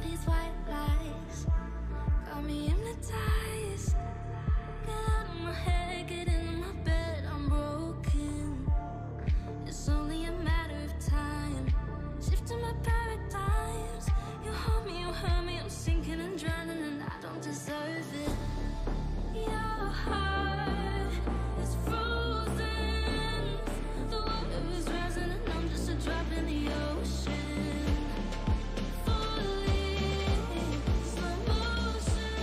all these white lies got me hypnotized. Get out of my head, get into my bed, I'm broken. It's only a matter of time, shifting my paradigms. You hold me, you hurt me, I'm sinking and drowning, and I don't deserve it. Your heart is frozen, the water is rising and I'm just a drop in the ocean. Falling, slow motion,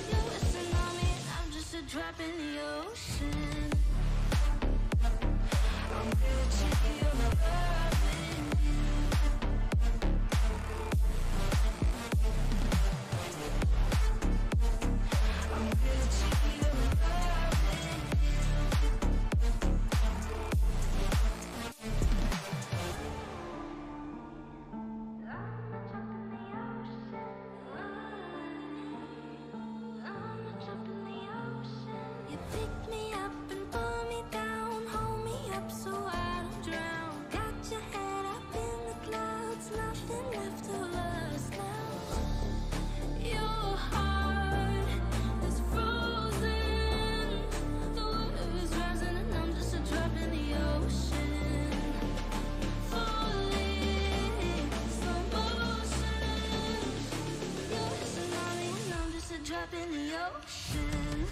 you're whistling on me and I'm just a drop in the ocean. I'm Gucci, you're loving you. I'm Gucci, you're loving you. You pick me up and pull me down, hold me up so I don't drown. Got your head up in the clouds, nothing left of us now. Your heart is frozen, the water is rising and I'm just a drop in the ocean. Falling, slow motion, you're whistling on me and I'm just a drop in the ocean.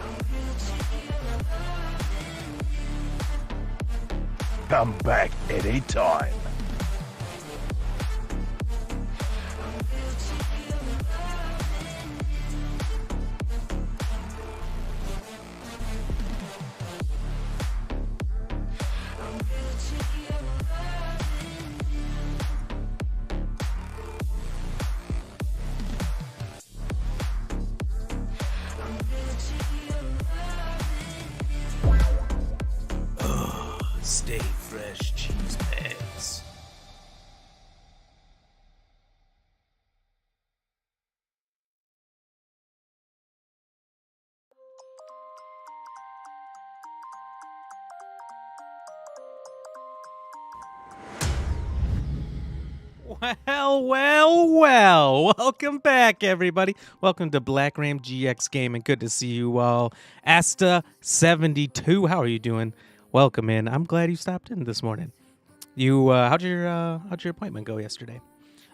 I'm Gucci, you're loving you. Come back anytime. I'm Gucci, you're loving you. I'm Gucci, you're loving you. I'm Gucci, you're loving you. Stay fresh, cheese bags. Well. Welcome back, everybody. Welcome to BlackRamGX Gaming. Good to see you all. Asta72, how are you doing? Welcome in. I'm glad you stopped in this morning. You, how'd your appointment go yesterday?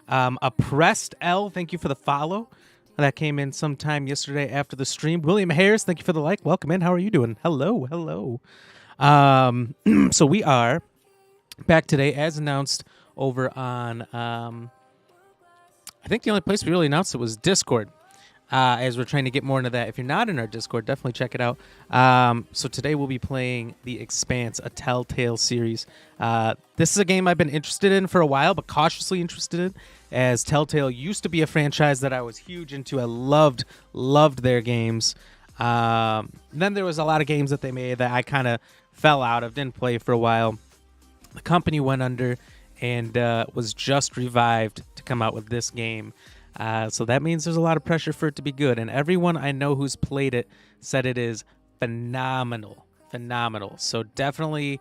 Oppressed L, thank you for the follow. That came in sometime yesterday after the stream. William Harris, thank you for the like. Welcome in. How are you doing? Hello. So we are back today, as announced, over on, I think the only place we really announced it was Discord, as we're trying to get more into that. If you're not in our Discord, definitely check it out. So today we'll be playing The Expanse, a Telltale series. This is a game I've been interested in for a while, but cautiously interested in, as Telltale used to be a franchise that I was huge into. I loved their games. Then there was a lot of games that they made that I kind of fell out of, didn't play for a while. The company went under and was just revived to come out with this game. So that means there's a lot of pressure for it to be good. And everyone I know who's played it said it is phenomenal. So definitely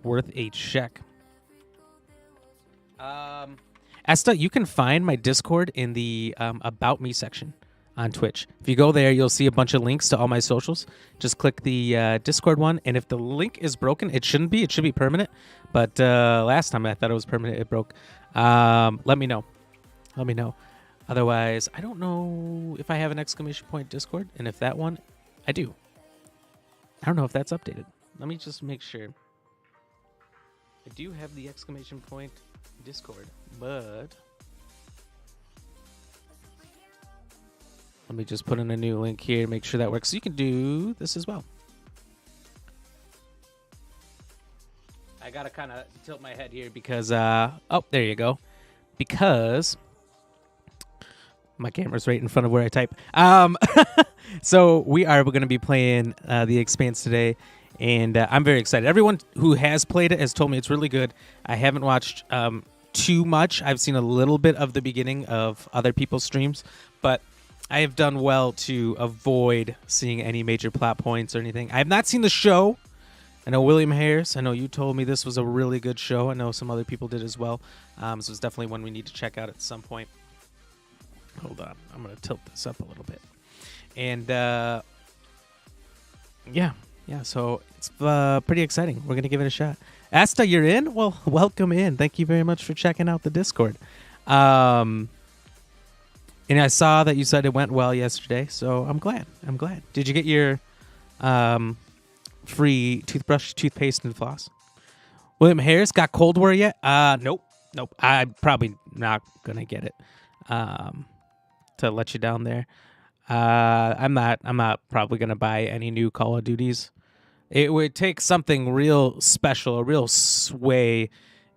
worth a check. Esta, you can find my Discord in the About Me section on Twitch. If you go there, you'll see a bunch of links to all my socials. Just click the Discord one, and if the link is broken, it shouldn't be. It should be permanent. But last time I thought it was permanent, it broke. Let me know. Otherwise, I don't know if I have an exclamation point Discord, and if that one, I do. I don't know if that's updated. Let me just make sure. I do have the exclamation point Discord, but let me just put in a new link here, make sure that works. So you can do this as well. I gotta kind of tilt my head here because, oh, there you go. Because my camera's right in front of where I type. So we're going to be playing The Expanse today, and I'm very excited. Everyone who has played it has told me it's really good. I haven't watched too much. I've seen a little bit of the beginning of other people's streams, but I have done well to avoid seeing any major plot points or anything. I have not seen the show. I know William Harris, I know you told me this was a really good show. I know some other people did as well. So it's definitely one we need to check out at some point. Hold on. I'm going to tilt this up a little bit. And, yeah, so it's pretty exciting. We're going to give it a shot. Asta, you're in? Well, welcome in. Thank you very much for checking out the Discord. And I saw that you said it went well yesterday, so I'm glad. Did you get your free toothbrush, toothpaste, and floss? William Harris got Cold War yet? Nope. I'm probably not going to get it to let you down there. I'm not probably going to buy any new Call of Duties. It would take something real special, a real sway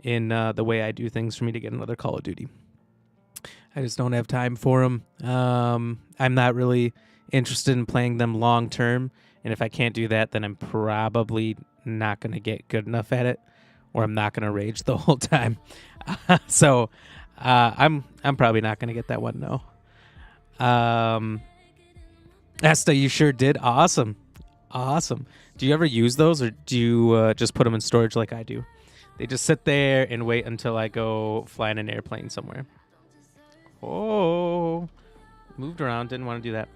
in the way I do things for me to get another Call of Duty. I just don't have time for them. I'm not really interested in playing them long term, and if I can't do that, then I'm probably not going to get good enough at it, or I'm not going to rage the whole time. So I'm probably not going to get that one. No. Asta, you sure did. Awesome. Do you ever use those, or do you just put them in storage like I do? They just sit there and wait until I go fly in an airplane somewhere. Oh, moved around. Didn't want to do that,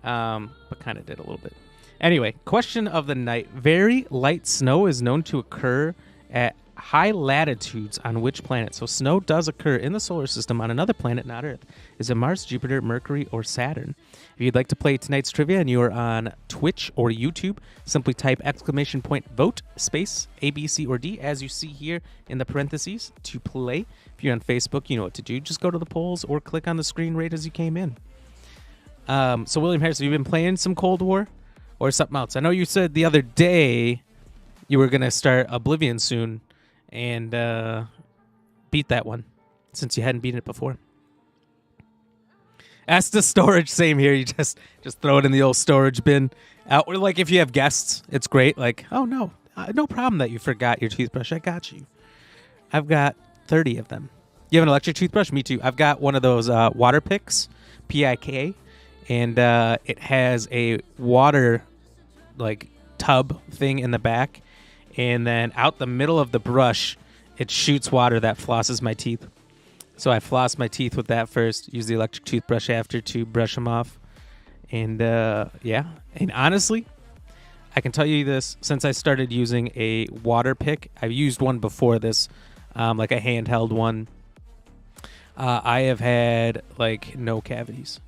but kind of did a little bit. Anyway, question of the night. Very light snow is known to occur at high latitudes on which planet? So snow does occur in the solar system on another planet, not Earth. Is it Mars, Jupiter, Mercury, or Saturn? If you'd like to play tonight's trivia and you are on Twitch or YouTube, simply type !vote space A, B, C, or D as you see here in the parentheses to play. If you're on Facebook, you know what to do. Just go to the polls or click on the screen right as you came in. So William Harris, have you been playing some Cold War or something else? I know you said the other day you were going to start Oblivion soon and beat that one since you hadn't beaten it before. As to storage, same here. You just throw it in the old storage bin. Or like if you have guests, it's great. Like, oh no, no problem that you forgot your toothbrush. I got you. I've got 30 of them. You have an electric toothbrush? Me too. I've got one of those water picks, P-I-K, and it has a water like tub thing in the back, and then out the middle of the brush, it shoots water that flosses my teeth. So I floss my teeth with that first, use the electric toothbrush after to brush them off. And yeah, and honestly, I can tell you this, since I started using a water pick, I've used one before this, like a handheld one. I have had like no cavities.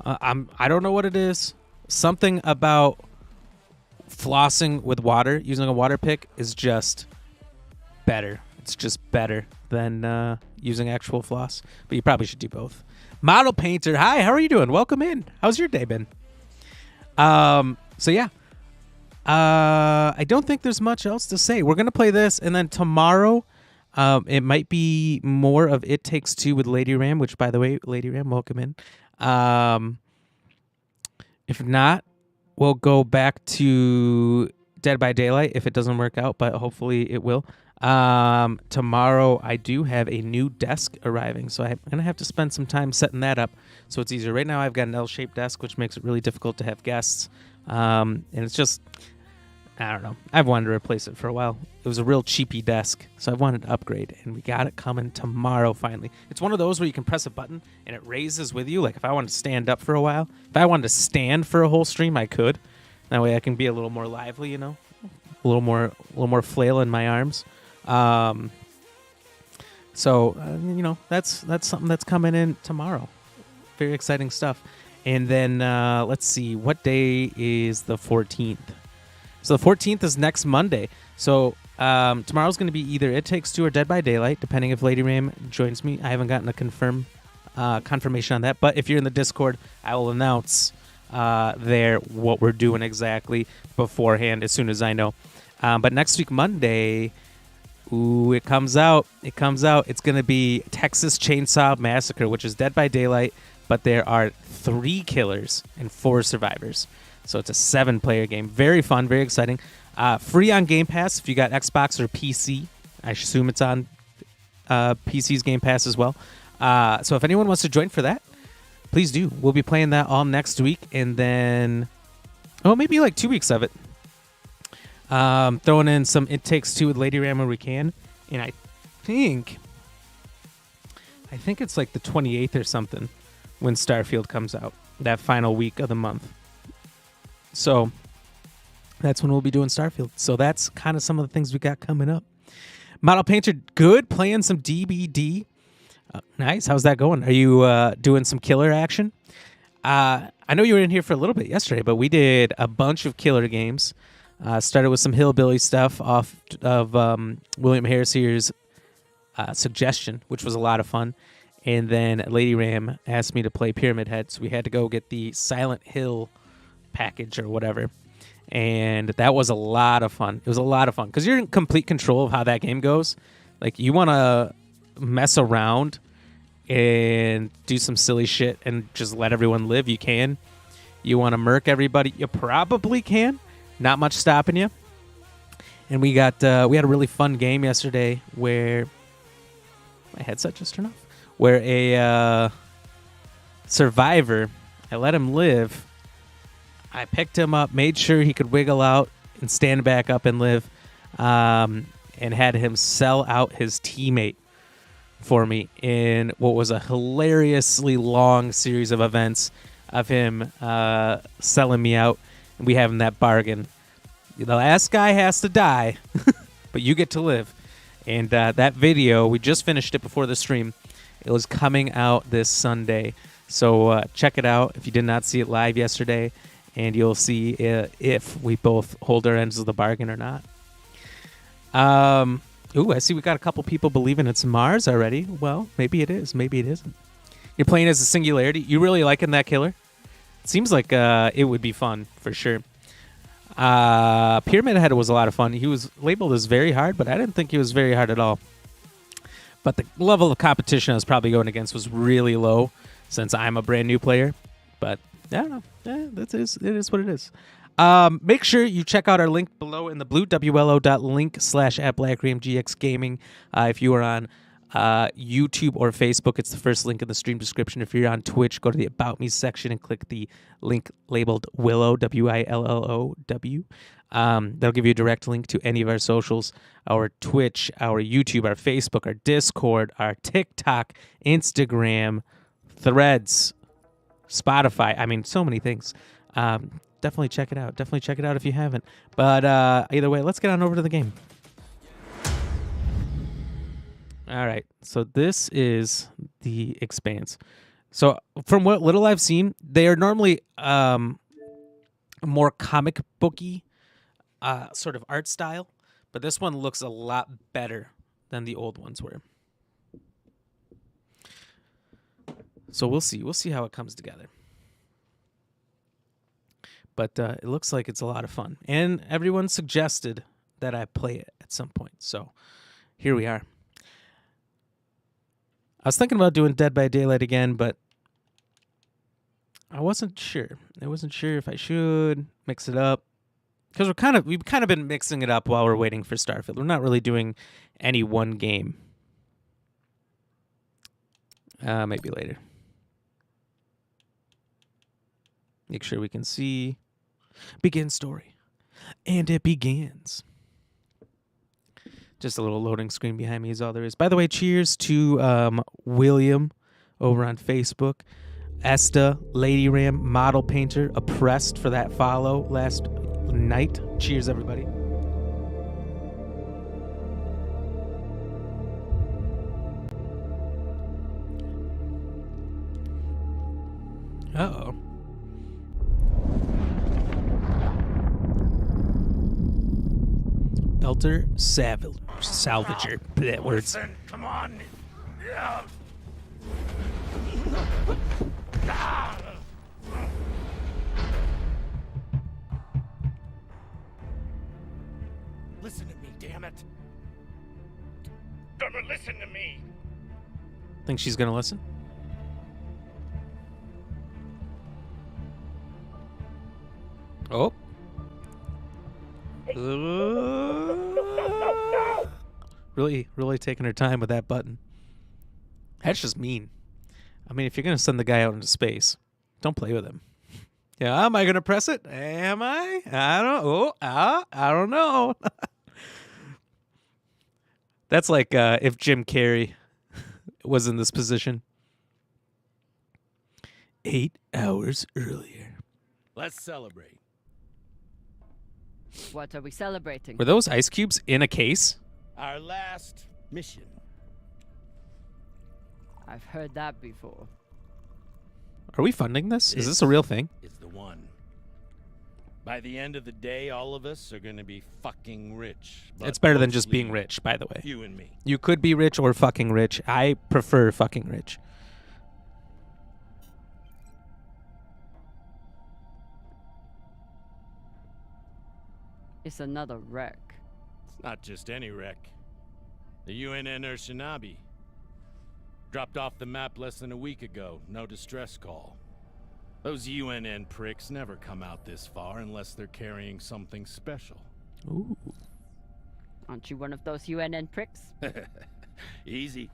I don't know what it is. Something about flossing with water, using a water pick, is just better. It's just better than using actual floss. But you probably should do both. Model Painter, hi, how are you doing? Welcome in. How's your day been? So yeah. I don't think there's much else to say. We're going to play this, and then tomorrow it might be more of It Takes Two with Lady Ram, which, by the way, Lady Ram, welcome in. If not, we'll go back to Dead by Daylight if it doesn't work out, but hopefully it will. Tomorrow I do have a new desk arriving, so I'm going to have to spend some time setting that up so it's easier. Right now I've got an L-shaped desk, which makes it really difficult to have guests. And it's just, I don't know. I've wanted to replace it for a while. It was a real cheapy desk, so I wanted to upgrade, and we got it coming tomorrow finally. It's one of those where you can press a button and it raises with you. Like if I wanted to stand up for a while, if I wanted to stand for a whole stream, I could. That way I can be a little more lively, you know, a little more flail in my arms. So you know, that's something that's coming in tomorrow. Very exciting stuff. And then let's see, what day is the 14th? So the 14th is next Monday. So tomorrow's going to be either It Takes Two or Dead by Daylight, depending if Lady Ram joins me. I haven't gotten a confirmation on that, but if you're in the Discord, I will announce there what we're doing exactly beforehand as soon as I know. But next week, Monday, ooh, it comes out. It's going to be Texas Chainsaw Massacre, which is Dead by Daylight, but there are 3 killers and 4 survivors. So it's a 7-player game. Very fun, very exciting. Free on Game Pass if you got Xbox or PC. I assume it's on PC's Game Pass as well. So if anyone wants to join for that, please do. We'll be playing that all next week, and then maybe like 2 weeks of it. Throwing in some It Takes Two with Lady Ram when we can. And I think it's like the 28th or something when Starfield comes out, that final week of the month. So that's when we'll be doing Starfield. So that's kind of some of the things we got coming up. Model Painter, good. Playing some DBD. Nice. How's that going? Are you doing some killer action? I know you were in here for a little bit yesterday, but we did a bunch of killer games. Started with some hillbilly stuff off of William Harrisier's suggestion, which was a lot of fun. And then Lady Ram asked me to play Pyramid Head, so we had to go get the Silent Hill package or whatever. And that was a lot of fun. It was a lot of fun because you're in complete control of how that game goes. Like, you want to mess around and do some silly shit and just let everyone live, you can. You want to murk everybody, you probably can. Not much stopping you. And we had a really fun game yesterday where my headset just turned off. Where a survivor, I let him live. I picked him up, made sure he could wiggle out and stand back up and live, and had him sell out his teammate for me in what was a hilariously long series of events of him selling me out, and we having that bargain. The last guy has to die, but you get to live. And that video, we just finished it before the stream. It was coming out this Sunday. So check it out if you did not see it live yesterday, and you'll see if we both hold our ends of the bargain or not. I see we got a couple people believing it's Mars already. Well, maybe it is. Maybe it isn't. You're playing as a Singularity. You really liking that killer? It seems like it would be fun for sure. Pyramid Head was a lot of fun. He was labeled as very hard, but I didn't think he was very hard at all. But the level of competition I was probably going against was really low since I'm a brand new player. But I don't know. It is what it is. Make sure you check out our link below in the blue, wlo.link/@BlackRamGX Gaming. If you are on YouTube or Facebook, it's the first link in the stream description. If you're on Twitch, go to the About Me section and click the link labeled Willow, WILLOW. That'll give you a direct link to any of our socials, our Twitch, our YouTube, our Facebook, our Discord, our TikTok, Instagram, Threads, Spotify. I mean, so many things. Definitely check it out. Definitely check it out if you haven't. But either way, let's get on over to the game. All right. So this is the Expanse. So from what little I've seen, they are normally more comic booky sort of art style, but this one looks a lot better than the old ones were. So we'll see. We'll see how it comes together. But it looks like it's a lot of fun. And everyone suggested that I play it at some point. So here we are. I was thinking about doing Dead by Daylight again, but I wasn't sure. I wasn't sure if I should mix it up. Because we've kind of been mixing it up while we're waiting for Starfield. We're not really doing any one game. Maybe later. Make sure we can see. Begin story. And it begins. Just a little loading screen behind me is all there is. By the way, cheers to William over on Facebook. Esta, Lady Ram, Model Painter, Oppressed for that follow last night. Cheers, everybody. Uh-oh. Belter Salvager. That words. Listen, come on. Yeah. Listen to me, damn it. Gonna listen to me. Think she's gonna listen? Oh. Really taking her time with that button. That's just mean. I mean, if you're going to send the guy out into space, don't play with him. Yeah, am I gonna press it? Am I? I don't know. That's like if Jim Carrey was in this position 8 hours earlier. Let's celebrate. What are we celebrating? Were those ice cubes in a case? Our last mission. I've heard that before. Are we funding this? Is this a real thing? Is the one. By the end of the day, all of us are going to be fucking rich. but It's better than just mostly being rich, by the way. You and me. You could be rich or fucking rich. I prefer fucking rich. It's another wreck. It's not just any wreck. The UNN Shinabi. Dropped off the map less than a week ago. No distress call. Those UNN pricks never come out this far unless they're carrying something special. Ooh. Aren't you one of those UNN pricks? Easy.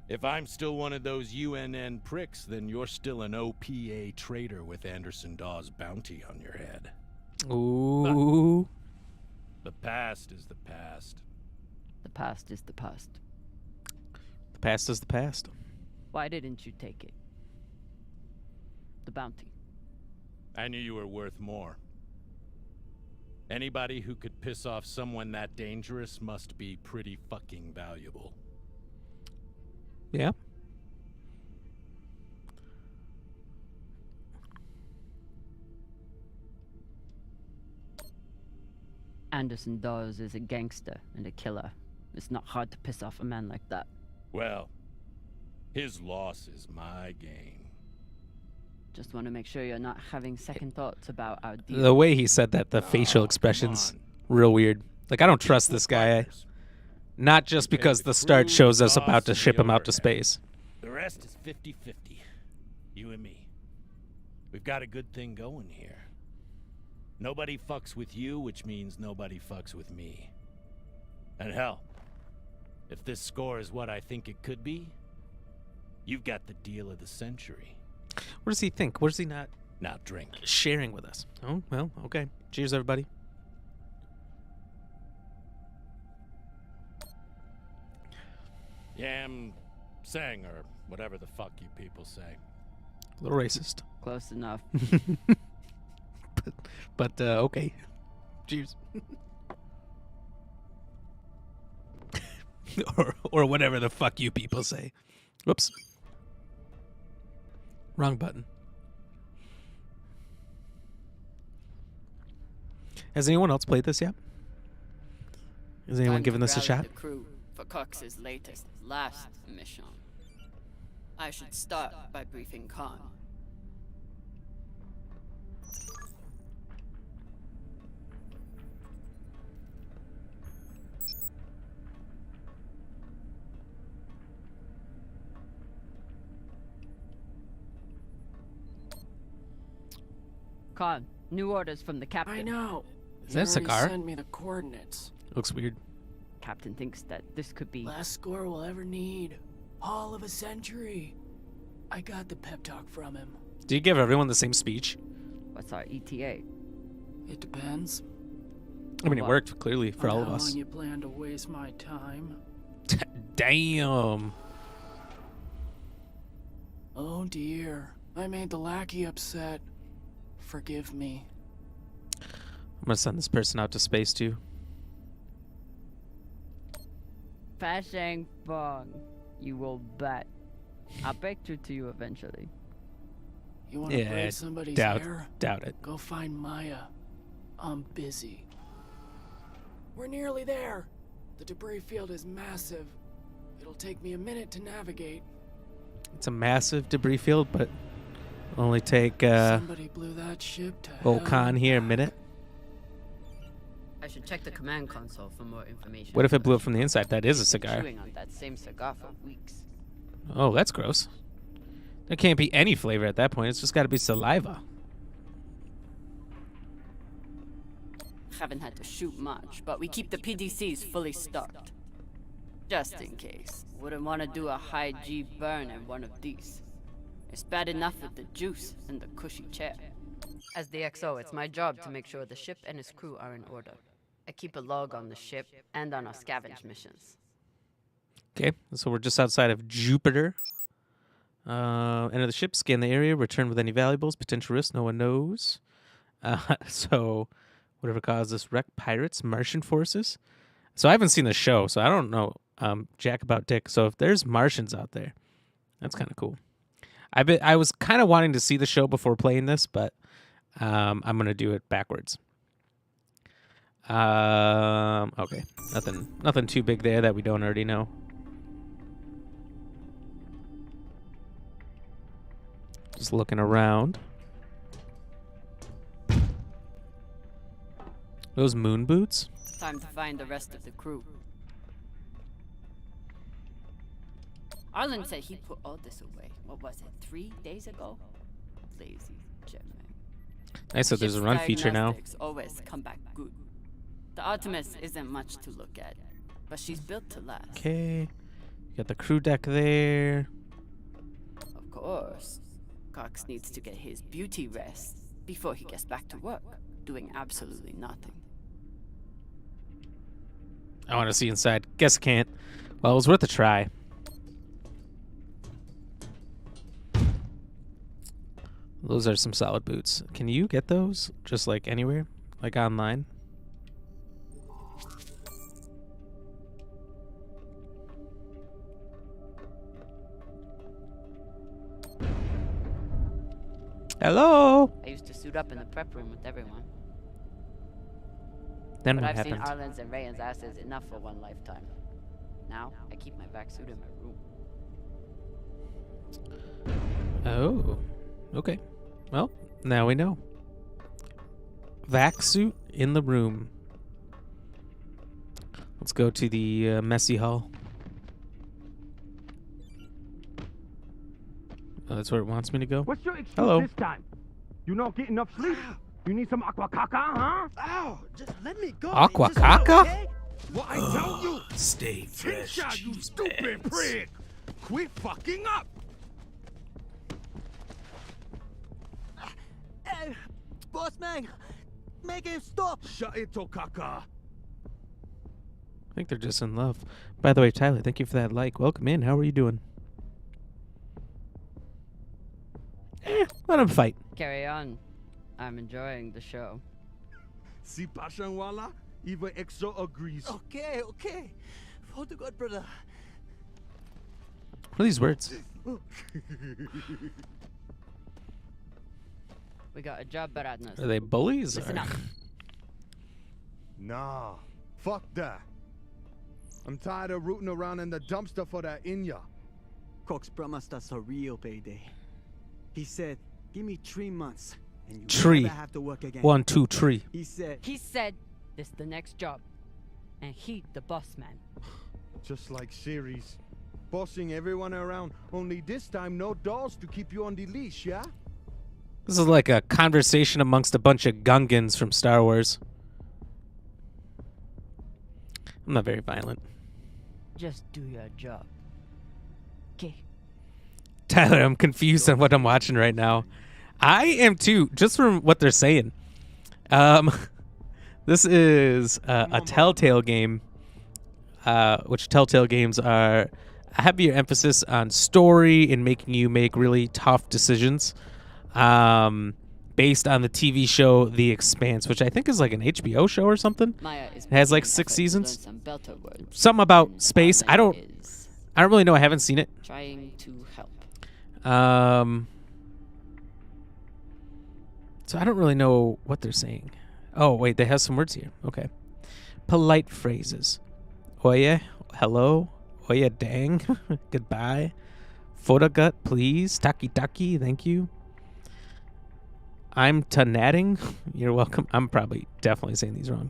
If I'm still one of those UNN pricks, then you're still an OPA traitor with Anderson Dawes' bounty on your head. Ooh. The past is the past. The past is the past. The past is the past. Why didn't you take it? The bounty. I knew you were worth more. Anybody who could piss off someone that dangerous must be pretty fucking valuable. Yeah. Anderson Dawes is a gangster and a killer. It's not hard to piss off a man like that. Well, his loss is my gain. Just want to make sure you're not having second thoughts about our deal. The way he said that, the facial expressions, real weird. Like, I don't trust this guy. Not just because the start shows us about to ship him out to space. The rest is 50-50. You and me. We've got a good thing going here. Nobody fucks with you, which means nobody fucks with me. And hell, if this score is what I think it could be, you've got the deal of the century. What does he think? What is he not Now drink. sharing with us? Oh, well, okay. Cheers, everybody. Yam sang, or whatever the fuck you people say. A little racist. Close enough. But okay. Cheers. or whatever the fuck you people say. Whoops. Wrong button. Has anyone else played this yet? Has anyone given this a shot? The crew for Cox's latest, last mission. I should start by briefing Khan. Khan, new orders from the captain. I know. Is that a cigar? Sent me the coordinates. Looks weird. Captain thinks that this could be... Last score we'll ever need. Haul of a century. I got the pep talk from him. Do you give everyone the same speech? What's our ETA? It depends I mean, it worked clearly for on all of how us. long you plan to waste my time. Damn. Oh dear, I made the lackey upset. Forgive me. I'm gonna send this person out to space too. Fashang Bong. You will bet. I'll break through to you eventually. You want to Yeah, braid somebody's doubt hair? it. Go find Maya. I'm busy. We're nearly there. The debris field is massive. It'll take me a minute to navigate. It's a massive debris field, but only take Somebody blew that ship to old hell Khan and here a back. minute. I should check the command console for more information. What if it blew up from the inside? That is a cigar. Chewing on that same cigar for weeks. Oh, that's gross. There can't be any flavor at that point. It's just got to be saliva. Haven't had to shoot much, but we keep the PDCs fully stocked. Just in case. Wouldn't want to do a high G burn at one of these. It's bad enough with the juice and the cushy chair. As the XO, it's my job to make sure the ship and its crew are in order. I keep a log on the ship and on our scavenge missions. Okay, so we're just outside of Jupiter. Enter the ship, scan the area, return with any valuables, potential risks no one knows. So, whatever caused this wreck, pirates, Martian forces. So I haven't seen the show, so I don't know jack about dick. So if there's Martians out there, that's kind of cool. I was kind of wanting to see the show before playing this, but I'm gonna do it backwards. Okay, nothing too big there that we don't already know. Just looking around. Those moon boots? Time to find the rest of the crew. Arlen said he put all this away. What was it, 3 days ago? Lazy Gemini. Nice that there's a run feature now. Diagnostics always come back good. The Artemis isn't much to look at, but she's built to last. Okay. Got the crew deck there. Of course. Cox needs to get his beauty rest before he gets back to work, doing absolutely nothing. I want to see inside. Guess can't. Well, it was worth a try. Those are some solid boots. Can you get those just like anywhere? Like online? Hello? I used to suit up in the prep room with everyone. Then But what I've happened? seen Arlen's and Rayan's asses enough for one lifetime. Now, I keep my vac suit in my room. Oh. Okay. Well, now we know. Vac suit in the room. Let's go to the messy hall. Oh, that's where it wants me to go. What's your excuse Hello. this time? You not get enough sleep? You need some aqua caca, huh? Ow! Just let me go. Aqua Just caca? okay? What I tell you? Stay fresh. Teacher, you stupid prick! Quit fucking up! Hey, boss man, make him stop. Shut it, Tokaka. I think they're just in love. By the way, Tyler, thank you for that like. Welcome in. How are you doing? Let him fight. Carry on. I'm enjoying the show. See, Pashanwala? Even EXO agrees. Okay, okay. For the God, brother. What are these words? We got a job, Baradnas. Are they bullies? Listen or- up. Nah, fuck that. I'm tired of rooting around in the dumpster for that Inya. Cox promised us a real payday. He said, give me 3 months, and you Tree. never have to work again. 1, 2, 3. He said, He said this the next job. And he the boss man. Just like series. Bossing everyone around, only this time no dolls to keep you on the leash, yeah? This is like a conversation amongst a bunch of Gungans from Star Wars. I'm not very violent. Just do your job. Okay. Tyler, I'm confused on what I'm watching right now. I am too, just from what they're saying. This is a Telltale game, which Telltale games are a heavier emphasis on story and making you make really tough decisions. Based on the TV show The Expanse, which I think is like an HBO show or something. Maya is It has like making 6 effort to seasons. learn some Belter words, Something about and space. I Arlen don't is really know. I haven't seen it. trying to help. So I don't really know what they're saying. Oh, wait, they have some words here. Okay. Polite phrases. Oye, hello. Oye, dang. Goodbye. Photogut, please. Taki taki, thank you. I'm Tanatting. You're welcome. I'm probably definitely saying these wrong.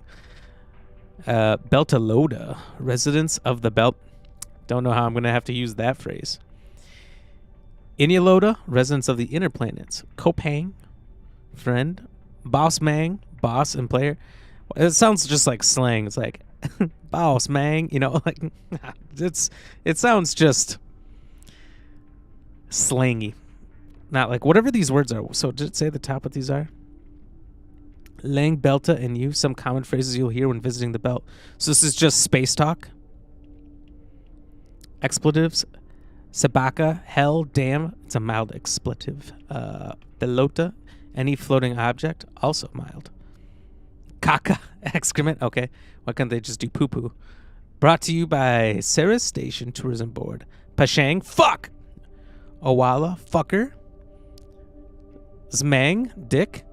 Beltaloda, residents of the belt. Don't know how I'm going to have to use that phrase. Inyaloda, residents of the inner planets. Kopang, friend. Boss Mang, boss and player. It sounds just like slang. It's like, boss Mang, you know, like, it sounds just slangy. Not like whatever these words are. So just say the top what these are. Lang Belta and you, some common phrases you'll hear when visiting the belt. So this is just space talk. Expletives. Sabaka, hell, damn, it's a mild expletive. Belota, any floating object, also mild. Caca, excrement, okay. Why can't they just do poo-poo? Brought to you by Sarah's Station Tourism Board. Pashang, fuck! Owala, fucker. Zmang, dick,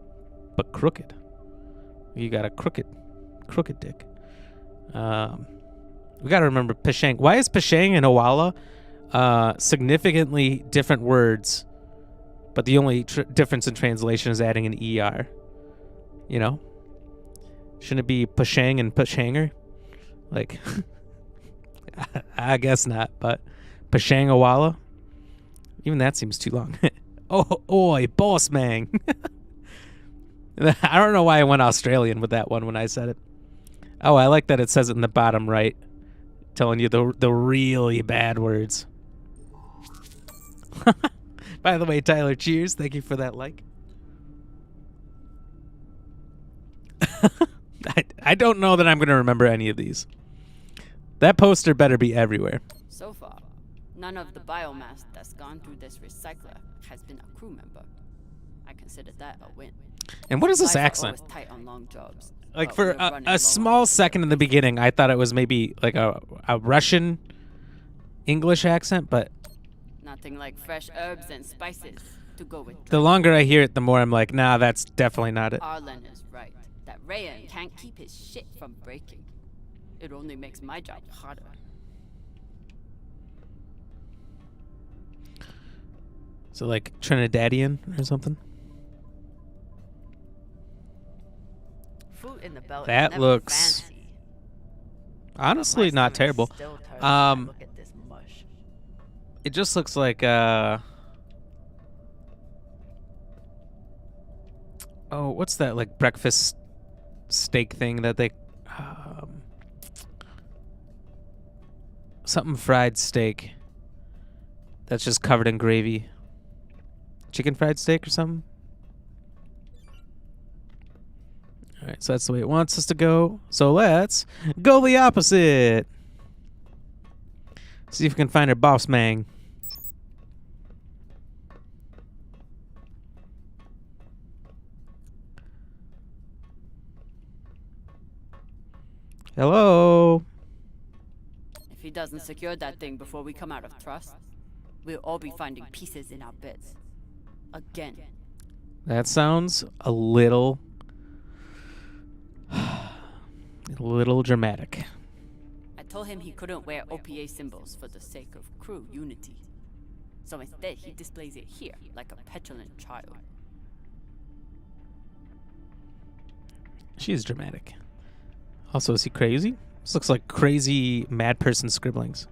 but crooked. You got a crooked dick. We gotta remember Pashang. Why is Pashang and Owala significantly different words, but the only difference in translation is adding an ER? You know? Shouldn't it be Pashang and Pashanger? Like, I guess not, but Pashang Owala? Even that seems too long. Oh, oi, boss man. I don't know why I went Australian with that one when I said it. Oh, I like that it says it in the bottom right, telling you the really bad words. By the way, Tyler, cheers. Thank you for that like. I don't know that I'm going to remember any of these. That poster better be everywhere. So far, none of the biomass that's gone through this recycler has been a crew member. I consider that a win. And what is this Guys are accent? always tight on long jobs, Like but for we're running low a on small second in the beginning, I thought it was maybe like a Russian English accent, but nothing like fresh herbs and spices to go with. the longer I hear it, the more I'm like, nah, that's definitely not it. Arlen is right. That Rayan can't keep his shit from breaking. It only makes my job harder. So like Trinidadian or something? Food in the belt That is never looks fancy, honestly but my not stomach terrible. still turns when I look at this mush. It just looks like oh, what's that like breakfast steak thing that they something fried steak that's just covered in gravy. Chicken fried steak or something? All right, so that's the way it wants us to go. So let's go the opposite. See if we can find our boss man. Hello. If he doesn't secure that thing before we come out of trust, we'll all be finding pieces in our beds. Again. That sounds a little dramatic. I told him he couldn't wear OPA symbols for the sake of crew unity. So instead, he displays it here, like a petulant child. She's dramatic. Also, is he crazy? This looks like crazy mad person scribblings.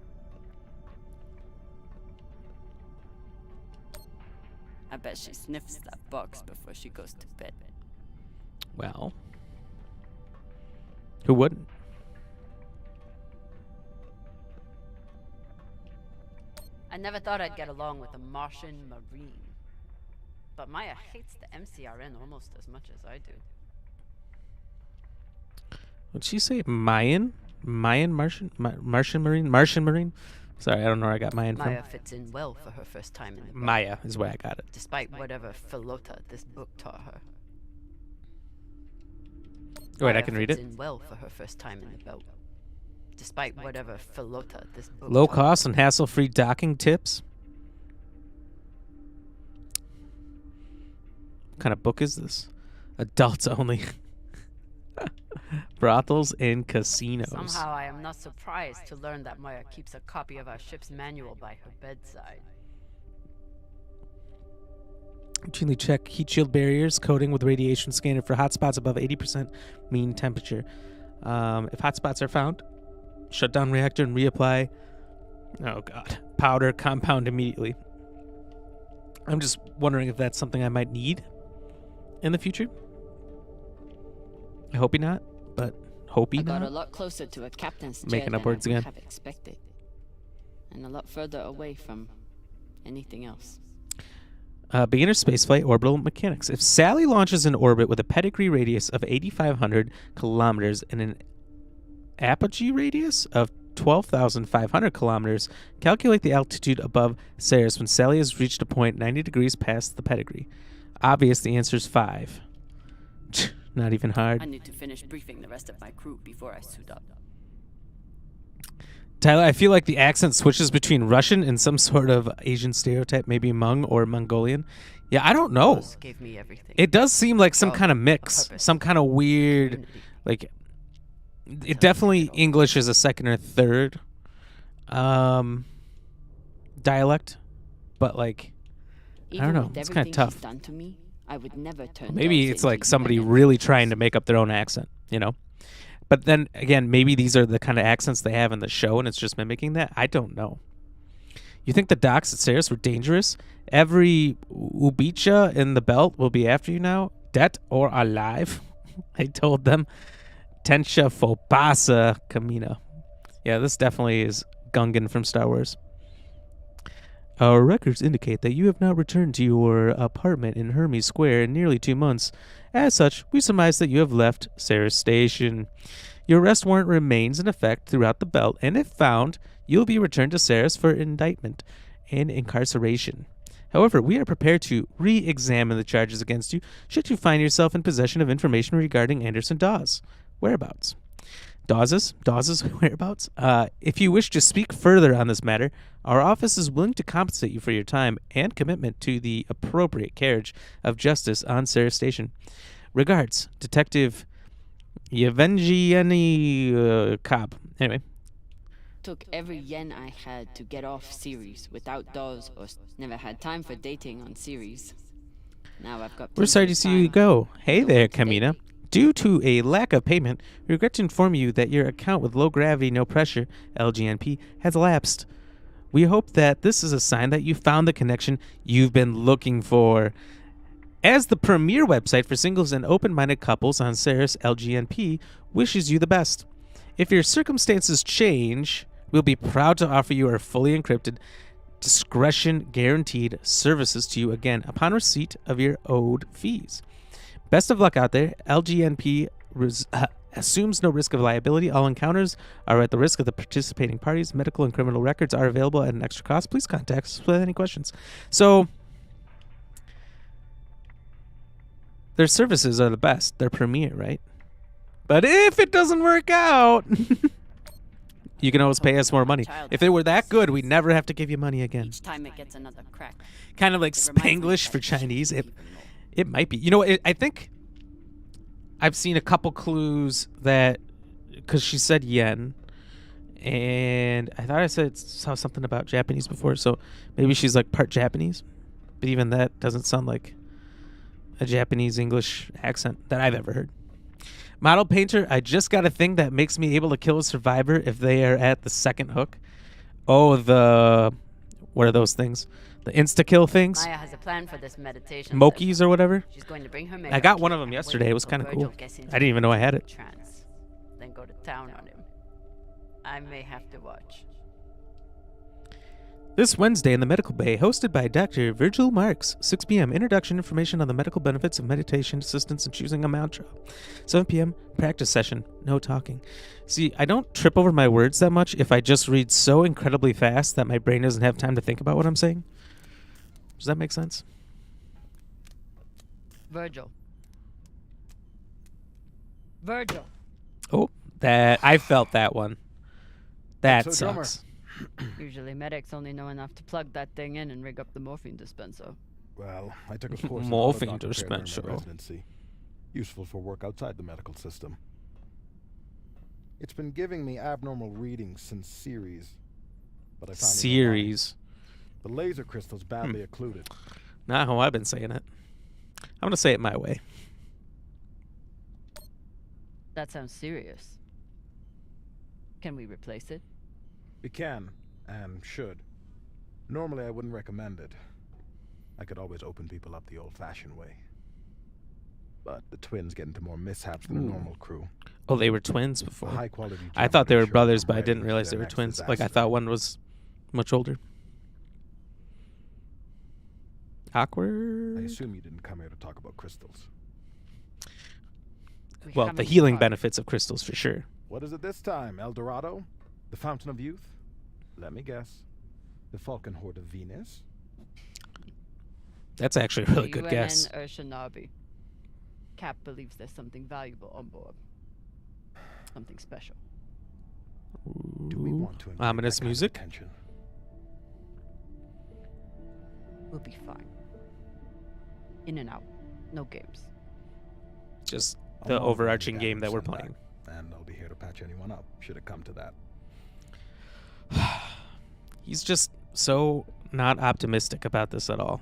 I bet she sniffs that box before she goes to bed. Well, who wouldn't? I never thought I'd get along with a Martian Marine. But Maya hates the MCRN almost as much as I do. Would she say Mayan? Martian Marine? Sorry, I don't know where I got Mayan Maya from. fits in well for her first time in the belt, Maya is where I got it. despite whatever philota this book taught her. Wait, I Maya can read fits it. in well for her first time in the belt, despite whatever philota this book Low taught her. cost and hassle-free docking tips. What kind of book is this? Adults only. Brothels and casinos. Somehow I am not surprised to learn that Maya keeps a copy of our ship's manual by her bedside. Routinely check heat shield barriers, coating with radiation scanner for hotspots above 80% mean temperature. If hotspots are found, shut down reactor and reapply. Oh god, powder compound immediately. I'm just wondering if that's something I might need in the future. I hope not, but hope I got not. a lot closer to a captain's chair Making than up words I would again. have expected, and a lot further away from anything else. Beginner spaceflight orbital mechanics. If Sally launches in orbit with a pedigree radius of 8,500 kilometers and an apogee radius of 12,500 kilometers, calculate the altitude above Ceres when Sally has reached a point 90 degrees past the pedigree. Obvious, the answer is 5. Not even hard. I need to finish briefing the rest of my crew before I suit up. Tyler, I feel like the accent switches between Russian and some sort of Asian stereotype, maybe Hmong or Mongolian. Yeah, I don't know. Those gave me everything. It does seem like some Oh, kind of a mix, purpose. some kind of weird, like, it definitely English is a second or third dialect, but like, I don't know, it's kind of tough. Done to me, I would never turn Maybe those it's like into somebody human really entities. trying to make up their own accent, you know? But then again, maybe these are the kind of accents they have in the show and it's just mimicking that. I don't know. You think the docks at Ceres were dangerous? Every Ubicha in the belt will be after you now, dead or alive. I told them. Tensha Fopasa Kamina. Yeah, this definitely is Gungan from Star Wars. Our records indicate that you have not returned to your apartment in Hermes Square in nearly 2 months. As such, we surmise that you have left Ceres Station. Your arrest warrant remains in effect throughout the belt, and if found, you'll be returned to Ceres for indictment and incarceration. However, we are prepared to re-examine the charges against you should you find yourself in possession of information regarding Anderson Dawes' whereabouts. Dawes' whereabouts? If you wish to speak further on this matter, our office is willing to compensate you for your time and commitment to the appropriate carriage of justice on Ceres Station. Regards, Detective Yevgeny Cobb. Anyway. Took every yen I had to get off Ceres without Dawes or never had time for dating on Ceres. Now I've got. We're sorry to see you go. Hey there, Kamina. Due to a lack of payment, we regret to inform you that your account with Low Gravity No Pressure, LGNP, has lapsed. We hope that this is a sign that you found the connection you've been looking for. As the premier website for singles and open-minded couples on Ceres, LGNP wishes you the best. If your circumstances change, we'll be proud to offer you our fully encrypted, discretion-guaranteed services to you again upon receipt of your owed fees. Best of luck out there. LGNP assumes no risk of liability. All encounters are at the risk of the participating parties. Medical and criminal records are available at an extra cost. Please contact us with any questions. So, their services are the best. They're premier, right? But if it doesn't work out, you can always pay us more money. If they were that good, we'd never have to give you money again. Each time it gets another crack. Kind of like It reminds me Spanglish that for I should Chinese. do It even more. it might be. You know, I think I've seen a couple clues that, because she said yen, and I thought I saw something about Japanese before, so maybe she's like part Japanese. But even that doesn't sound like a Japanese English accent that I've ever heard. Model painter, I just got a thing that makes me able to kill a survivor if they are at the second hook. Oh, what are those things? The insta-kill things? Maya has a plan for this meditation. Mokies session. or whatever? She's going to bring her I makeup got one kit of them and yesterday. wait It was till kind of Virgil cool. gets I into didn't even know I had it. trance. Then go to town on him. I may have to watch. This Wednesday in the Medical Bay, hosted by Dr. Virgil Marks, 6 p.m. Introduction information on the medical benefits of meditation assistance and choosing a mantra. 7 p.m. Practice session. No talking. See, I don't trip over my words that much if I just read so incredibly fast that my brain doesn't have time to think about what I'm saying. Does that make sense? Virgil. Virgil. Oh, that I felt that one. That So, drummer. sucks. Usually medics only know enough to plug that thing in and rig up the morphine dispenser. Well, I took a course Morphine in auto-doctor care during my dispenser. residency. Useful for work outside the medical system. It's been giving me abnormal readings since Ceres. But I found Series. the laser crystal's badly occluded. Not how I've been saying it. I'm going to say it my way. That sounds serious. Can we replace it? We can, and should. Normally I wouldn't recommend it. I could always open people up the old-fashioned way. But the twins get into more mishaps than a normal crew. Oh, they were twins A before. high-quality I job thought they to were ensure brothers, I'm but I ready didn't for realize they their were next twins. Like, I disaster. thought one was much older. Awkward. I assume you didn't come here to talk about crystals. We Well, the haven't healing tried. benefits of crystals for sure. What is it this time? El Dorado? The Fountain of Youth? Let me guess. The Falcon Horde of Venus? That's actually a really good UN guess. or Shinobi. Cap believes there's something valuable on board. Something special. Do we want to invite Ominous that kind of music. attention? We'll be fine. In and out. No games. Just I'll the know when overarching the game that we're send back, playing. And I'll be here to patch anyone up, should it come to that. He's just so not optimistic about this at all.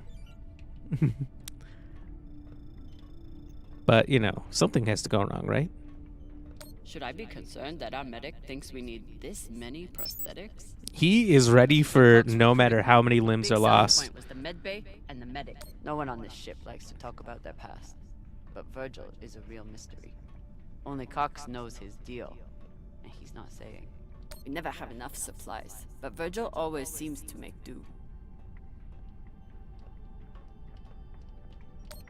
But, you know, something has to go wrong, right? Should I be concerned that our medic thinks we need this many prosthetics? He is ready for no matter how many limbs Big are selling lost. point was the med bay and the medic. No one on this ship likes to talk about their past. But Virgil is a real mystery. Only Cox knows his deal, and he's not saying. We never have enough supplies, but Virgil always seems to make do.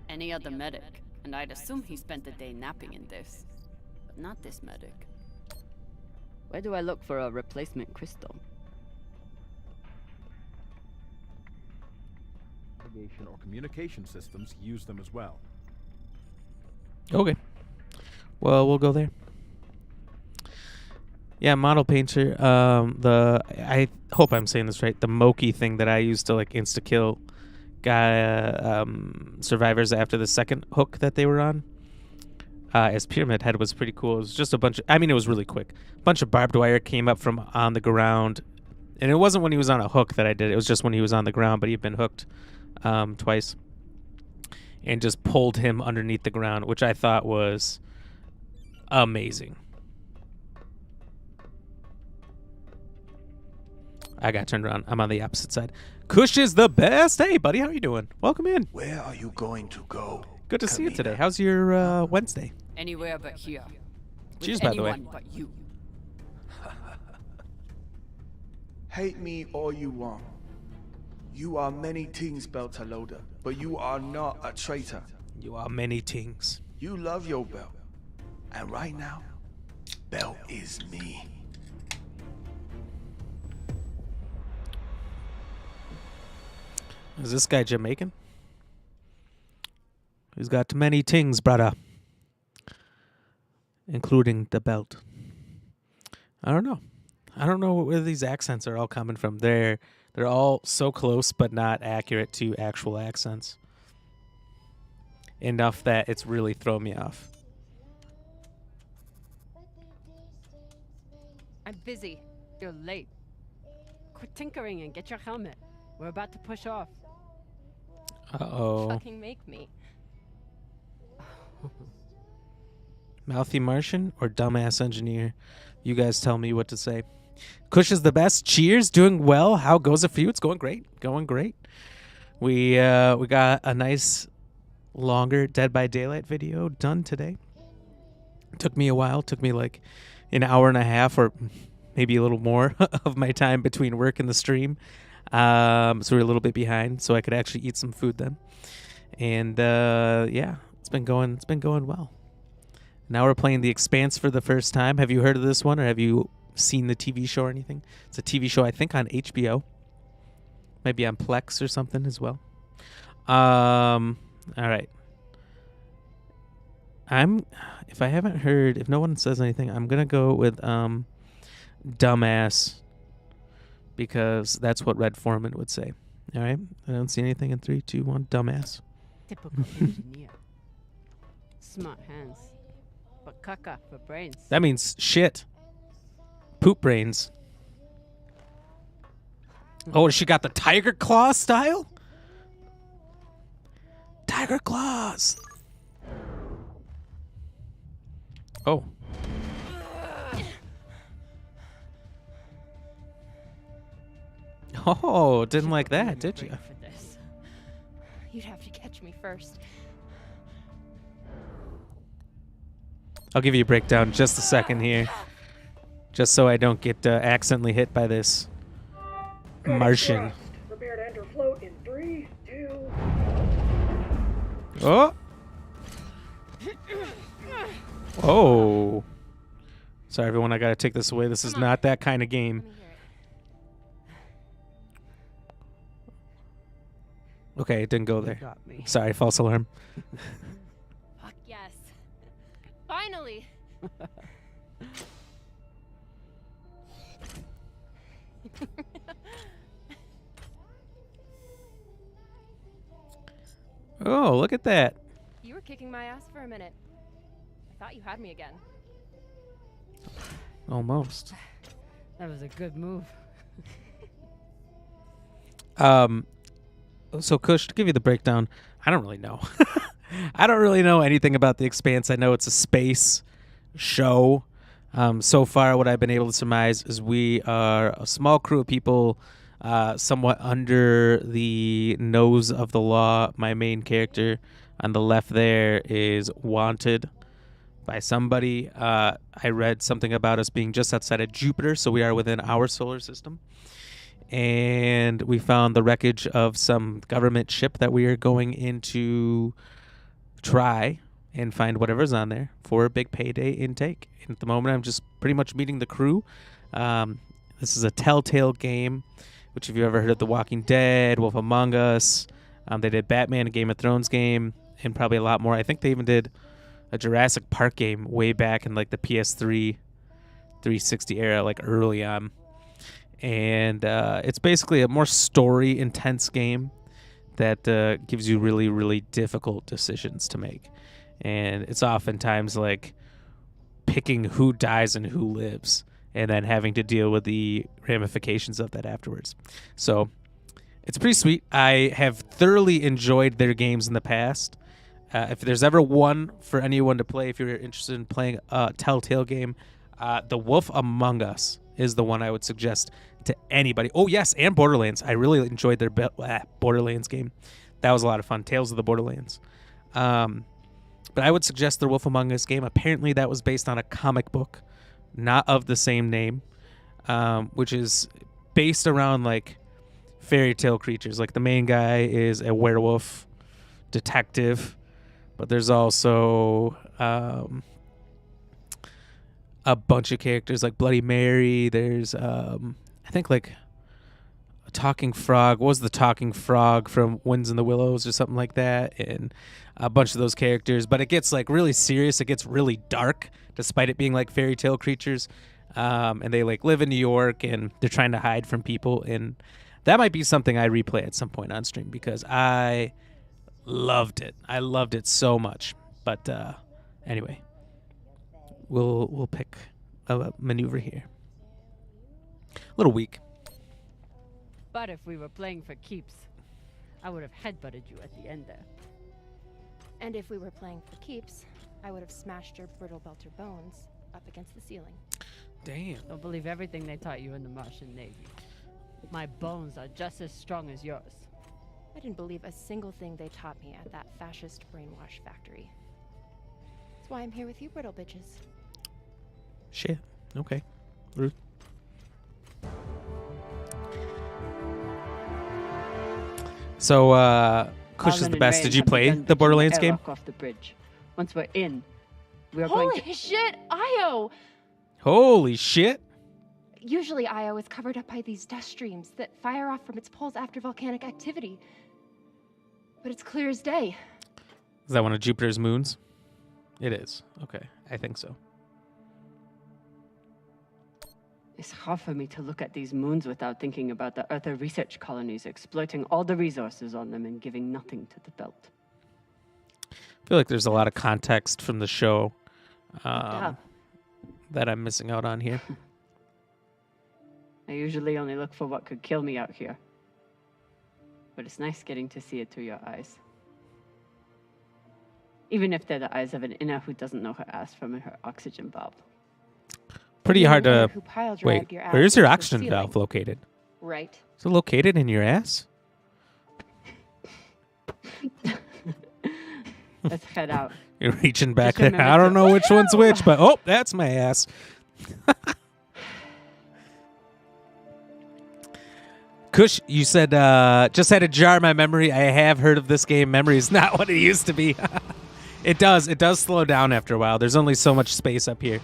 Any other medic, and I'd assume he spent the day napping in this. But not this medic. Where do I look for a replacement crystal? Navigation or communication systems use them as well. Okay. Well, we'll go there. Yeah, model painter. I hope I'm saying this right. The Moki thing that I used to like insta kill survivors after the second hook that they were on. As Pyramid Head was pretty cool. It was just a bunch of, I mean, it was really quick. A bunch of barbed wire came up from on the ground. And it wasn't when he was on a hook that I did it. It was just when he was on the ground, but he'd been hooked twice. And just pulled him underneath the ground, which I thought was amazing. I got turned around. I'm on the opposite side. Kush is the best. Hey, buddy, how you doing? Welcome in. Where are you going to go? Good to see you Kamina? today. How's your Wednesday? Anywhere but here. With Cheers, by the way. anyone but you. Hate me all you want. You are many things, Beltaloda, but you are not a traitor. You are many things. You love your belt. And right now, belt is me. Is this guy Jamaican? He's got many things, brother. Including the belt. I don't know. I don't know where these accents are all coming from. They're all so close, but not accurate to actual accents. Enough that it's really thrown me off. I'm busy. You're late. Quit tinkering and get your helmet. We're about to push off. Uh-oh. Fucking make me. Mouthy Martian or dumbass engineer? You guys tell me what to say. Kush is the best. Cheers. Doing well. How goes it for you? It's going great. Going great. We got a nice longer Dead by Daylight video done today. Took me a while. Took me like an hour and a half or maybe a little more of my time between work and the stream. So we're a little bit behind, so I could actually eat some food then. And yeah, it's been going well. Now we're playing The Expanse for the first time. Have you heard of this one, or have you seen the TV show or anything? It's a TV show, I think, on HBO. Maybe on Plex or something as well. All right. If I haven't heard, if no one says anything, I'm gonna go with dumbass, because that's what Red Foreman would say. All right. I don't see anything in 3, 2, 1. Dumbass. Typical engineer. Smart hands. But caca for brains. That means shit. Poop brains. Oh, she got the tiger claw style? Tiger claws. Oh. Oh, didn't like that, did you? For this. You'd have to catch me first. I'll give you a breakdown in just a second here. Just so I don't get accidentally hit by this Martian. Prepare to enter float in 3, 2, Oh. Oh. Sorry, everyone. I gotta take this away. This is not that kind of game. Okay, it didn't go there. Got me. Sorry, false alarm. Fuck yes. Finally. Oh, look at that. You were kicking my ass for a minute. I thought you had me again. Almost. That was a good move. So Kush, to give you the breakdown, I don't really know. I don't really know anything about The Expanse. I know it's a space show. So far, what I've been able to surmise is we are a small crew of people, somewhat under the nose of the law. My main character on the left there is wanted by somebody. I read something about us being just outside of Jupiter, so we are within our solar system. And we found the wreckage of some government ship that we are going in to try and find whatever's on there for a big payday intake. And at the moment, I'm just pretty much meeting the crew. This is a Telltale game, which if you've ever heard of The Walking Dead, Wolf Among Us, they did Batman, a Game of Thrones game, and probably a lot more. I think they even did a Jurassic Park game way back in like the PS3 360 era, like early on. And it's basically a more story intense game that gives you really, really difficult decisions to make. And it's oftentimes like picking who dies and who lives and then having to deal with the ramifications of that afterwards. So it's pretty sweet. I have thoroughly enjoyed their games in the past. If there's ever one for anyone to play, if you're interested in playing a Telltale game, The Wolf Among Us is the one I would suggest to anybody. Oh, yes, and Borderlands. I really enjoyed their Borderlands game. That was a lot of fun. Tales of the Borderlands. But I would suggest the Wolf Among Us game. Apparently, that was based on a comic book, not of the same name, which is based around, like, fairy tale creatures. Like, the main guy is a werewolf detective, but there's also a bunch of characters like Bloody Mary. There's, I think, like a talking frog. What was the talking frog from Winds in the Willows or something like that? And a bunch of those characters. But it gets like really serious. It gets really dark, despite it being like fairy tale creatures. And they like live in New York and they're trying to hide from people. And that might be something I replay at some point on stream because I loved it. I loved it so much. But anyway, we'll pick a maneuver here. A little weak. But if we were playing for keeps, I would have headbutted you at the end there. And if we were playing for keeps, I would have smashed your brittle belter bones up against the ceiling. Damn. Don't believe everything they taught you in the Martian Navy. My bones are just as strong as yours. I didn't believe a single thing they taught me at that fascist brainwash factory. That's why I'm here with you, brittle bitches. Shit. Okay. Rude. So, Kush is the best. Did you play the Borderlands game? Off the bridge. Once we're in, we are Holy going to... shit, Io! Holy shit. Usually Io is covered up by these dust streams that fire off from its poles after volcanic activity. But it's clear as day. Is that one of Jupiter's moons? It is. Okay, I think so. It's hard for me to look at these moons without thinking about the Earther research colonies exploiting all the resources on them and giving nothing to the belt. I feel like there's a lot of context from the show that I'm missing out on here. I usually only look for what could kill me out here. But it's nice getting to see it through your eyes. Even if they're the eyes of an inner who doesn't know her ass from her oxygen valve. Pretty hard to... Who pile Wait, drived your ass where's your into the oxygen ceiling. valve located? Right. Is it located in your ass? Let's head out. You're reaching back Just there. remember I don't to- know which one's which, but oh, that's my ass. Kush, you said just had to jar my memory. I have heard of this game. Memory is not what it used to be. It does slow down after a while. There's only so much space up here.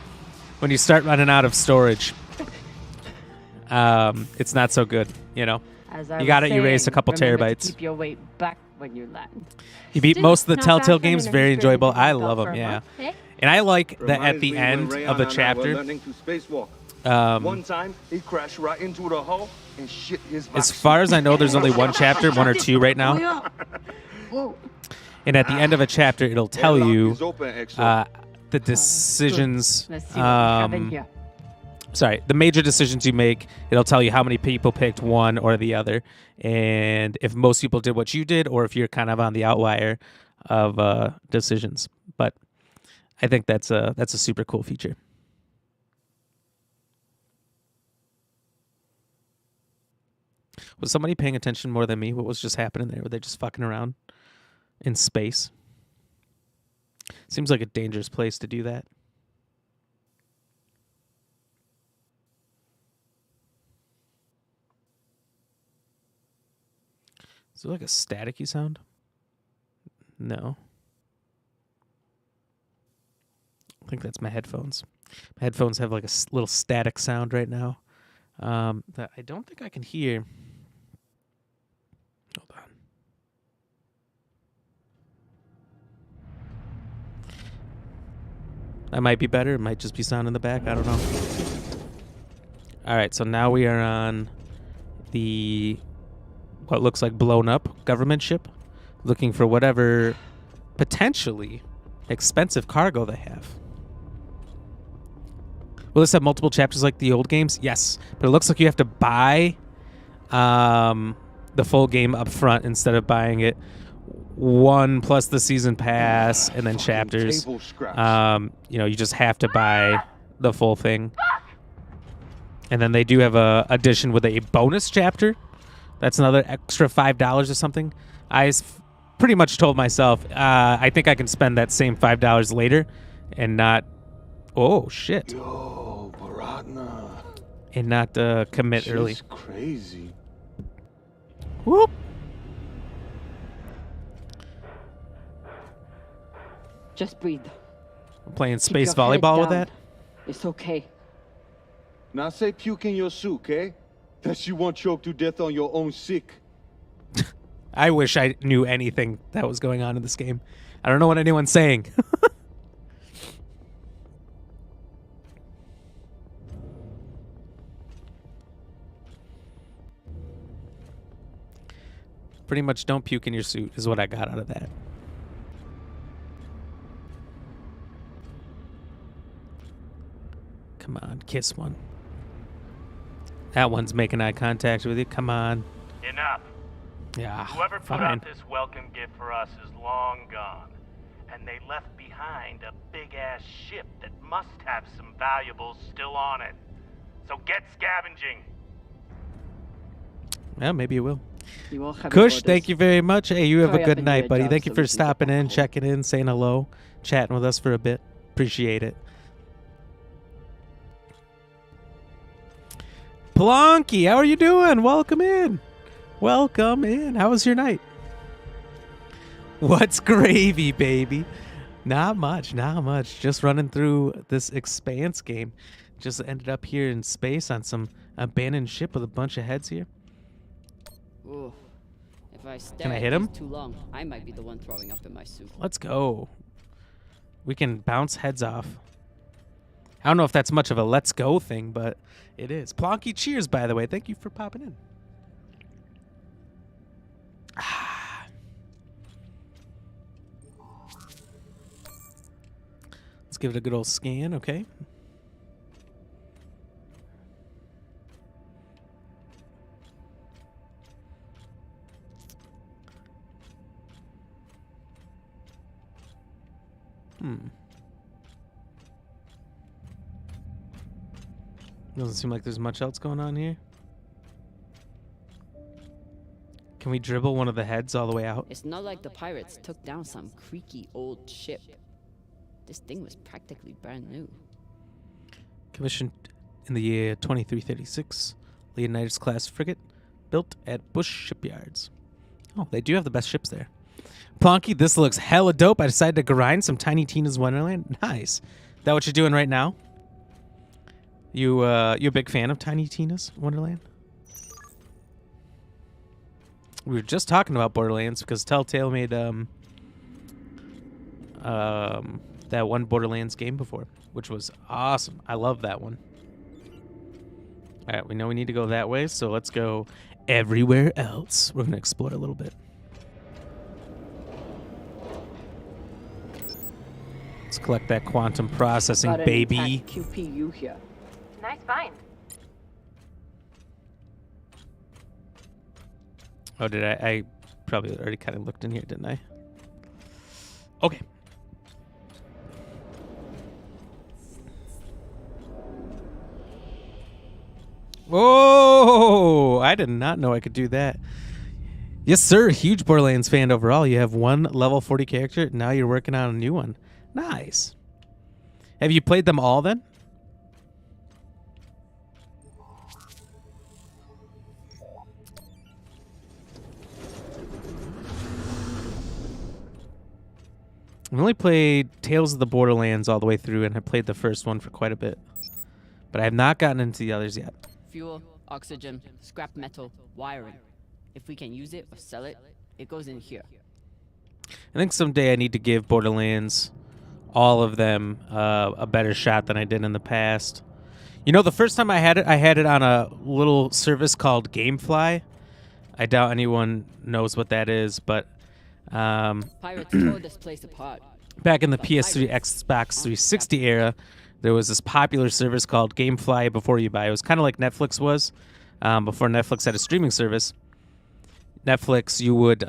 When you start running out of storage, it's not so good, you know. You got to erase a couple terabytes. To keep your weight back when you land. You beat most of the Not Telltale bad for games. an Very inexperienced enjoyable. I adult love for them. a Yeah, month. Hey? and I like that at Reminds the me when end Rayon of the and I were chapter. learning to spacewalk. One time, he crashed right into the hull and shit his As far as I know, there's only one chapter, one or two right now. And at the end of a chapter, it'll tell you the decisions. Let's see what we have in here. Sorry, the major decisions you make. It'll tell you how many people picked one or the other, and if most people did what you did, or if you're kind of on the outlier of decisions. But I think that's a super cool feature. Was somebody paying attention more than me? What was just happening there? Were they just fucking around in space? Seems like a dangerous place to do that. Is there like a staticky sound? No. I think that's my headphones. My headphones have like a little static sound right now that I don't think I can hear. Hold on. That might be better. It might just be sound in the back. I don't know. All right, so now we are on the what looks like blown up government ship, looking for whatever potentially expensive cargo they have. Will this have multiple chapters like the old games? Yes, but it looks like you have to buy the full game up front instead of buying it one plus the season pass and then chapters. You know, you just have to buy the full thing. And then they do have a edition with a bonus chapter. That's another extra $5 or something. I pretty much told myself I think I can spend that same $5 later and not. Oh shit! Yo, Baratna. And not commit She's early. Crazy. Whoop. Just breathe. I'm playing Keep space your head volleyball with down. that. It's okay. Now say puke in your soup, okay? That you won't choke to death on your own sick. I wish I knew anything that was going on in this game. I don't know what anyone's saying. Pretty much don't puke in your suit is what I got out of that. Come on, kiss one. That one's making eye contact with you. Come on. Enough. Yeah, Whoever put fine. out this welcome gift for us is long gone. And they left behind a big-ass ship that must have some valuables still on it. So get scavenging. Yeah, maybe you will. You all have Kush, orders. thank you very much. Hey, you have Hurry a up good and do night, your buddy. job Thank you so for we can get stopping back in, home. checking in, saying hello, chatting with us for a bit. Appreciate it. Plonky, how are you doing? Welcome in. Welcome in. How was your night? What's gravy, baby? Not much, not much. Just running through this Expanse game. Just ended up here in space on some abandoned ship with a bunch of heads here. Ooh. If I stare Can I at hit him? these too long, I might be the one throwing up in my soup. Let's go. We can bounce heads off. I don't know if that's much of a let's go thing, but it is. Plonky, cheers, by the way. Thank you for popping in. Let's give it a good old scan, okay? Doesn't seem like there's much else going on here. Can we dribble one of the heads all the way out? It's not like the pirates took down some creaky old ship. This thing was practically brand new. Commissioned in the year 2336, Leonidas class frigate, built at Bush Shipyards. Oh, they do have the best ships there. Plonky, this looks hella dope. I decided to grind some Tiny Tina's Wonderland. Nice. That what you're doing right now? You a big fan of Tiny Tina's Wonderland? We were just talking about Borderlands because Telltale made that one Borderlands game before, which was awesome. I love that one. All right, we know we need to go that way, so let's go everywhere else. We're gonna explore a little bit. Let's collect that quantum processing, Got an baby. intact QPU here. Nice find. Oh, did I probably already kind of looked in here, didn't I? Okay. Whoa! I did not know I could do that. Yes, sir. Huge Borderlands fan overall. You have one level 40 character. Now you're working on a new one. Nice. Have you played them all then? I've only played Tales of the Borderlands all the way through, and I played the first one for quite a bit. But I have not gotten into the others yet. Fuel, oxygen, scrap metal, wiring. If we can use it or sell it, it goes in here. I think someday I need to give Borderlands, all of them, a better shot than I did in the past. You know, the first time I had it on a little service called GameFly. I doubt anyone knows what that is, but Pirates tore this place apart. back in the PS3, Xbox 360 era, there was this popular service called GameFly before you buy. It was kind of like Netflix was before Netflix had a streaming service. Netflix, you would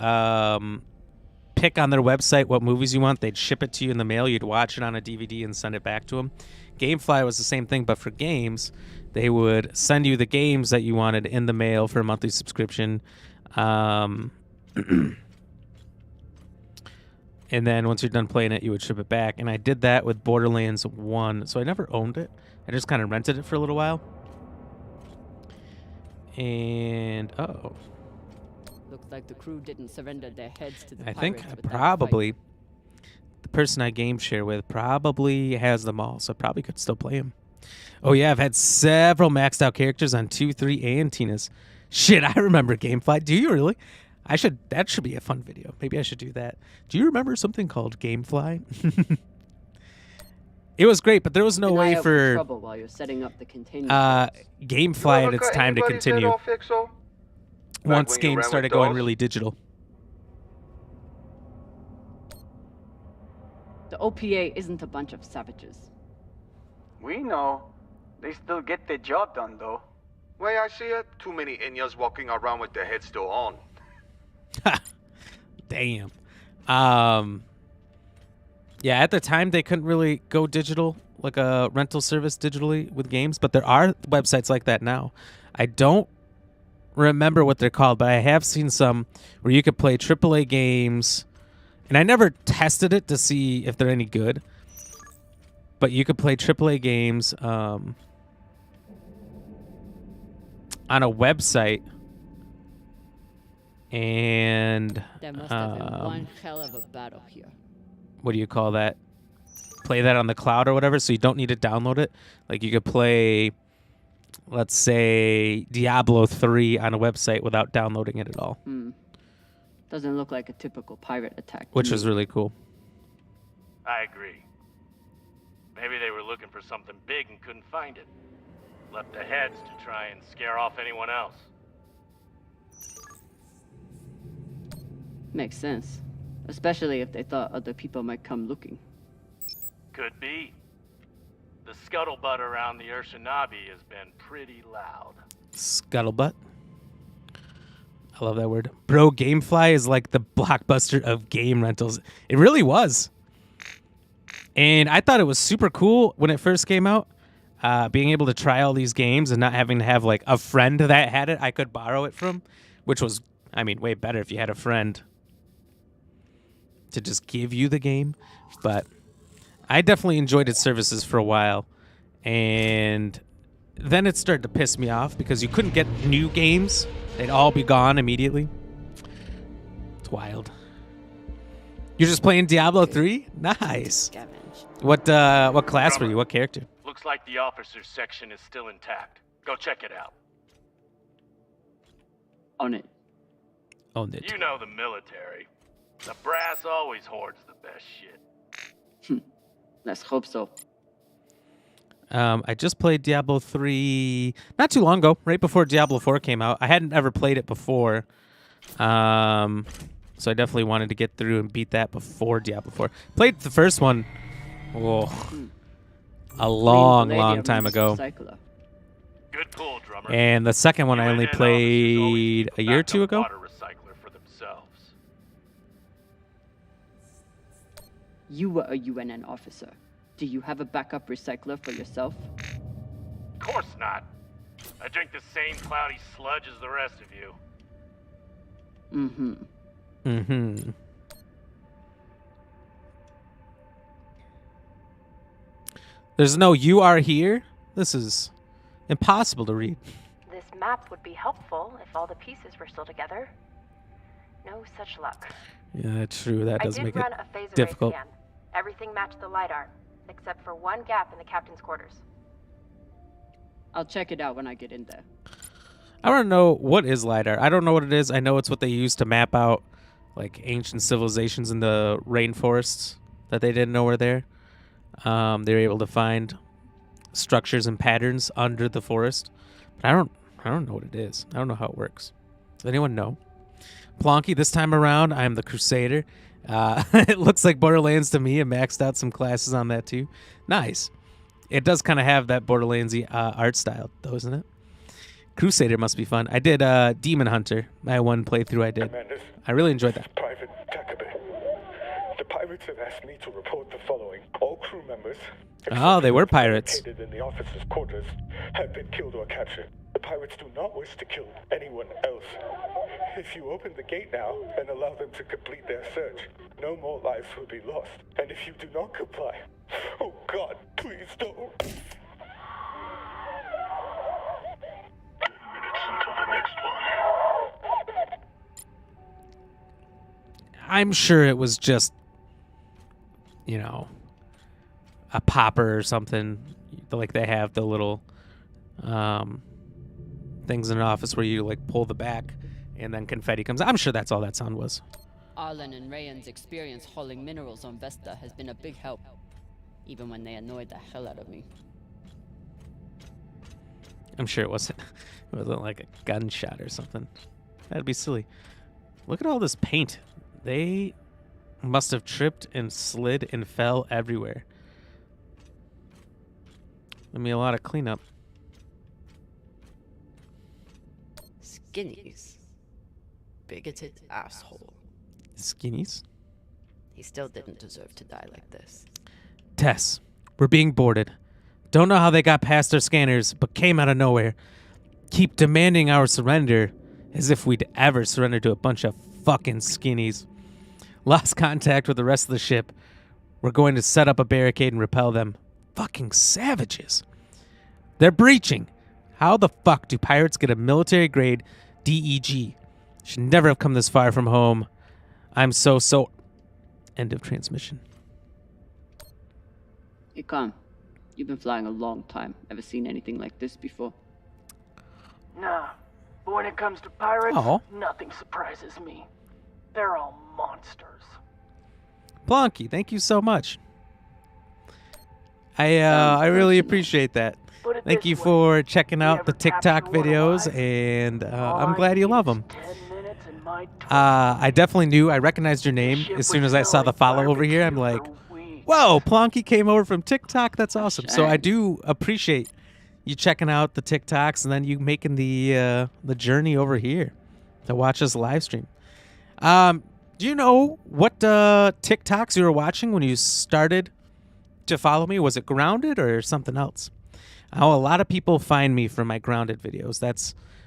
pick on their website what movies you want. They'd ship it to you in the mail. You'd watch it on a DVD and send it back to them. GameFly was the same thing, but for games. They would send you the games that you wanted in the mail for a monthly subscription. And then once you're done playing it, you would ship it back. And I did that with Borderlands 1. So I never owned it. I just kind of rented it for a little while. And, oh. Looks like the crew didn't surrender their heads to the I think pirates without probably the person I game share with probably has them all. So I probably could still play them. Oh, yeah. I've had several maxed out characters on 2, 3, and Tina's. Shit, I remember GameFly. Do you really? That should be a fun video. Maybe I should do that. Do you remember something called GameFly? It was great, but there was no way for trouble while you're setting up the container. GameFly had its time to continue once games started going really digital. The OPA isn't a bunch of savages. We know. They still get the job done, though. Way I see it, too many Inyas walking around with their heads still on. Damn. Yeah, at the time they couldn't really go digital, like a rental service digitally with games, but there are websites like that now. I don't remember what they're called, but I have seen some where you could play AAA games, and I never tested it to see if they're any good, but you could play AAA games on a website. And There must have been one hell of a battle here. What do you call that? Play that on the cloud or whatever, so you don't need to download it. Like you could play, let's say, Diablo 3 on a website without downloading it at all. Doesn't look like a typical pirate attack. Which was really cool. I agree. Maybe they were looking for something big and couldn't find it. Left the heads to try and scare off anyone else. Makes sense. Especially if they thought other people might come looking. Could be. The scuttlebutt around the Urshanabi has been pretty loud. Scuttlebutt? I love that word. Bro, GameFly is like the Blockbuster of game rentals. It really was. And I thought it was super cool when it first came out. Being able to try all these games and not having to have like a friend that had it I could borrow it from. Which was, I mean, way better if you had a friend to just give you the game. But I definitely enjoyed its services for a while. And then it started to piss me off because you couldn't get new games they'd all be gone immediately. It's wild. You're just playing Diablo 3? Nice. What class were you? What character? Looks like the officers section is still intact. Go check it out. On it. Owned it. You know the military. The brass always hoards the best shit. Let's hope so. I just played Diablo 3 not too long ago, right before Diablo 4 came out. I hadn't ever played it before. So I definitely wanted to get through and beat that before Diablo 4. Played the first one a long time ago. Good pull, drummer. And the second one I only played a year or two ago. You were a UNN officer. Do you have a backup recycler for yourself? Of course not. I drink the same cloudy sludge as the rest of you. There's no "you are here." This is impossible to read. This map would be helpful if all the pieces were still together. No such luck. Yeah, true. That does make it I did run a phase difficult. array scan. Everything matched the LiDAR, except for one gap in the captain's quarters. I'll check it out when I get in there. I want to know, what is LiDAR? I don't know what it is. I know it's what they use to map out like ancient civilizations in the rainforests that they didn't know were there. They were able to find structures and patterns under the forest. But I don't know what it is. I don't know how it works. Does anyone know? Plonky, this time around, I'm the Crusader. It looks like Borderlands to me. I maxed out some classes on that too. Nice. It does kind of have that Borderlands-y art style, though, isn't it? Crusader must be fun. I did Demon Hunter. My one playthrough I did. Commanders, I really enjoyed that. Private Takabe. The pirates have asked me to report the following. All crew members, Oh, they were pirates. located in the officers' quarters, have been killed or captured. The pirates do not wish to kill anyone else. If you open the gate now and allow them to complete their search, no more lives will be lost. And if you do not comply, oh God, please don't. I'm sure it was just, you know, a popper or something. Like they have the little things in an office where you like pull the back and then confetti comes. I'm sure that's all that sound was. Arlen and Rayan's experience hauling minerals on Vesta has been a big help, even when they annoyed the hell out of me. I'm sure it wasn't like a gunshot or something. That'd be silly. Look at all this paint. They must have tripped and slid and fell everywhere. I mean, a lot of cleanup. Skinnies. Bigoted asshole. Skinnies? He still didn't deserve to die like this. Tess, we're being boarded. Don't know how they got past our scanners, but came out of nowhere. Keep demanding our surrender as if we'd ever surrender to a bunch of fucking skinnies. Lost contact with the rest of the ship. We're going to set up a barricade and repel them. Fucking savages. They're breaching. How the fuck do pirates get a military-grade DEG? Should never have come this far from home. I'm so... End of transmission. Hey, Con. You've been flying a long time. Ever seen anything like this before? Nah, but when it comes to pirates, Oh. nothing surprises me. They're all monsters. Plonky, thank you so much. I really appreciate that. Thank you for checking out the TikTok videos, and I'm glad you love them. I definitely knew, I recognized your name as soon as I saw the follow over here. I'm like, whoa, Plonky came over from TikTok. That's awesome. So I do appreciate you checking out the TikToks and then you making the journey over here to watch us live stream. Do you know what TikToks you were watching when you started to follow me? Was it Grounded or something else? Oh, a lot of people find me from my Grounded videos.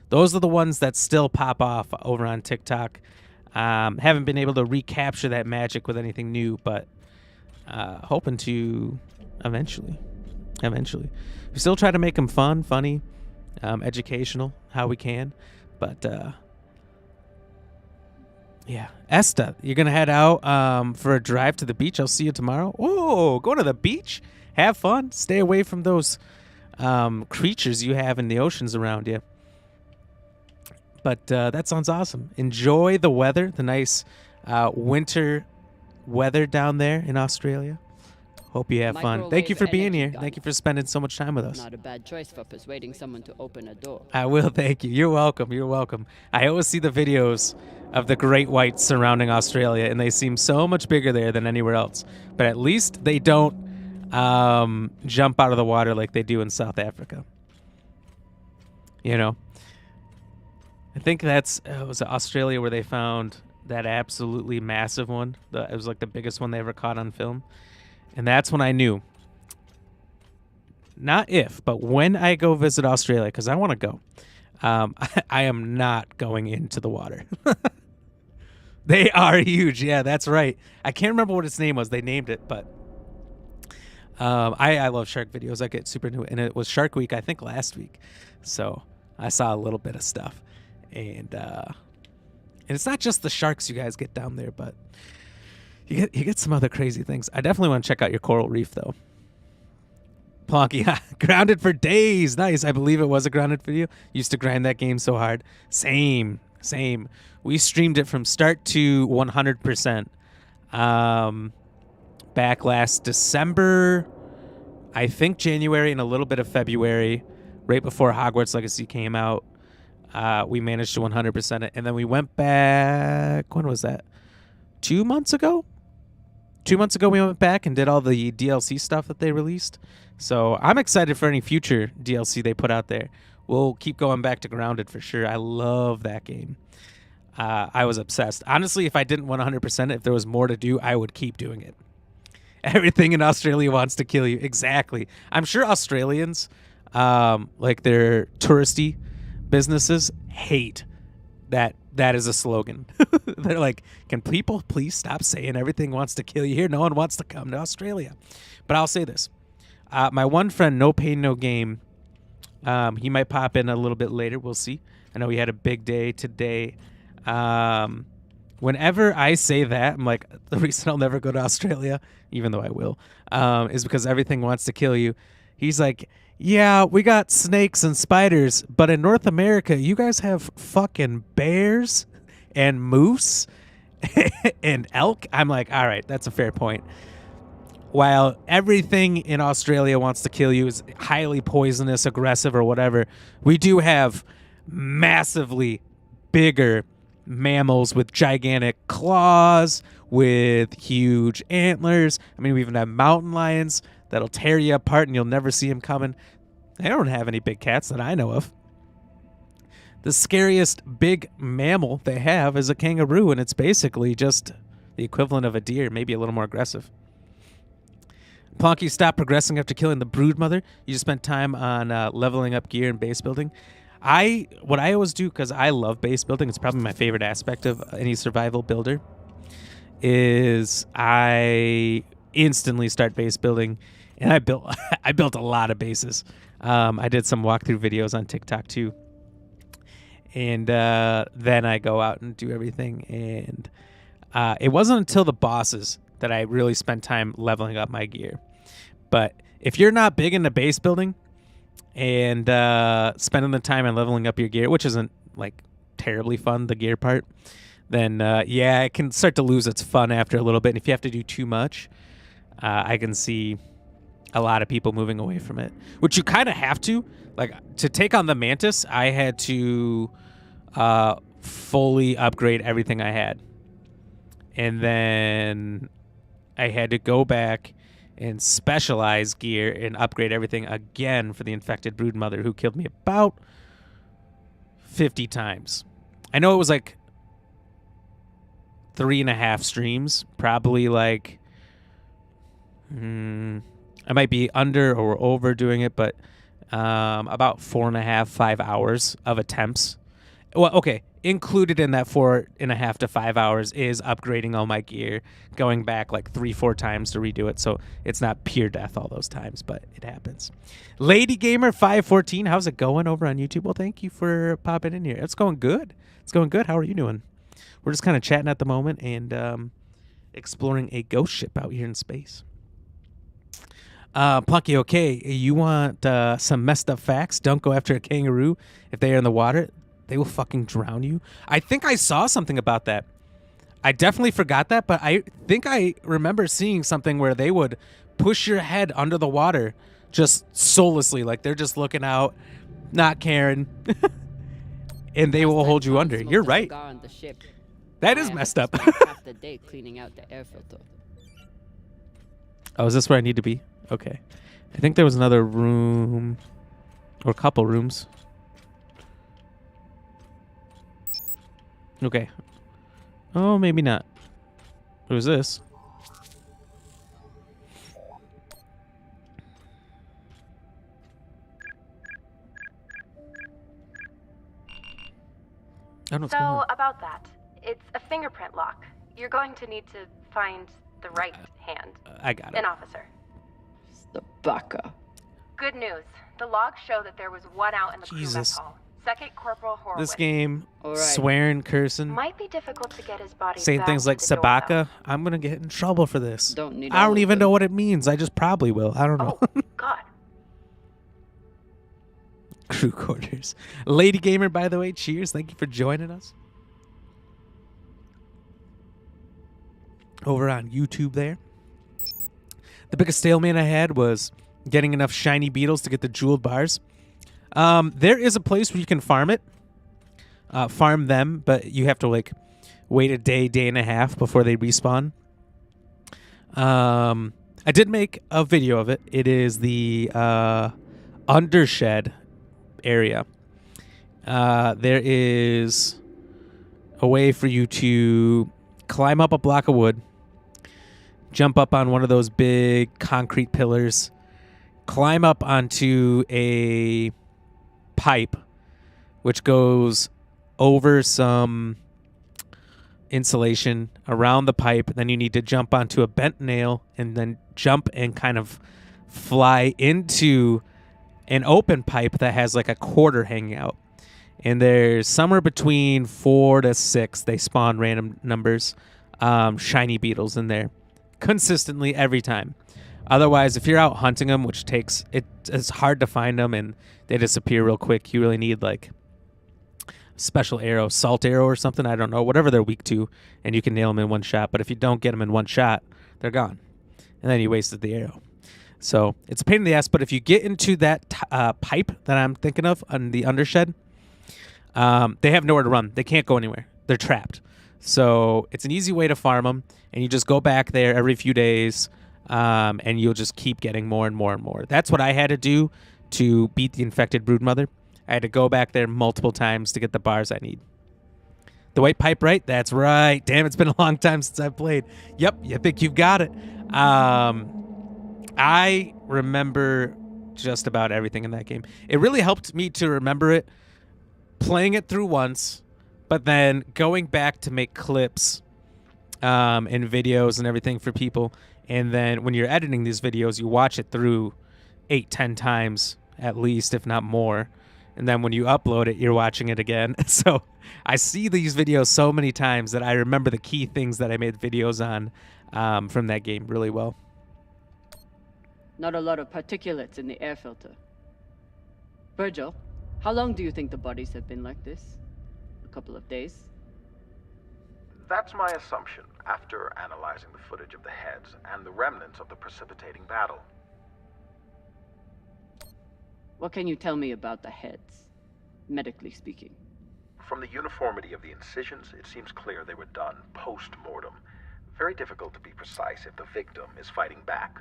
Those are the ones that still pop off over on TikTok. Haven't been able to recapture that magic with anything new, but hoping to eventually. We still try to make them fun, funny, educational, how we can. But yeah, Esta, you're gonna head out for a drive to the beach. I'll see you tomorrow. Oh, go to the beach, have fun, stay away from those creatures you have in the oceans around you. But that sounds awesome. Enjoy the weather, the nice winter weather down there in Australia. Hope you have fun. Thank you for being here. Thank you for spending so much time with us. Not a bad choice for persuading someone to open a door. I will. Thank you. You're welcome. You're welcome. I always see the videos of the great whites surrounding Australia, and they seem so much bigger there than anywhere else. But at least they don't jump out of the water like they do in South Africa. You know, I think that's was it Australia where they found that absolutely massive one. It was like the biggest one they ever caught on film. And that's when I knew, not if, but when I go visit Australia, because I want to go, I am not going into the water. They are huge. Yeah, that's right. I can't remember what its name was. They named it, but I love shark videos. I get super new. And it was Shark Week, I think, last week. So I saw a little bit of stuff. And it's not just the sharks you guys get down there, but you get some other crazy things. I definitely want to check out your coral reef, though. Plonky, grounded for days. Nice. I believe it was a grounded video. Used to grind that game so hard. Same. We streamed it from start to 100%. Back last December, I think January and a little bit of February, right before Hogwarts Legacy came out. We managed to 100% it. And then we went back, when was that? 2 months ago? 2 months ago, we went back and did all the DLC stuff that they released. So I'm excited for any future DLC they put out there. We'll keep going back to Grounded for sure. I love that game. I was obsessed. Honestly, if I didn't 100%, if there was more to do, I would keep doing it. Everything in Australia wants to kill you. Exactly. I'm sure Australians, like their touristy businesses, hate that is a slogan. They're like, can people please stop saying everything wants to kill you here? No one wants to come to Australia. But I'll say this. My one friend, No Pain, No Game, he might pop in a little bit later. We'll see. I know he had a big day today. Whenever I say that, I'm like, the reason I'll never go to Australia, even though I will, is because everything wants to kill you. He's like, yeah, we got snakes and spiders, but in North America, you guys have fucking bears and moose and elk. I'm like, all right, that's a fair point. While everything in Australia wants to kill you is highly poisonous, aggressive, or whatever, we do have massively bigger mammals with gigantic claws, with huge antlers. I mean, we even have mountain lions that'll tear you apart and you'll never see them coming. They don't have any big cats that I know of. The scariest big mammal they have is a kangaroo, and it's basically just the equivalent of a deer, maybe a little more aggressive. Plonky stopped progressing after killing the broodmother. You just spent time on leveling up gear and base building. What I always do, because I love base building, it's probably my favorite aspect of any survival builder, is I instantly start base building, and I built a lot of bases. I did some walkthrough videos on TikTok too, and then I go out and do everything. And it wasn't until the bosses that I really spent time leveling up my gear. But if you're not big into base building and spending the time on leveling up your gear, which isn't like terribly fun, the gear part, then yeah, it can start to lose its fun after a little bit. And if you have to do too much, I can see a lot of people moving away from it, which you kind of have to. Like, to take on the Mantis, I had to fully upgrade everything I had. And then I had to go back and specialize gear and upgrade everything again for the infected broodmother, who killed me about 50 times. I know it was like 3.5 streams, probably like I might be under or overdoing it, but about 4.5, 5 hours of attempts Well, okay. Included in that 4.5 to 5 hours is upgrading all my gear, going back like 3-4 times to redo it. So it's not pure death all those times, but it happens. Lady Gamer 514, how's it going over on YouTube? Well, thank you for popping in here. It's going good. It's going good. How are you doing? We're just kind of chatting at the moment and exploring a ghost ship out here in space. Plucky, okay, you want some messed up facts? Don't go after a kangaroo if they are in the water. They will fucking drown you. I think I saw something about that. I definitely forgot that, but I think I remember seeing something where they would push your head under the water just soullessly. Like they're just looking out, not caring. And they will hold you under. You're right. That is messed up. Half the day cleaning out the air filter. Oh, is this where I need to be? Okay. I think there was another room or a couple rooms. Okay. Oh, maybe not. Who's this? I don't know what's going So, on. about that, it's a fingerprint lock. You're going to need to find the right hand. I got it. An officer. The baka. Good news. The logs show that there was one out in the crew Jesus. mess hall. Second Corporal Horowitz. This game, All right. swearing, cursing, Might be difficult to get his body saying back things to like the door, Sabaka. I'm going to get in trouble for this. Don't need I all don't of even them. know what it means. I just probably will. I don't know. God. Crew quarters. Lady Gamer, by the way, cheers. Thank you for joining us. Over on YouTube there. The biggest stalemate I had was getting enough shiny beetles to get the jeweled bars. There is a place where you can farm it. Farm them, but you have to like wait a day and a half before they respawn. I did make a video of it. It is the undershed area. There is a way for you to climb up a block of wood, jump up on one of those big concrete pillars, climb up onto a pipe which goes over some insulation around the pipe. Then you need to jump onto a bent nail and then jump and kind of fly into an open pipe that has like a quarter hanging out. And there's somewhere between 4 to 6, they spawn random numbers, shiny beetles in there consistently every time. Otherwise, if you're out hunting them, which takes, it's hard to find them and they disappear real quick. You really need like special arrow, salt arrow or something. I don't know, whatever they're weak to, and you can nail them in one shot. But if you don't get them in one shot, they're gone. And then you wasted the arrow. So it's a pain in the ass. But if you get into that pipe that I'm thinking of on the undershed, they have nowhere to run. They can't go anywhere. They're trapped. So it's an easy way to farm them. And you just go back there every few days, and you'll just keep getting more and more and more. That's what I had to do to beat the infected broodmother. I had to go back there multiple times to get the bars I need. The white pipe, right? That's right. Damn, it's been a long time since I've played. Yep, you think you've got it. I remember just about everything in that game. It really helped me to remember it, playing it through once, but then going back to make clips and videos and everything for people. And then when you're editing these videos, you watch it through 8-10 times at least, if not more. And then when you upload it, you're watching it again. So I see these videos so many times that I remember the key things that I made videos on from that game really well. Not a lot of particulates in the air filter. Virgil, how long do you think the bodies have been like this? A couple of days? That's my assumption after analyzing the footage of the heads and the remnants of the precipitating battle. What can you tell me about the heads, medically speaking? From the uniformity of the incisions, it seems clear they were done post-mortem. Very difficult to be precise if the victim is fighting back.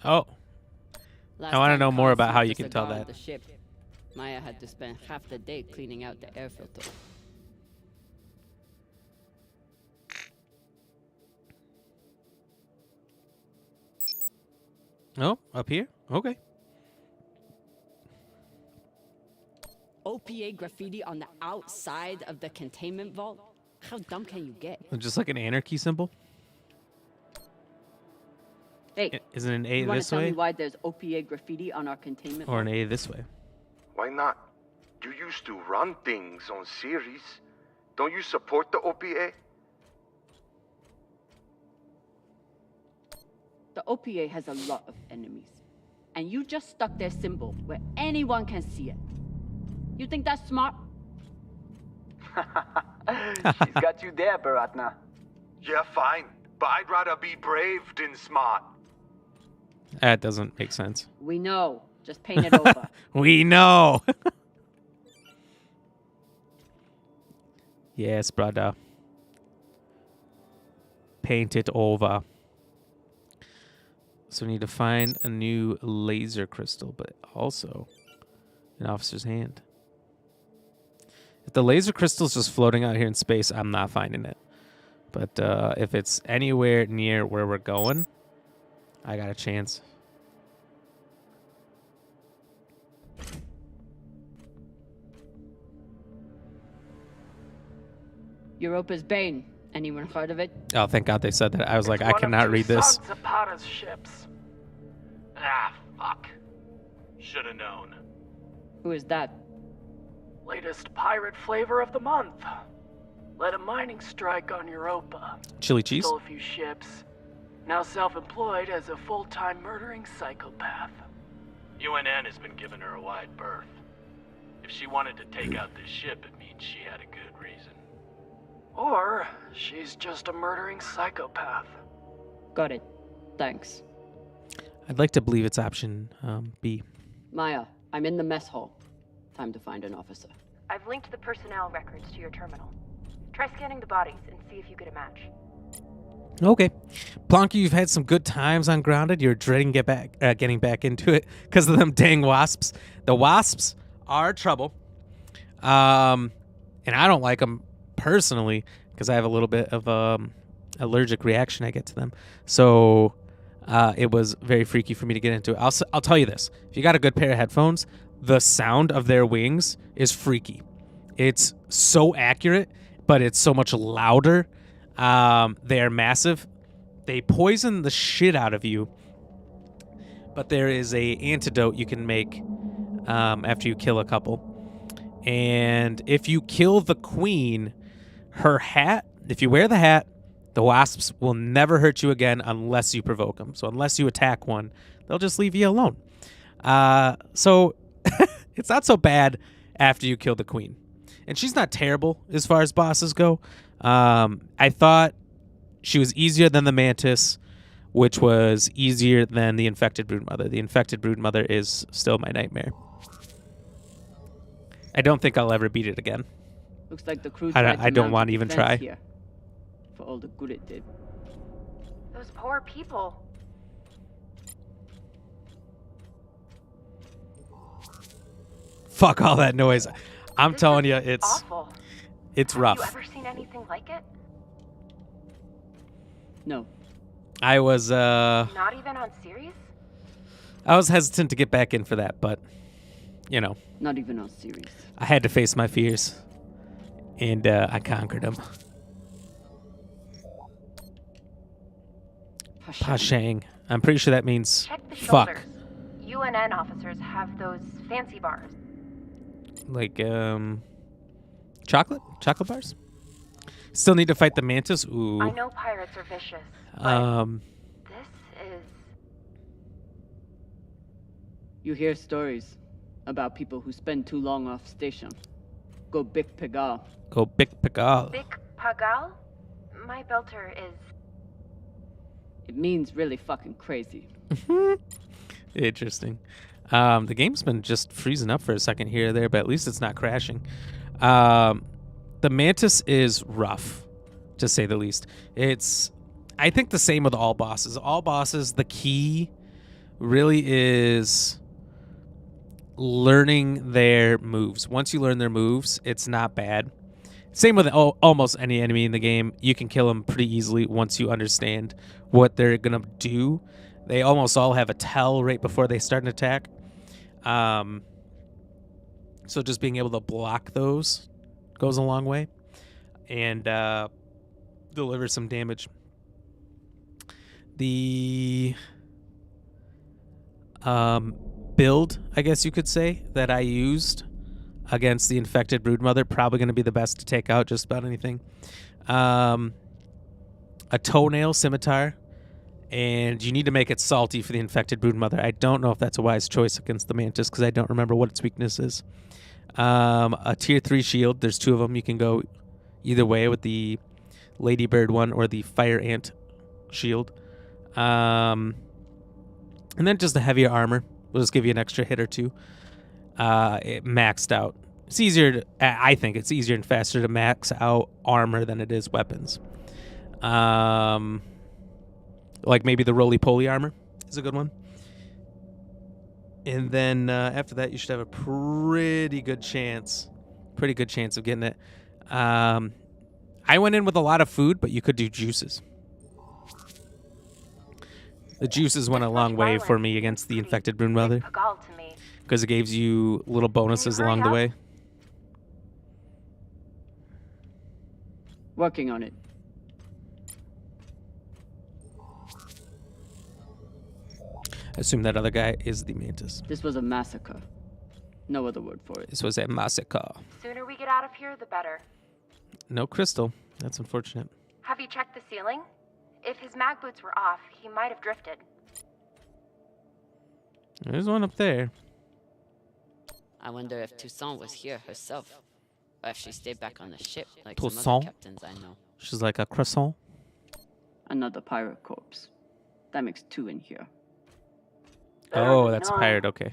Oh. I want to know more about how you can tell that. The ship, Maya had to spend half the day cleaning out the air filter. Oh, up here? Okay. OPA graffiti on the outside of the containment vault? How dumb can you get? Just like an anarchy symbol? Hey, Isn't an A you want this to tell way? me why there's OPA graffiti on our containment Or vault? an A this way? Why not? You used to run things on series. Don't you support the OPA? The OPA has a lot of enemies. And you just stuck their symbol where anyone can see it. You think that's smart? She's got you there, Baratna. Yeah, fine. But I'd rather be brave than smart. That doesn't make sense. We know. Just paint it over. We know. Yes, brother. Paint it over. So we need to find a new laser crystal, but also an officer's hand. If the laser crystal's just floating out here in space, I'm not finding it. But if it's anywhere near where we're going, I got a chance. Europa's Bane. Anyone heard of it? Oh, thank God they said that. I was like, I cannot read this. Zapata's ships. Ah, fuck. Should have known. Who is that? Latest pirate flavor of the month. Led a mining strike on Europa. Chili cheese? Stole a few ships. Now self-employed as a full-time murdering psychopath. UNN has been giving her a wide berth. If she wanted to take out this ship, it means she had a good reason. Or she's just a murdering psychopath. Got it. Thanks. I'd like to believe it's option B. Maya, I'm in the mess hall. Time to find an officer. I've linked the personnel records to your terminal. Try scanning the bodies and see if you get a match. Okay. Plonky, you've had some good times on Grounded. You're dreading getting back into it because of them dang wasps. The wasps are trouble. And I don't like them personally because I have a little bit of allergic reaction I get to them. So it was very freaky for me to get into it. I'll tell you this. If you got a good pair of headphones, the sound of their wings is freaky. It's so accurate, but it's so much louder. They are massive. They poison the shit out of you. But there is a antidote you can make after you kill a couple. And if you kill the queen, her hat, if you wear the hat, the wasps will never hurt you again unless you provoke them. So unless you attack one, they'll just leave you alone. So it's not so bad after you kill the queen. And she's not terrible as far as bosses go. I thought she was easier than the Mantis, which was easier than the Infected Broodmother. The Infected Broodmother is still my nightmare. I don't think I'll ever beat it again. Looks like the crew I don't want to even try. Here for all the good it did. Those poor people. Fuck all that noise. I'm telling you, it's awful. It's rough. Have you ever seen anything like it? No. I was Not even on series? I was hesitant to get back in for that, but you know. Not even on series. I had to face my fears. And I conquered them. Pashang. I'm pretty sure that means Check the fuck. shoulders. UNN officers have those fancy bars. Like chocolate bars. Still need to fight the Mantis. Ooh. I know pirates are vicious, but this is... You hear stories about people who spend too long off station. Go Big Pigal. Go Big Pigal. Big Pagal? My belter is... It means really fucking crazy. Interesting. The game's been just freezing up for a second here or there, but at least it's not crashing. The Mantis is rough, to say the least. It's, I think, the same with all bosses. All bosses, the key really is learning their moves. Once you learn their moves, it's not bad. Same with almost any enemy in the game. You can kill them pretty easily once you understand what they're going to do. They almost all have a tell right before they start an attack. So just being able to block those goes a long way and deliver some damage. The build, I guess you could say, that I used against the infected broodmother, probably going to be the best to take out just about anything. A toenail scimitar, and you need to make it salty for the infected broodmother. I don't know if that's a wise choice against the mantis because I don't remember what its weakness is. A tier 3 shield. There's 2 of them. You can go either way with the ladybird one or the fire ant shield. And then just the heavier armor. We'll just give you an extra hit or 2. It maxed out. It's easier I think it's easier and faster to max out armor than it is weapons. Like maybe the roly-poly armor is a good one. And then after that, you should have a pretty good chance of getting it. I went in with a lot of food, but you could do juices. The juices went a long way for me against the infected broodmother because it gives you little bonuses along the way. Working on it. I assume that other guy is the mantis. This was a massacre. No other word for it. This was a massacre. Sooner we get out of here, the better. No crystal. That's unfortunate. Have you checked the ceiling? If his mag boots were off, he might have drifted. There's one up there. I wonder if Toussaint was here herself, or if she stayed back on the ship like Toussaint? some other captains I know. She's like a croissant. Another pirate corpse. That makes 2 in here. Oh, that's a pirate. Okay.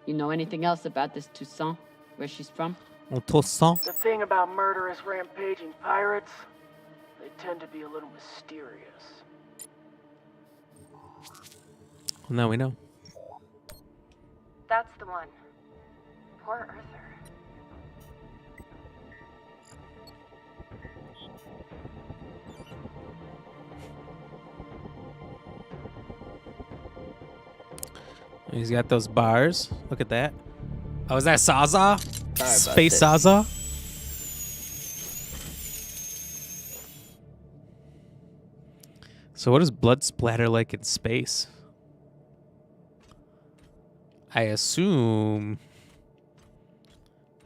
You know anything else about this Toussaint? Where she's from? Toussaint? The thing about murderous rampaging pirates, they tend to be a little mysterious. Well, now we know. That's the one. Poor Arthur. He's got those bars. Look at that. Oh, is that Sawzall? Sorry Space about this. Sawzall? So what is blood splatter like in space? I assume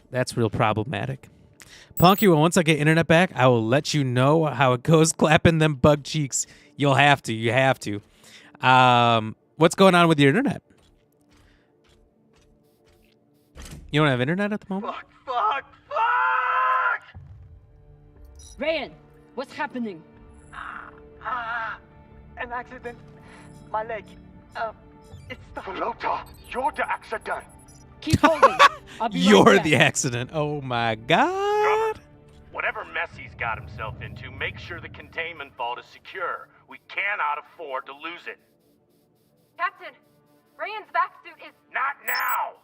that's real problematic. Punky, well, once I get internet back, I will let you know how it goes clapping them bug cheeks. You'll have to. You have to. What's going on with your internet? You don't have internet at the moment? Fuck! Rayan, what's happening? An accident. My leg. It's the... Flota, you're the accident. Keep holding. I'll be You're right back. the accident. Oh my God. Whatever mess he's got himself into, make sure the containment vault is secure. We cannot afford to lose it. Captain, Rayan's back suit is... Not now!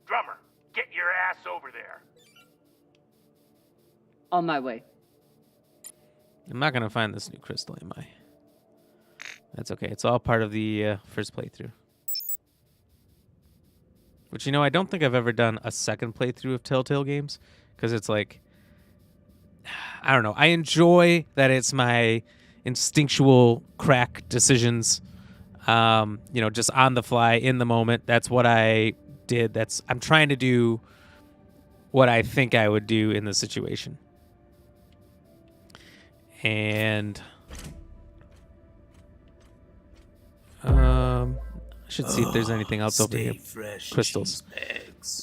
Drummer, get your ass over there. On my way. I'm not going to find this new crystal, am I? That's okay. It's all part of the first playthrough. Which, you know, I don't think I've ever done a second playthrough of Telltale games. Because it's like... I don't know. I enjoy that it's my instinctual crack decisions. You know, just on the fly, in the moment. That's what I did. I'm trying to do what I think I would do in the situation. And I should see if there's anything else over here. Crystals.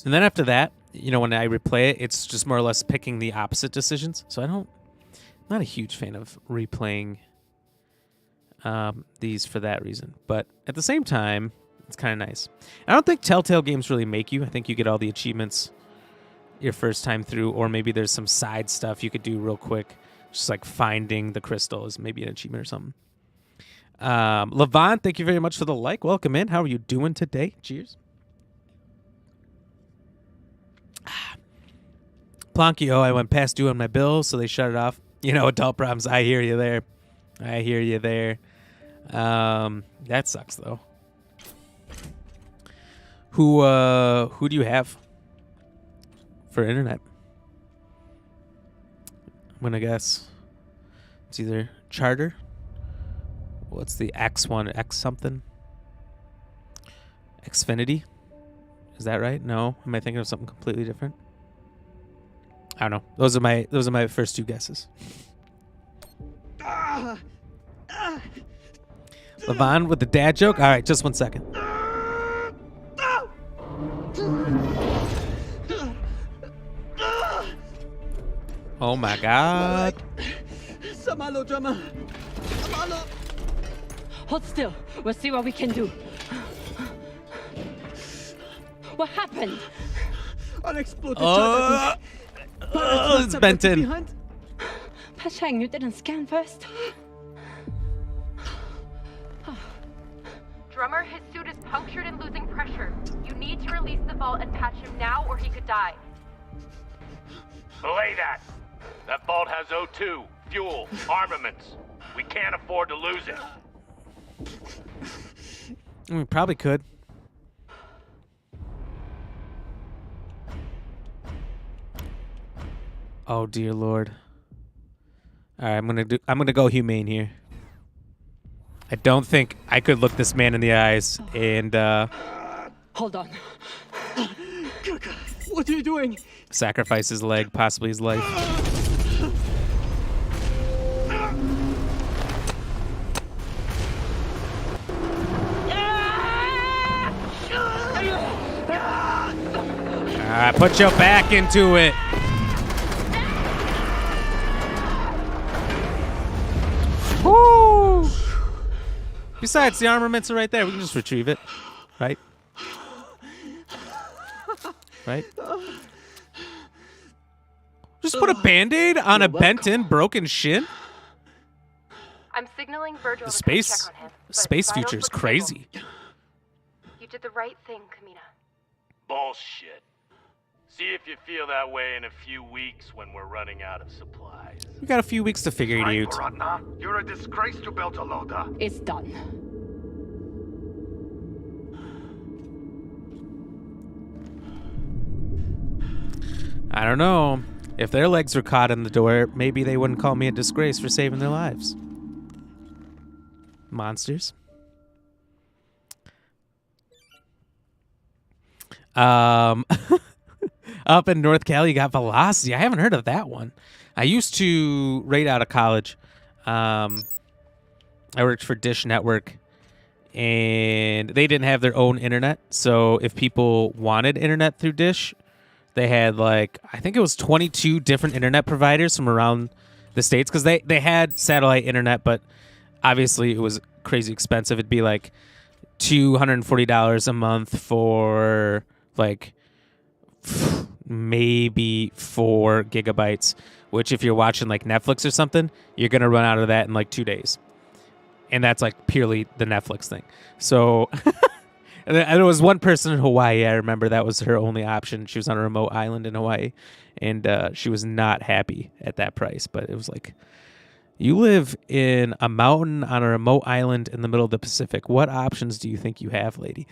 And then after that, you know, when I replay it, it's just more or less picking the opposite decisions. So I'm not a huge fan of replaying these for that reason. But at the same time, it's kind of nice. I don't think Telltale games really make you. I think you get all the achievements your first time through, or maybe there's some side stuff you could do real quick. Just like finding the crystal is maybe an achievement or something. Levant, thank you very much for the like. Welcome in. How are you doing today? Cheers. Plonky, I went past due on my bill, so they shut it off. You know, adult problems. I hear you there. That sucks though. Who do you have for internet? I'm gonna guess it's either Charter. What's the X one? X something? Xfinity? Is that right? No. Am I thinking of something completely different? I don't know. Those are my first two guesses. Levon with the dad joke. All right, just 1 second. Oh my God. Hold still. We'll see what we can do. What happened? Unexploded. It's Benton. Pashang, you didn't scan first? Drummer, his suit is punctured and losing pressure. You need to release the vault and patch him now or he could die. Belay that. That vault has O2, fuel, armaments. We can't afford to lose it. We probably could. Oh dear Lord. All right, I'm gonna go humane here. I don't think I could look this man in the eyes and Hold on. What are you doing? sacrifice his leg, possibly his life. All right, put your back into it. Woo! Besides, the armaments are right there. We can just retrieve it, right? Right? Just put a Band-Aid on a bent-in, broken shin? I'm signaling Virgil The to come check space, on him. but space vitals future is look crazy. stable. You did the right thing, Kamina. Bullshit. See if you feel that way in a few weeks when we're running out of supplies. We got a few weeks to figure it out. Ratna, you're a disgrace to Beltalowda. It's done. I don't know. If their legs were caught in the door, maybe they wouldn't call me a disgrace for saving their lives. Monsters. Up in North Cali, you got Velocity. I haven't heard of that one. I used to, right out of college, I worked for Dish Network, and they didn't have their own internet. So if people wanted internet through Dish, they had like, I think it was 22 different internet providers from around the States, because they had satellite internet, but obviously it was crazy expensive. It'd be like $240 a month for like maybe 4 gigabytes, which if you're watching like Netflix or something, you're going to run out of that in like 2 days. And that's like purely the Netflix thing. So and there was one person in Hawaii, I remember that was her only option. She was on a remote island in Hawaii, and she was not happy at that price. But it was like, you live in a mountain on a remote island in the middle of the Pacific. What options do you think you have, lady?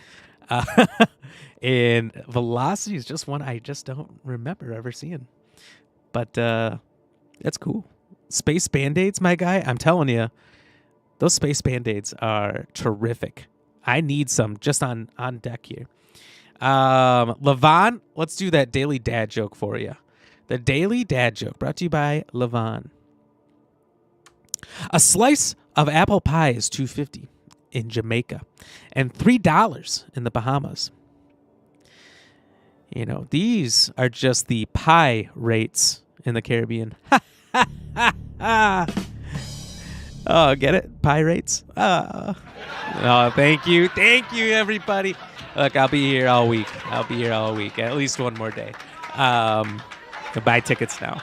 And Velocity is just one I just don't remember ever seeing. But that's cool. Space Band-Aids, my guy. I'm telling you, those Space Band-Aids are terrific. I need some just on deck here. Levon, let's do that daily dad joke for you. The daily dad joke brought to you by Levon. A slice of apple pie is $2.50 in Jamaica and $3 in the Bahamas. You know, these are just the pie rates in the Caribbean. Oh, get it? Pie rates? Oh, thank you. Thank you, everybody. Look, I'll be here all week. At least one more day. Can buy tickets now.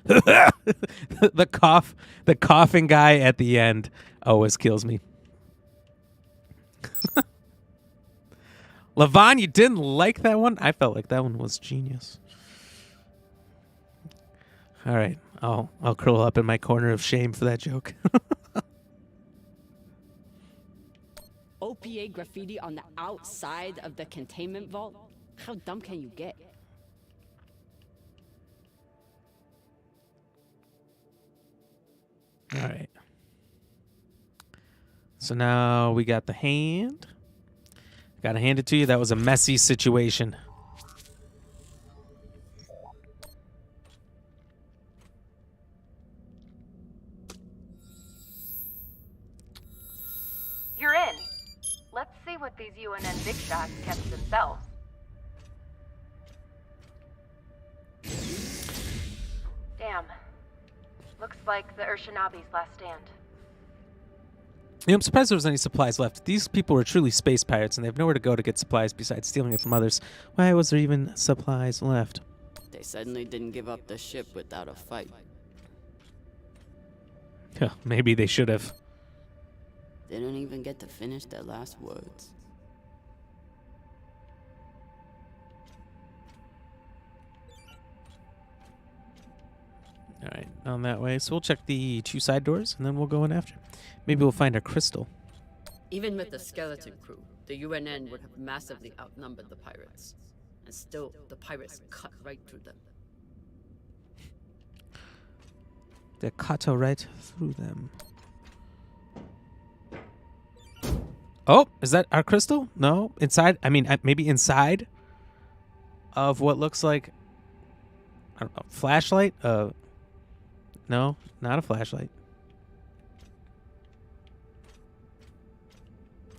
The coughing guy at the end always kills me. Levon, you didn't like that one? I felt like that one was genius. All right, I'll curl up in my corner of shame for that joke. OPA graffiti on the outside of the containment vault? How dumb can you get? All right. So now we got the hand. Gotta hand it to you. That was a messy situation. You're in. Let's see what these UNN big shots kept to themselves. Damn. Looks like the Urshanabi's last stand. I'm surprised there was any supplies left. These people were truly space pirates, and they have nowhere to go to get supplies besides stealing it from others. Why was there even supplies left? They suddenly didn't give up the ship without a fight. Maybe they should have. They didn't even get to finish their last words. All right, on that way. So we'll check the 2 side doors, and then we'll go in after. Maybe we'll find a crystal. Even with the skeleton crew, the UNN would have massively outnumbered the pirates. And still, the pirates cut right through them. They cut right through them. Oh, is that our crystal? No, inside. I mean, maybe inside of what looks like, I don't know, flashlight. No, not a flashlight.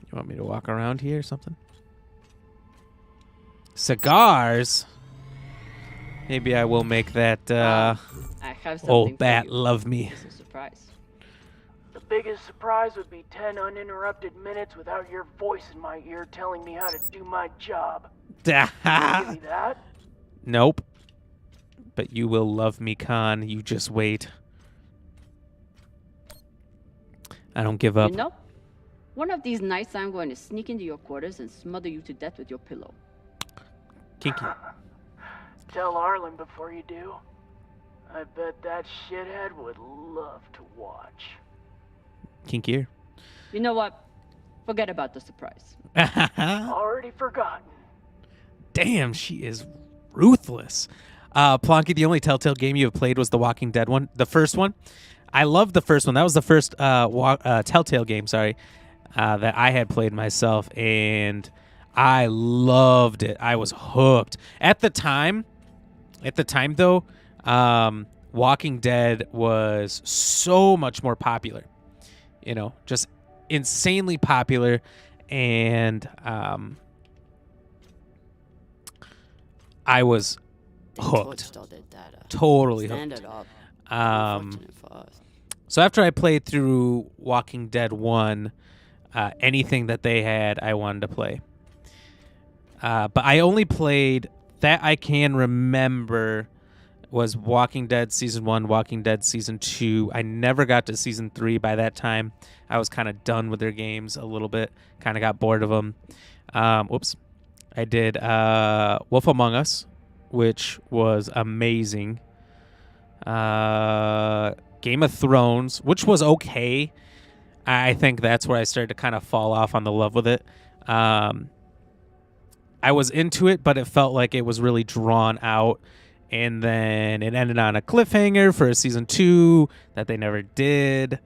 You want me to walk around here or something? Cigars. Maybe I will make that I have old bat love me. It's a surprise. The biggest surprise would be 10 uninterrupted minutes without your voice in my ear telling me how to do my job. Can you give me that? Nope. But you will love me, Khan. You just wait. I don't give up. You know, one of these nights I'm going to sneak into your quarters and smother you to death with your pillow. Kinky. Tell Arlen before you do. I bet that shithead would love to watch. Kinkier. You know what? Forget about the surprise. Already forgotten. Damn, she is ruthless. Plonky, the only Telltale game you have played was the Walking Dead one, the first one. I loved the first one. That was the first Telltale game, that I had played myself, and I loved it. I was hooked. At the time though, Walking Dead was so much more popular. You know, just insanely popular, and I was hooked. Totally hooked. So after I played through Walking Dead 1, anything that they had, I wanted to play. But I only played, that I can remember, was Walking Dead Season 1, Walking Dead Season 2. I never got to Season 3 by that time. I was kind of done with their games a little bit. Kind of got bored of them. I did Wolf Among Us, which was amazing. Game of Thrones, which was okay. I think that's where I started to kind of fall off on the love with it. I was into it, but it felt like it was really drawn out. And then it ended on a cliffhanger for a Season 2 that they never did.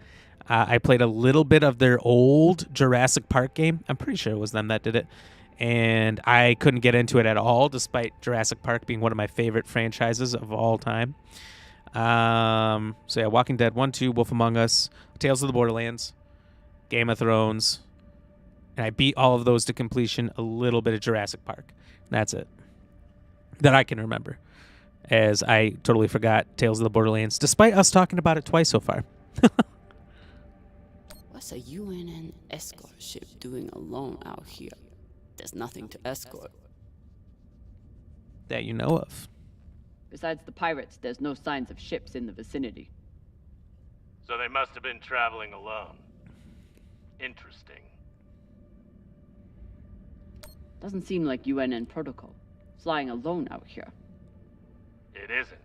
I played a little bit of their old Jurassic Park game. I'm pretty sure it was them that did it. And I couldn't get into it at all, despite Jurassic Park being one of my favorite franchises of all time. So yeah, Walking Dead 1, 2, Wolf Among Us, Tales of the Borderlands, Game of Thrones. And I beat all of those to completion, a little bit of Jurassic Park. And that's it. That I can remember. As I totally forgot Tales of the Borderlands, despite us talking about it twice so far. What's a UNN escort ship doing alone out here? There's nothing to escort. That you know of. Besides the pirates, there's no signs of ships in the vicinity. So they must have been traveling alone. Interesting. Doesn't seem like UNN protocol. Flying alone out here. It isn't.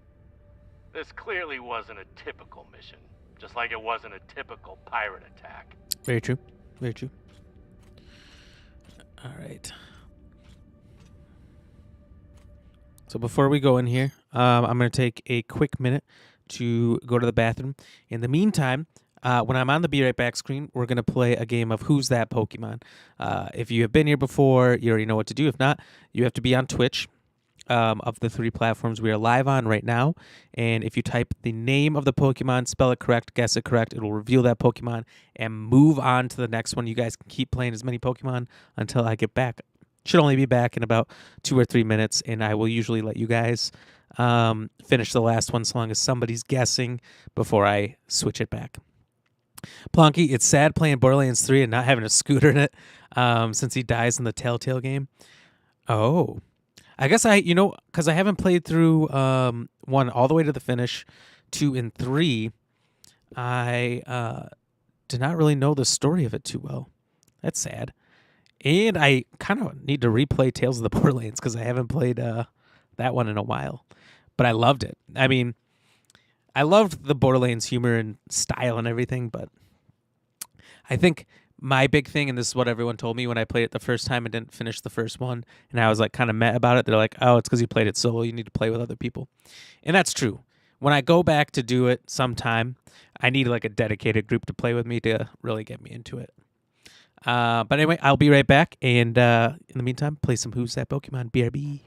This clearly wasn't a typical mission, just like it wasn't a typical pirate attack. Very true. Very true. All right. So before we go in here, I'm going to take a quick minute to go to the bathroom. In the meantime, when I'm on the Be Right Back screen, we're going to play a game of Who's That Pokemon. If you have been here before, you already know what to do. If not, you have to be on Twitch. Of the 3 platforms we are live on right now. And if you type the name of the Pokemon, spell it correct, guess it correct, it'll reveal that Pokemon and move on to the next one. You guys can keep playing as many Pokemon until I get back. Should only be back in about 2 or 3 minutes, and I will usually let you guys finish the last one so long as somebody's guessing before I switch it back. Plonky, it's sad playing Borderlands 3 and not having a scooter in it since he dies in the Telltale game. Oh. I guess because I haven't played through 1 all the way to the finish, 2 and 3, I did not really know the story of it too well. That's sad. And I kind of need to replay Tales of the Borderlands because I haven't played that one in a while. But I loved it. I mean, I loved the Borderlands humor and style and everything, but I think my big thing, and this is what everyone told me when I played it the first time and didn't finish the first one, and I was like kind of mad about it. They're like, oh, it's because you played it solo. You need to play with other people. And that's true. When I go back to do it sometime, I need like a dedicated group to play with me to really get me into it. But anyway, I'll be right back. And in the meantime, play some Who's That Pokemon? BRB.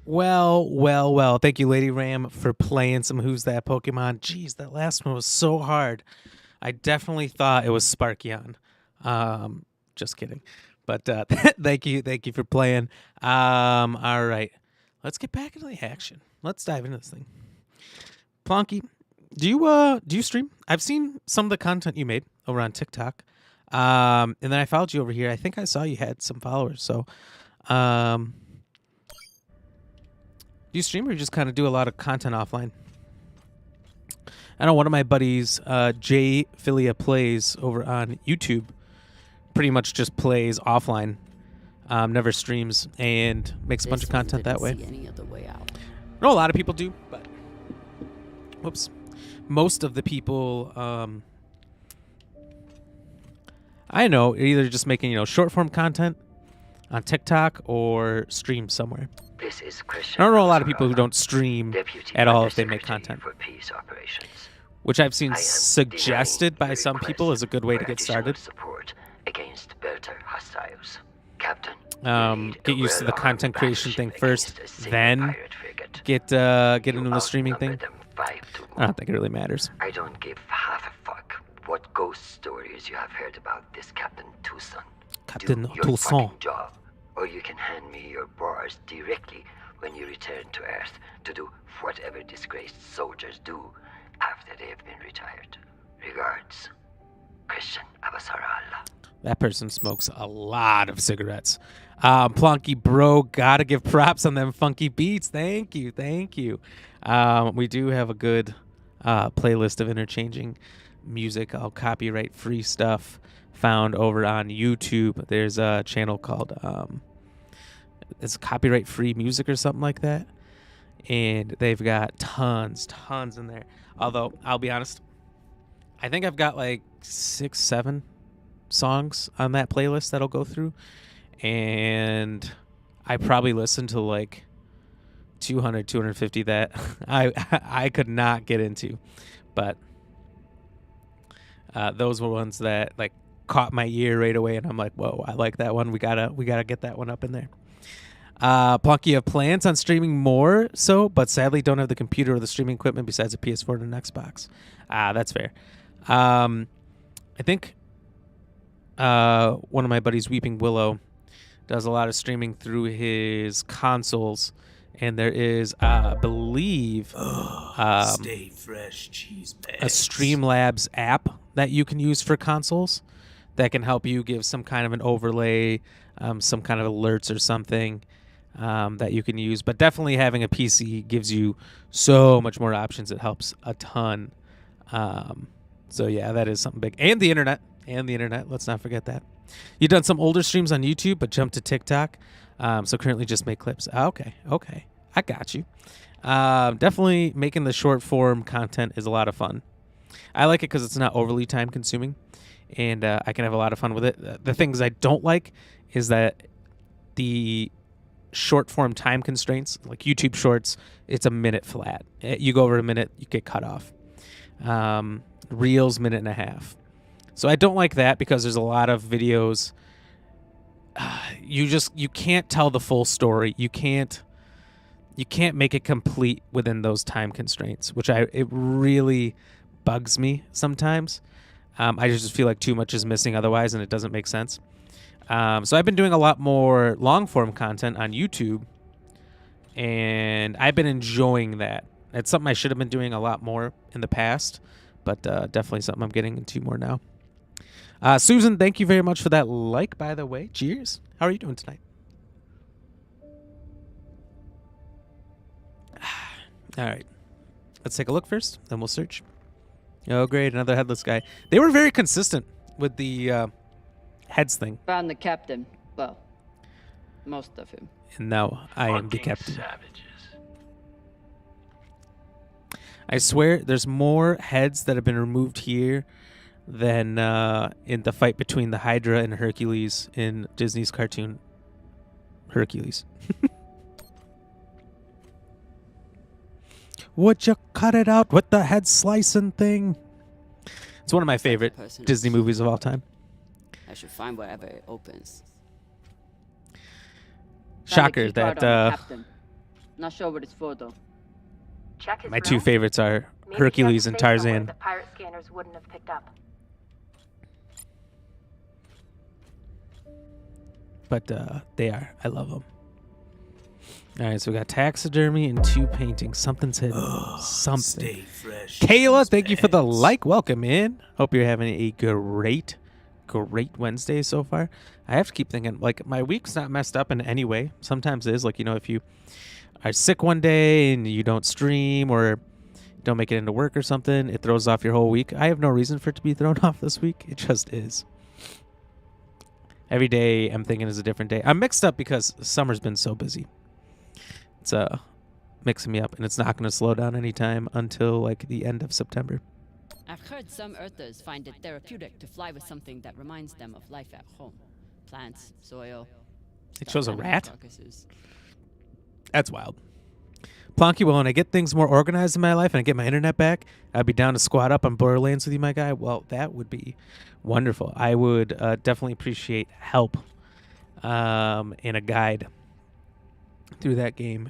Well. Thank you, Lady Ram, for playing some Who's That Pokemon. Jeez, that last one was so hard. I definitely thought it was Sparkion. Just kidding. But thank you for playing. All right. Let's get back into the action. Let's dive into this thing. Plonky, do you stream? I've seen some of the content you made over on TikTok. And then I followed you over here. I think I saw you had some followers. So, do you stream or you just kind of do a lot of content offline? I know one of my buddies, Jay Philia Plays over on YouTube, pretty much just plays offline, never streams, and makes a bunch of content that way. Any other way out. I know a lot of people do, but whoops, most of the people I know are either just making short form content on TikTok or stream somewhere. This is I Christian. don't know a lot of people who don't stream Deputy at all if they make Undersecretary content, for Peace Operations. which I've seen I am suggested by denying some the people is a good way to for get additional started. Support against Belter hostiles. Captain, Get used to the content creation thing first, then get into the streaming thing. I don't think it really matters. I don't give half a fuck what ghost stories you have heard about this Captain Toussaint. Captain Do your Toussaint. fucking job, or you can hand me your bars directly when you return to Earth to do whatever disgraced soldiers do after they have been retired. Regards, Christian Abasarala. That person smokes a lot of cigarettes. Plonky bro, gotta give props on them funky beats. Thank you. We do have a good playlist of interchanging music, all copyright free stuff found over on YouTube. There's a channel called it's copyright free music or something like that, and they've got tons in there. Although I'll be honest, I think I've got like 6-7 songs on that playlist that'll go through, and I probably listened to like 250 that I could not get into, but those were ones that like caught my ear right away, and I'm like, whoa, I like that one. We gotta get that one up in there. Plonky, you have plans on streaming more so, but sadly don't have the computer or the streaming equipment besides a PS4 and an Xbox. That's fair. I think one of my buddies, Weeping Willow, does a lot of streaming through his consoles, and there is, I believe, Stay fresh, cheese bags. a Streamlabs app that you can use for consoles that can help you give some kind of an overlay, some kind of alerts or something that you can use. But definitely having a PC gives you so much more options. It helps a ton. So yeah, that is something big. And the internet. Let's not forget that. You've done some older streams on YouTube, but jumped to TikTok. So currently just make clips. Okay. I got you. Definitely making the short form content is a lot of fun. I like it because it's not overly time consuming, and I can have a lot of fun with it. The things I don't like is that the short form time constraints, like YouTube Shorts, it's a minute flat. You go over a minute, you get cut off. Reels, minute and a half. So I don't like that because there's a lot of videos. You can't tell the full story. You can't make it complete within those time constraints, which it really bugs me sometimes. I just feel like too much is missing otherwise, and it doesn't make sense. So I've been doing a lot more long form content on YouTube, and I've been enjoying that. It's something I should have been doing a lot more in the past, but definitely something I'm getting into more now. Susan, thank you very much for that like, by the way. Cheers. How are you doing tonight? All right. Let's take a look first, then we'll search. Oh, great. Another headless guy. They were very consistent with the heads thing. Found the captain. Well, most of him. And now I am the captain. Savages. I swear there's more heads that have been removed here than in the fight between the Hydra and Hercules in Disney's cartoon Hercules. Would you cut it out with the head slicing thing? It's one of my favorite Disney movies of all time. I should find wherever it opens. Shocker that Captain. Not sure what it's for though. Check his my two room. favorites are Maybe Hercules he and has a safe somewhere Tarzan. The pirate scanners wouldn't have picked up. But they are. I love them. All right, so we got taxidermy and 2 paintings. Something's hidden. Something. Stay fresh. Kayla, thank you for the like. Welcome in. Hope you're having a great Wednesday so far. I have to keep thinking, like, my week's not messed up in any way. Sometimes it is. Like, if you are sick one day and you don't stream or don't make it into work or something, it throws off your whole week. I have no reason for it to be thrown off this week. It just is. Every day I'm thinking is a different day. I'm mixed up because summer's been so busy. It's mixing me up, and it's not going to slow down anytime until like the end of September. I've heard some Earthers find it therapeutic to fly with something that reminds them of life at home. Plants, soil, It shows a Animal rat? carcasses. That's wild. Plonky, well, when I get things more organized in my life and I get my internet back, I'd be down to squat up on Borderlands with you, my guy. Well, that would be wonderful. I would definitely appreciate help and a guide through that game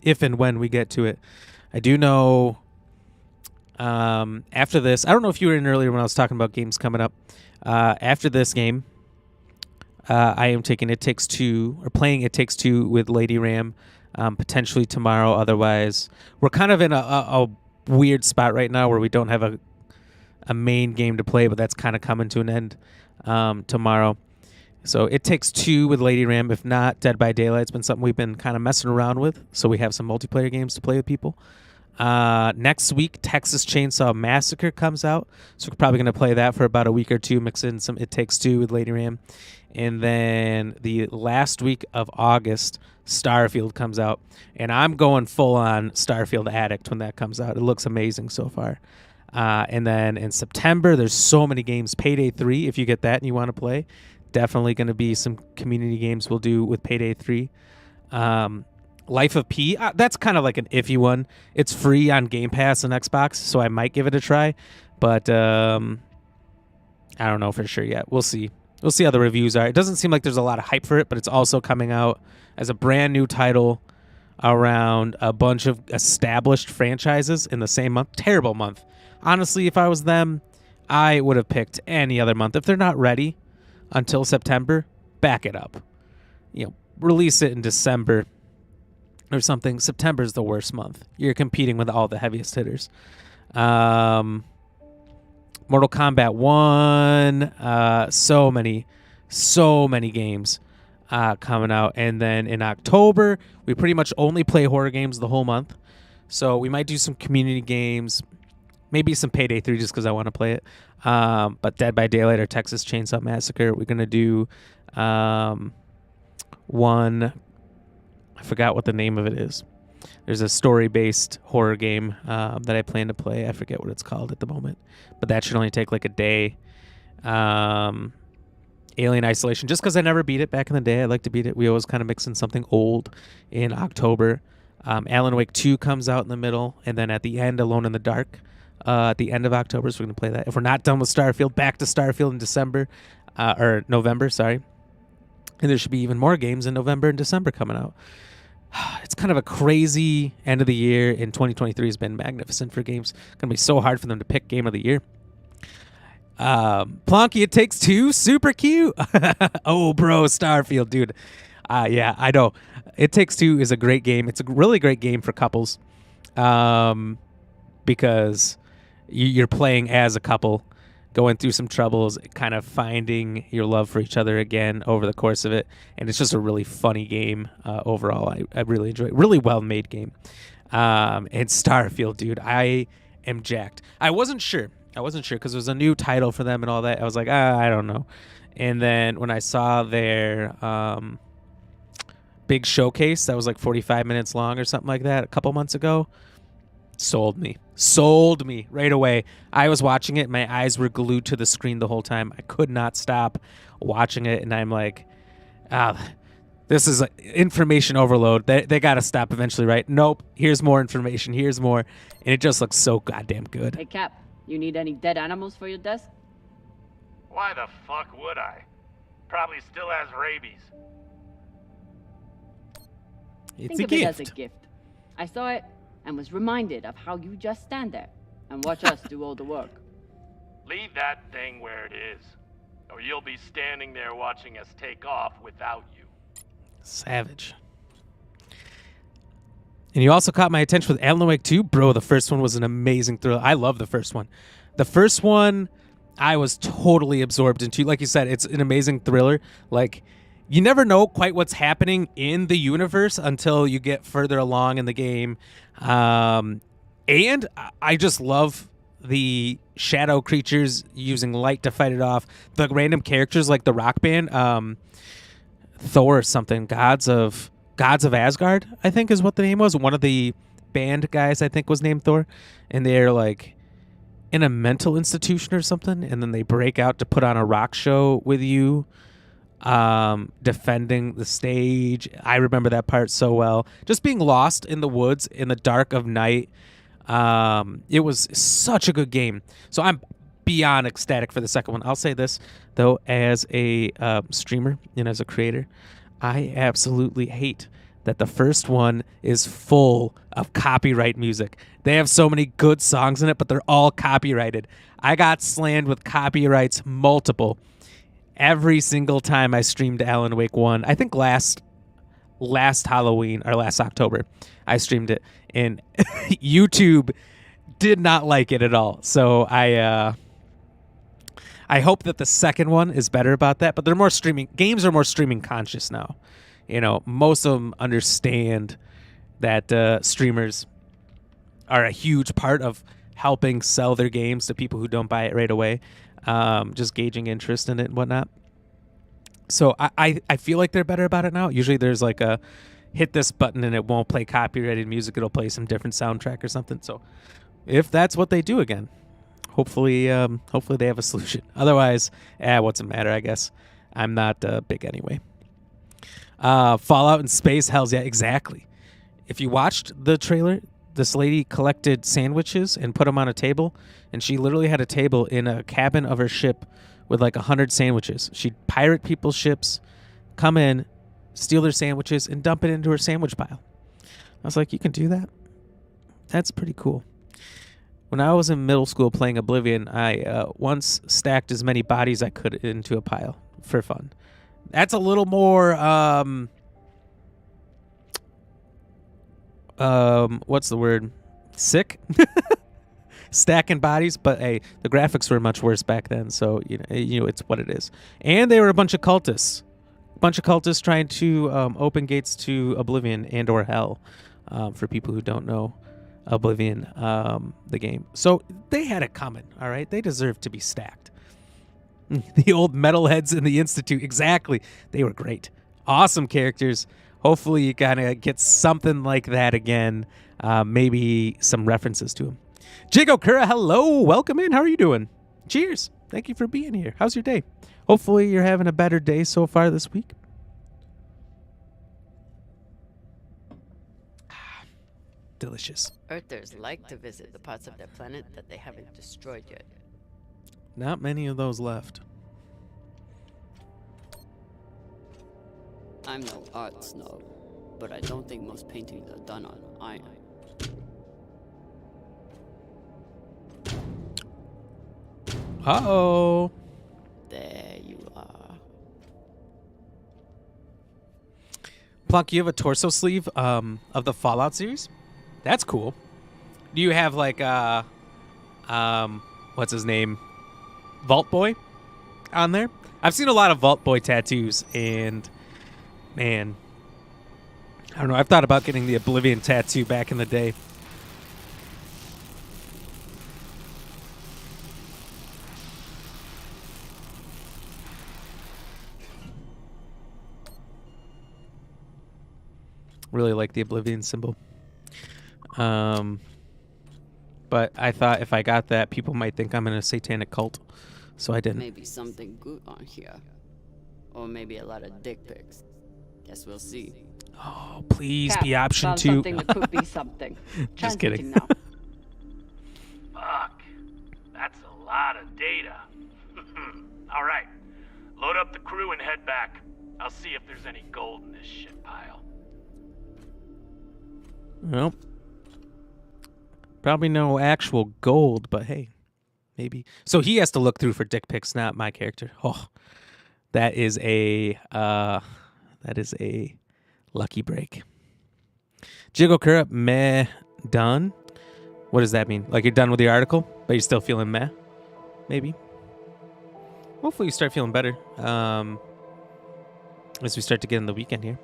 if and when we get to it. I do know after this, I don't know if you were in earlier when I was talking about games coming up. After this game, I am taking It Takes Two, or playing It Takes Two with Lady Ram. Potentially tomorrow. Otherwise, we're kind of in a weird spot right now where we don't have a main game to play, but that's kind of coming to an end tomorrow. So It Takes Two with Lady Ram. If not, Dead by Daylight's been something we've been kind of messing around with. So we have some multiplayer games to play with people. Next week, Texas Chainsaw Massacre comes out. So we're probably going to play that for about a week or two, mix in some It Takes Two with Lady Ram. And then the last week of August, Starfield comes out. And I'm going full-on Starfield addict when that comes out. It looks amazing so far. And then in September, there's so many games. Payday 3, if you get that and you want to play. Definitely going to be some community games we'll do with Payday 3. Life of P, that's kind of like an iffy one. It's free on Game Pass and Xbox, so I might give it a try. But I don't know for sure yet. We'll see. We'll see how the reviews are. It doesn't seem like there's a lot of hype for it, but it's also coming out as a brand new title around a bunch of established franchises in the same month. Terrible month. Honestly, if I was them, I would have picked any other month. If they're not ready until September, back it up. Release it in December or something. September's the worst month. You're competing with all the heaviest hitters. Mortal Kombat 1, so many games coming out. And then in October, we pretty much only play horror games the whole month. So we might do some community games, maybe some Payday 3 just because I want to play it. But Dead by Daylight or Texas Chainsaw Massacre. We're going to do one, I forgot what the name of it is. There's a story-based horror game that I plan to play. I forget what it's called at the moment. But that should only take like a day. Alien Isolation. Just because I never beat it back in the day, I like to beat it. We always kind of mix in something old in October. Alan Wake 2 comes out in the middle. And then at the end, Alone in the Dark at the end of October. So we're going to play that. If we're not done with Starfield, back to Starfield in December. Or November, sorry. And there should be even more games in November and December coming out. It's kind of a crazy end of the year, and 2023 has been magnificent for games. It's going to be so hard for them to pick Game of the Year. Plonky, It Takes Two, super cute. Oh, bro, Starfield, dude. Yeah, I know. It Takes Two is a great game. It's a really great game for couples because you're playing as a couple, going through some troubles, kind of finding your love for each other again over the course of it. And it's just a really funny game overall. I really enjoy it. Really well-made game. And Starfield, dude, I am jacked. I wasn't sure because it was a new title for them and all that. I was like, I don't know. And then when I saw their big showcase that was like 45 minutes long or something like that a couple months ago, sold me right away. I was watching it. My eyes were glued to the screen the whole time. I could not stop watching it. And I'm like, this is information overload. They got to stop eventually, right? Nope. Here's more information. Here's more. And it just looks so goddamn good. Hey, Cap, you need any dead animals for your desk? Why the fuck would I? Probably still has rabies. It's Think a of gift. it as a gift. I saw it and was reminded of how you just stand there and watch us do all the work. Leave that thing where it is, or you'll be standing there watching us take off without you. Savage. And you also caught my attention with Alan Wake 2. Bro, the first one was an amazing thrill. I love the first one. The first one, I was totally absorbed into. Like you said, it's an amazing thriller. Like, you never know quite what's happening in the universe until you get further along in the game. And I just love the shadow creatures using light to fight it off. The random characters like the rock band, Thor or something, Gods of Asgard, I think is what the name was. One of the band guys, I think, was named Thor. And they're like in a mental institution or something. And then they break out to put on a rock show with you. defending the stage. I remember that part so well. Just being lost in the woods in the dark of night. It was such a good game. So I'm beyond ecstatic for the second one. I'll say this, though, as a streamer and as a creator, I absolutely hate that the first one is full of copyright music. They have so many good songs in it, but they're all copyrighted. I got slammed with copyrights multiple every single time I streamed Alan Wake 1. I think last Halloween or last October I streamed it, and YouTube did not like it at all. So I hope that the second one is better about that, but they're more streaming. Games are more streaming conscious now. You know, most of them understand that streamers are a huge part of helping sell their games to people who don't buy it right away, just gauging interest in it and whatnot. So I feel like they're better about it now. Usually there's like a hit this button and it won't play copyrighted music. It'll play some different soundtrack or something. So if that's what they do again, hopefully they have a solution. Otherwise, what's the matter, I guess. I'm not big anyway. Fallout in space, hells yeah, exactly. If you watched the trailer, this lady collected sandwiches and put them on a table, and she literally had a table in a cabin of her ship with like 100 sandwiches. She'd pirate people's ships, come in, steal their sandwiches, and dump it into her sandwich pile. I was like, you can do that? That's pretty cool. When I was in middle school playing Oblivion, I once stacked as many bodies I could into a pile for fun. That's a little more, what's the word? Sick? Stacking bodies, but hey, the graphics were much worse back then, so you know it's what it is. And they were a bunch of cultists. Trying to open gates to Oblivion and or Hell, for people who don't know Oblivion, the game. So they had it coming, all right? They deserve to be stacked. The old metalheads in the Institute, exactly. They were great. Awesome characters. Hopefully you kind of get something like that again. Maybe some references to them. Jigo Kura, hello. Welcome in. How are you doing? Cheers. Thank you for being here. How's your day? Hopefully you're having a better day so far this week. Delicious. Earthers like to visit the parts of their planet that they haven't destroyed yet. Not many of those left. I'm no art snob, but I don't think most paintings are done on iron. Uh-oh. There you are. Plunk, you have a torso sleeve of the Fallout series? That's cool. Do you have like what's his name? Vault Boy on there? I've seen a lot of Vault Boy tattoos, and man, I don't know. I've thought about getting the Oblivion tattoo back in the day. Really like the Oblivion symbol. But I thought if I got that, people might think I'm in a satanic cult, so I didn't. Maybe something good on here. Or maybe a lot of dick pics. Guess we'll see. Oh, please Cap, be option found 2. Something that could be something. Just kidding. Now. Fuck. That's a lot of data. All right. Load up the crew and head back. I'll see if there's any gold in this shit pile. Well, probably no actual gold, but hey, maybe. So he has to look through for dick pics, not my character. Oh, that is a lucky break. Jiggle Kura, meh, done. What does that mean? Like you're done with the article, but you're still feeling meh? Maybe. Hopefully you start feeling better as we start to get in the weekend here.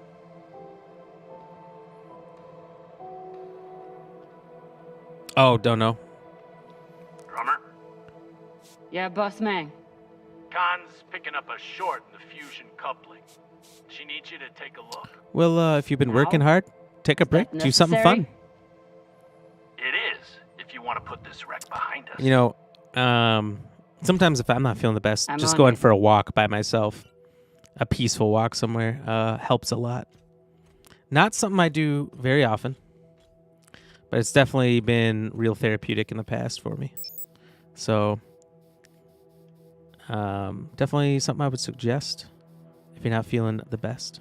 Oh, don't know. Drummer? Yeah, boss man. Khan's picking up a short in the fusion coupling. She needs you to take a look. Well, if you've been working hard, take a break, do something fun. It is, if you want to put this wreck behind us. You know, sometimes if I'm not feeling the best, I'm just on going it. for a walk by myself a peaceful walk somewhere helps a lot. Not something I do very often, but it's definitely been real therapeutic in the past for me. So definitely something I would suggest if you're not feeling the best.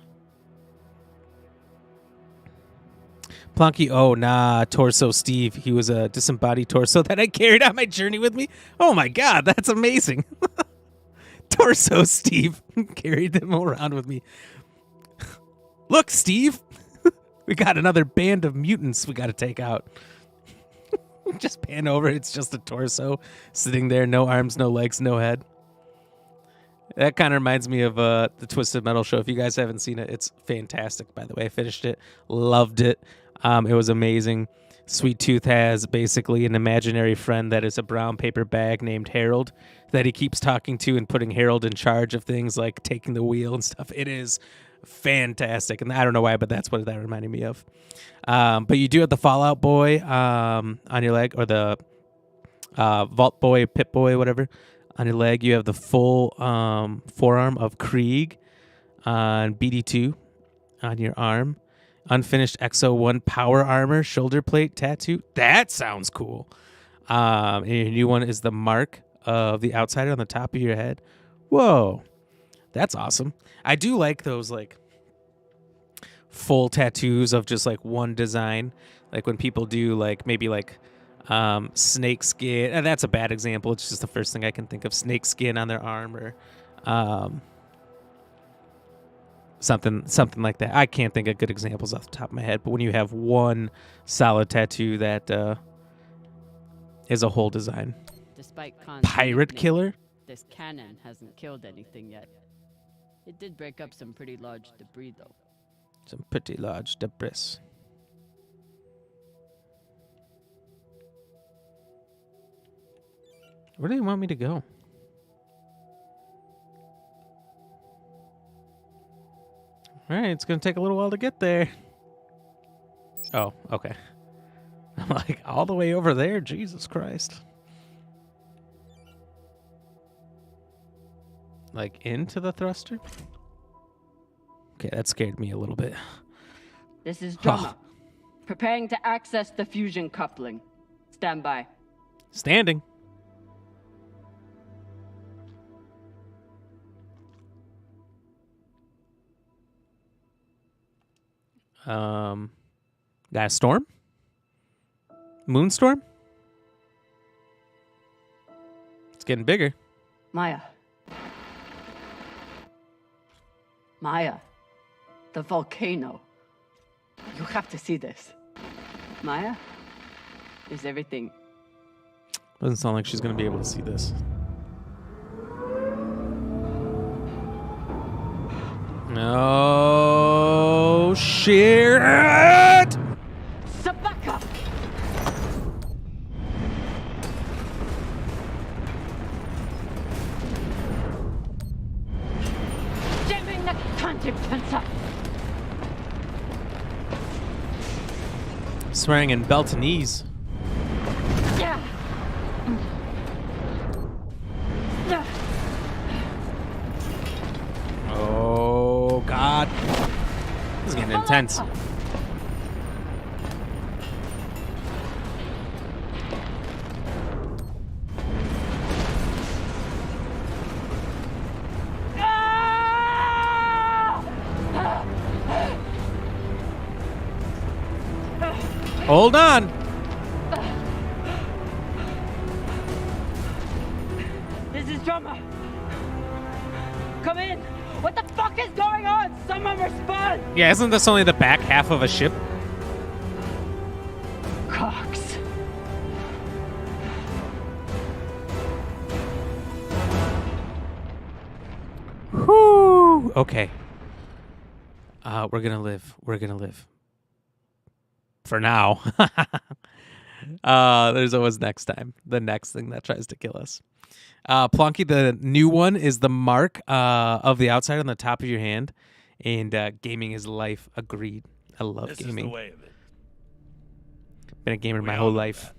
Plonky, oh nah, Torso Steve. He was a disembodied torso that I carried on my journey with me. Oh my god, that's amazing. Torso Steve carried them around with me. Look, Steve, we got another band of mutants we got to take out. Just pan over, it's just a torso sitting there, no arms, no legs, no head. That kind of reminds me of the Twisted Metal show. If you guys haven't seen it, it's fantastic, by the way. I finished it, loved it. It was amazing. Sweet Tooth has basically an imaginary friend that is a brown paper bag named Harold that he keeps talking to and putting Harold in charge of things like taking the wheel and stuff. It is fantastic. And I don't know why, but that's what that reminded me of. But you do have the Fallout Boy on your leg, or the Vault Boy, Pit Boy, whatever, on your leg. You have the full forearm of Krieg on BD2 on your arm. Unfinished XO1 power armor shoulder plate tattoo. That sounds cool. And your new one is the mark of the outsider on the top of your head. Whoa, that's awesome. I do like those like full tattoos of just like one design. Like when people do like maybe like snake skin. And that's a bad example. It's just the first thing I can think of. Snake skin on their arm, or something like that. I can't think of good examples off the top of my head, but when you have one solid tattoo that is a whole design. Despite Khan's Pirate nickname, killer? This cannon hasn't killed anything yet. It did break up some pretty large debris, though. Some pretty large debris. Where do you want me to go? All right, it's going to take a little while to get there. Oh, okay. I'm like, all the way over there? Jesus Christ. Like, into the thruster? Okay, that scared me a little bit. This is Drummer. Preparing to access the fusion coupling. Stand by. Standing. Got a storm? Moonstorm? It's getting bigger. Maya. Maya. The volcano. You have to see this. Maya? Is everything... Doesn't sound like she's going to be able to see this. No shit! Sabaka! Jamming the content. Swearing in Beltonese. Yeah. Oh, God. This is getting intense. Hold on. This is Drummer. Come in. What the fuck is going on? Someone respond. Yeah, isn't this only the back half of a ship? Cox. Whew. Okay. We're gonna live. We're gonna live. For now. There's always next time. The next thing that tries to kill us. Plonky, the new one is the mark of the outside on the top of your hand. And gaming is life. Agreed. I love This gaming. is the way of it. Been a gamer We my all whole know life.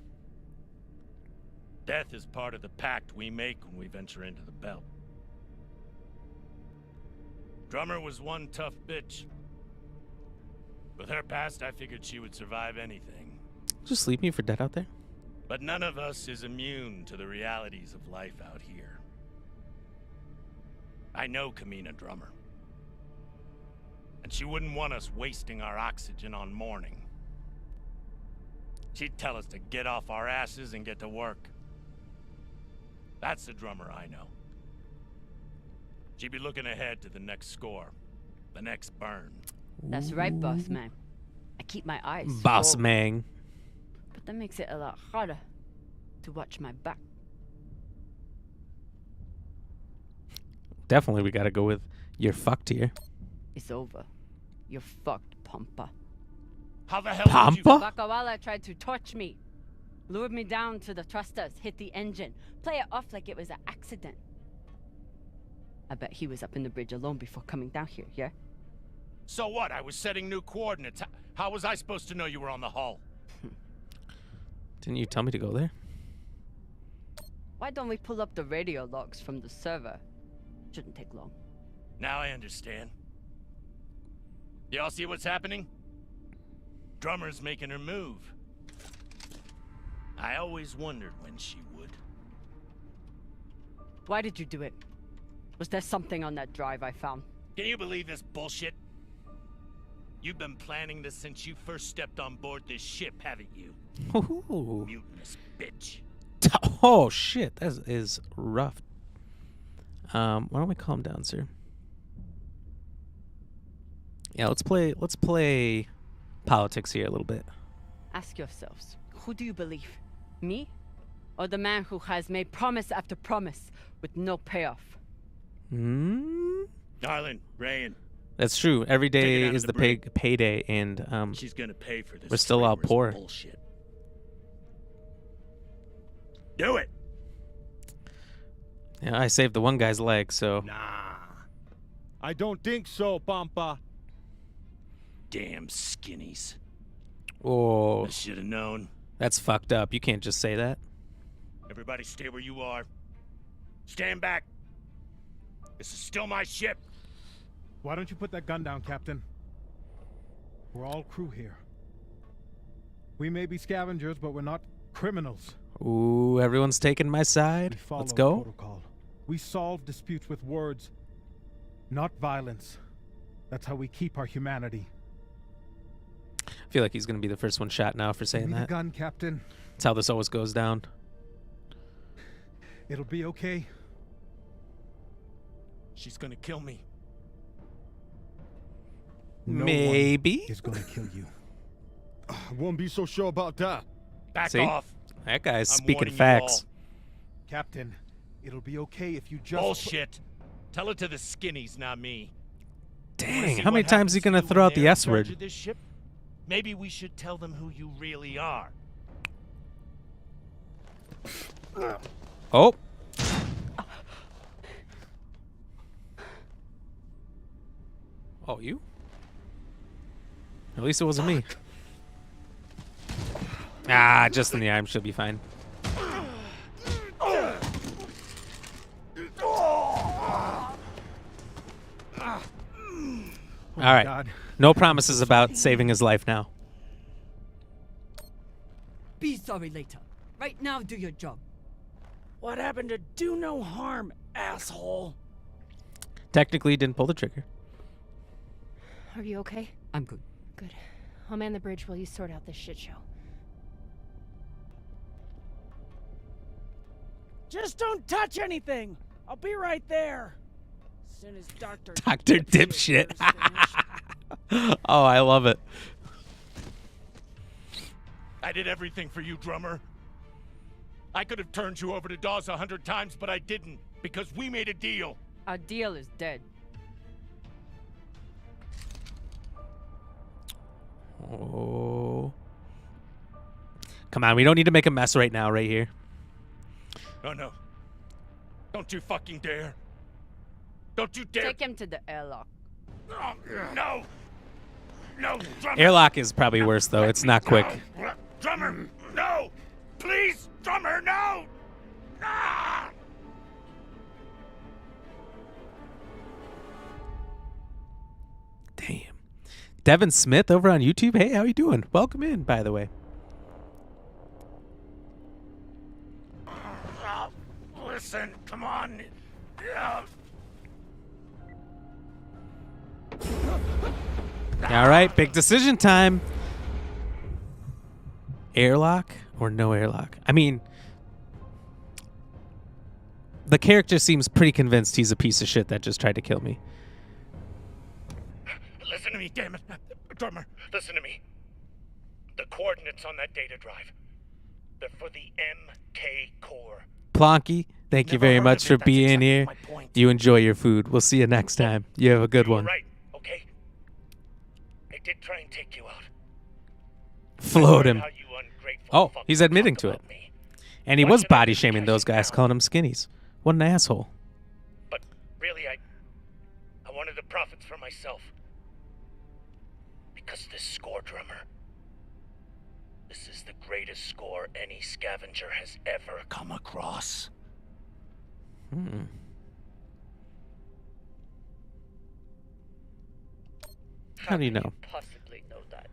Death is part of the pact we make when we venture into the belt. Drummer was one tough bitch. With her past, I figured she would survive anything. Just leave me for dead out there? But none of us is immune to the realities of life out here. I know Kamina Drummer. And she wouldn't want us wasting our oxygen on mourning. She'd tell us to get off our asses and get to work. That's the Drummer I know. She'd be looking ahead to the next score, the next burn. That's right, boss man. I keep my eyes Boss forward. man. But that makes it a lot harder to watch my back. Definitely, we gotta go with you're fucked here. It's over. You're fucked, Pampa. How the hell did you... Bakawala tried to torch me. Lured me down to the thrusters, hit the engine. Play it off like it was an accident. I bet he was up in the bridge alone before coming down here, yeah? So what? I was setting new coordinates. How was I supposed to know you were on the hull? Didn't you tell me to go there? Why don't we pull up the radio logs from the server? Shouldn't take long. Now I understand. Y'all see what's happening? Drummer's making her move. I always wondered when she would. Why did you do it? Was there something on that drive I found? Can you believe this bullshit? You've been planning this since you first stepped on board this ship, haven't you? Ooh. Mutinous bitch. Oh shit, that is rough. Why don't we calm down, sir? Yeah, let's play politics here a little bit. Ask yourselves, who do you believe? Me? Or the man who has made promise after promise with no payoff? Darling, Rayan. That's true. Every day Take it out is of the the payday, and she's gonna pay for this. we're still all traitorous poor. Bullshit. Do it. Yeah, I saved the one guy's leg, so. Nah. I don't think so, Pampa. Damn skinnies. Oh. I should have known. That's fucked up. You can't just say that. Everybody stay where you are. Stand back. This is still my ship. Why don't you put that gun down, Captain? We're all crew here. We may be scavengers, but we're not criminals. Ooh, everyone's taking my side. Let's go. Protocol. We solve disputes with words, not violence. That's how we keep our humanity. I feel like he's gonna be the first one shot now for saying Give me that. the gun, Captain. That's how this always goes down. It'll be okay. She's gonna kill me. No Maybe. one is gonna kill you. I won't be so sure about that. Back See? off. That guy's I'm speaking warning you facts. all. Captain, it'll be okay if you just... Bullshit. Tell it to the skinnies, not me. Dang, how many times is he gonna throw out the S word? This ship? Maybe we should tell them who you really are. Oh. Oh, you? At least it wasn't me. Ah, just in the arm. She'll be fine. All right. God. No promises about saving his life now. Be sorry later. Right now, do your job. What happened to do no harm, asshole? Technically, he didn't pull the trigger. Are you okay? I'm good. Good. I'll man the bridge while you sort out this shit show. Just don't touch anything. I'll be right there. As soon as Dr. Dipshit. Oh, I love it. I did everything for you, Drummer. I could have turned you over to Dawes 100 times, but I didn't, because we made a deal. Our deal is dead. Oh. Come on, we don't need to make a mess right now, right here. No. Don't you fucking dare. Don't you dare. Take him to the airlock. No. No, Drummer. Airlock is probably worse, though. It's not quick. No. Drummer, no. Please, Drummer, no. Ah! Devin Smith over on YouTube. Hey, how you doing? Welcome in, by the way. Listen, come on. All right, big decision time. Airlock or no airlock? I mean, the character seems pretty convinced he's a piece of shit that just tried to kill me. Listen to me, damn it. Drummer, listen to me. The coordinates on that data drive, they're for the MK core. Plonky, thank you very much for being here. You enjoy your food. We'll see you next time. You have a good one. Right, okay? I did try and take you out. Float him. Oh, he's admitting to it. And he was body shaming those guys, calling them skinnies. What an asshole. But really, I wanted the profits for myself. Because this score, drummer, this is the greatest score any scavenger has ever come across. How do you know? Possibly know that.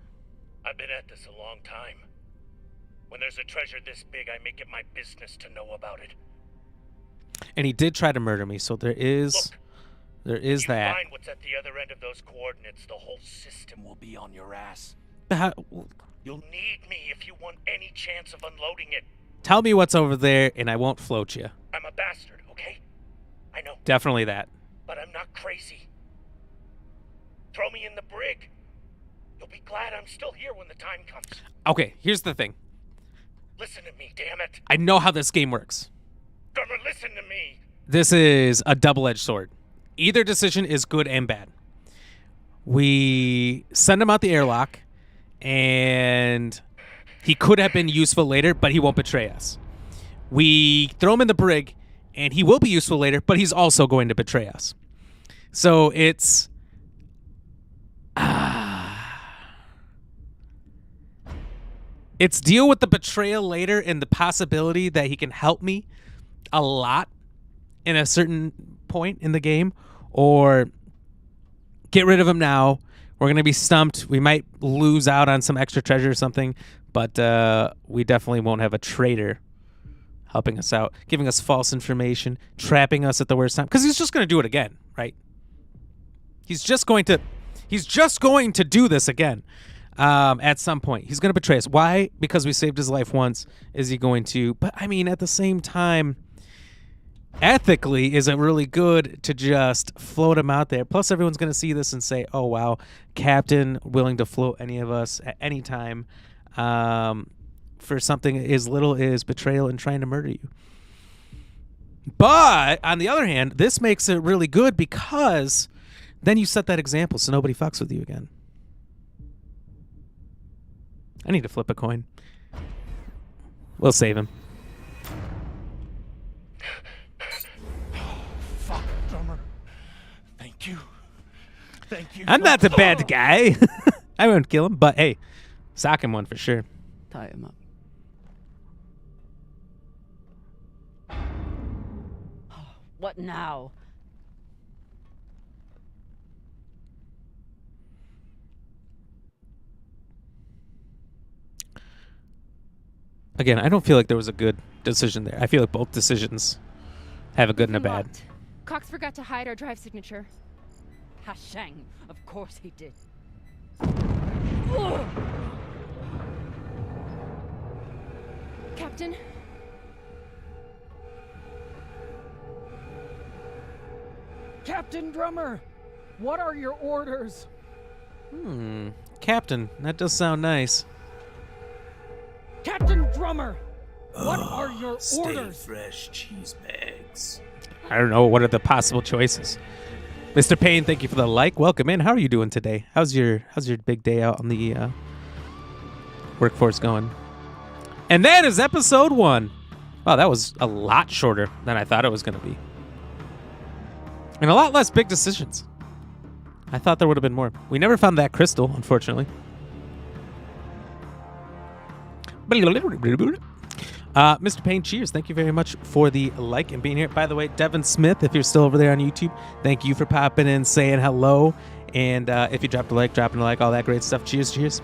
I've been at this a long time. When there's a treasure this big, I make it my business to know about it. And he did try to murder me, so there is that. Find what's at the other end of those coordinates, the whole system will be on your ass. You'll need me if you want any chance of unloading it. Tell me what's over there, and I won't float you. I'm a bastard, okay? I know. Definitely that. But I'm not crazy. Throw me in the brig. You'll be glad I'm still here when the time comes. Okay, here's the thing. Listen to me, damn it. I know how this game works. Drummer, listen to me. This is a double-edged sword. Either decision is good and bad. We send him out the airlock, and he could have been useful later, but he won't betray us. We throw him in the brig, and he will be useful later, but he's also going to betray us. So it's... It's deal with the betrayal later and the possibility that he can help me a lot in a certain point in the game, or get rid of him now. We're going to be stumped. We might lose out on some extra treasure or something, but we definitely won't have a traitor helping us out, giving us false information, trapping us at the worst time, because he's just going to do it again, right? He's just going to do this again. At some point, he's going to betray us. Why? Because we saved his life once. Is he going to? But I mean, at the same time, ethically, is it really good to just float him out there? Plus, everyone's going to see this and say, "Oh wow, Captain willing to float any of us at any time for something as little as betrayal and trying to murder you." But on the other hand, this makes it really good because then you set that example, so nobody fucks with you again. I need to flip a coin. We'll save him. Fuck, drummer. Thank you. Thank you. I'm not the bad guy. I won't kill him, but hey, sock him one for sure. Tie him up. What now? Again, I don't feel like there was a good decision there. I feel like both decisions have a good and a bad. Cox forgot to hide our drive signature. Hashang, of course he did. Captain? Captain Drummer, what are your orders? Captain, that does sound nice. Captain Drummer, what are your Stay orders? fresh cheese bags. I don't know. What are the possible choices? Mr. Payne, thank you for the like. Welcome in. How are you doing today? How's your big day out on the workforce going? And that is episode 1. Wow, that was a lot shorter than I thought it was going to be. And a lot less big decisions. I thought there would have been more. We never found that crystal, unfortunately. Mr. Payne, cheers. Thank you very much for the like and being here. By the way, Devin Smith, if you're still over there on YouTube, thank you for popping in, saying hello, And if you dropped a like, dropping a like, all that great stuff. Cheers, cheers.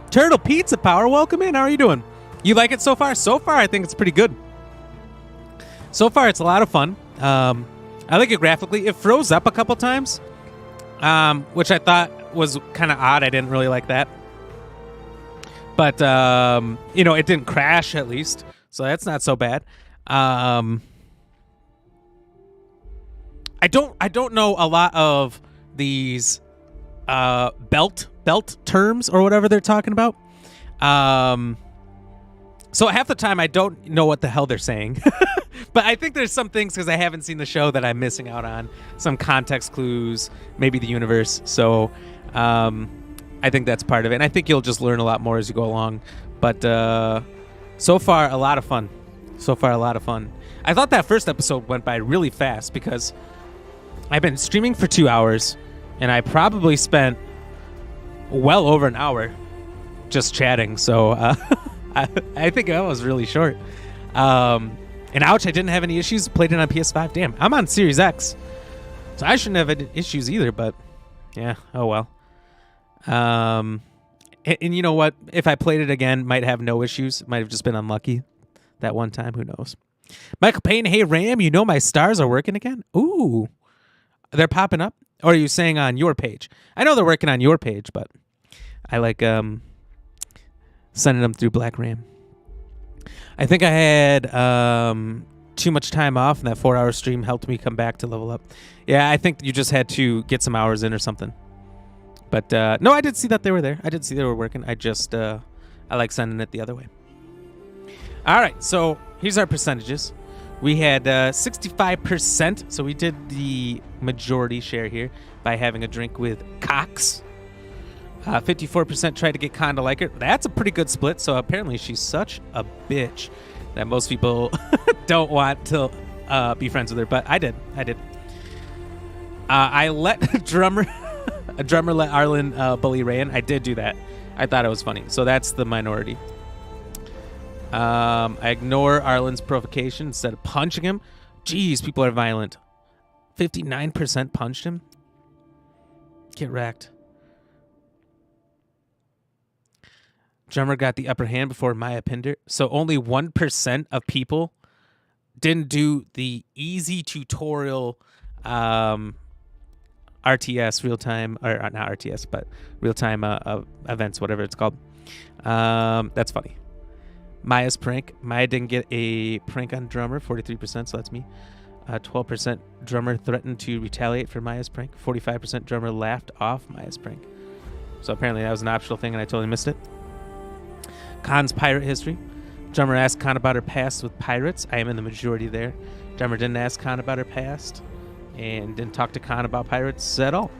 Turtle Pizza Power, welcome in. How are you doing? You like it so far? So far, I think it's pretty good. So far, it's a lot of fun. I like it graphically. It froze up a couple times, which I thought was kind of odd. I didn't really like that. But, it didn't crash at least. So that's not so bad. I don't know a lot of these belt terms or whatever they're talking about. So half the time I don't know what the hell they're saying. But I think there's some things, because I haven't seen the show, that I'm missing out on. Some context clues, maybe the universe. So I think that's part of it. And I think you'll just learn a lot more as you go along. But so far, a lot of fun. I thought that first episode went by really fast because I've been streaming for 2 hours, and I probably spent well over an hour just chatting. So I think that was really short. And ouch, I didn't have any issues. Played it on PS5. Damn, I'm on Series X, so I shouldn't have any issues either. But yeah, oh well. And you know what? If I played it again, might have no issues. Might have just been unlucky that one time. Who knows? Michael Payne, hey Ram, you know my stars are working again? Ooh, they're popping up. Or are you saying on your page? I know they're working on your page, but I like sending them through BlackRam. I think I had too much time off, and that 4-hour stream helped me come back to level up. Yeah, I think you just had to get some hours in or something. But no, I did see that they were there. I did see they were working. I just I like sending it the other way. All right, so here's our percentages. We had 65%, so we did the majority share here by having a drink with Cox. 54% tried to get Con to like her. That's a pretty good split, so apparently she's such a bitch that most people don't want to be friends with her, but I did. I let a drummer let Arlen bully Rayan. I did do that. I thought it was funny, so that's the minority. I ignore Arlen's provocation instead of punching him. Jeez, people are violent. 59% punched him. Get wrecked. Drummer got the upper hand before Maya pinned her. So only 1% of people didn't do the easy tutorial RTS, real-time, or not RTS, but real-time events, whatever it's called. That's funny. Maya's prank. Maya didn't get a prank on Drummer, 43%, so that's me. 12% Drummer threatened to retaliate for Maya's prank. 45% Drummer laughed off Maya's prank. So apparently that was an optional thing and I totally missed it. Khan's pirate history. Drummer asked Khan about her past with pirates. I am in the majority there. Drummer didn't ask Khan about her past and didn't talk to Khan about pirates at all.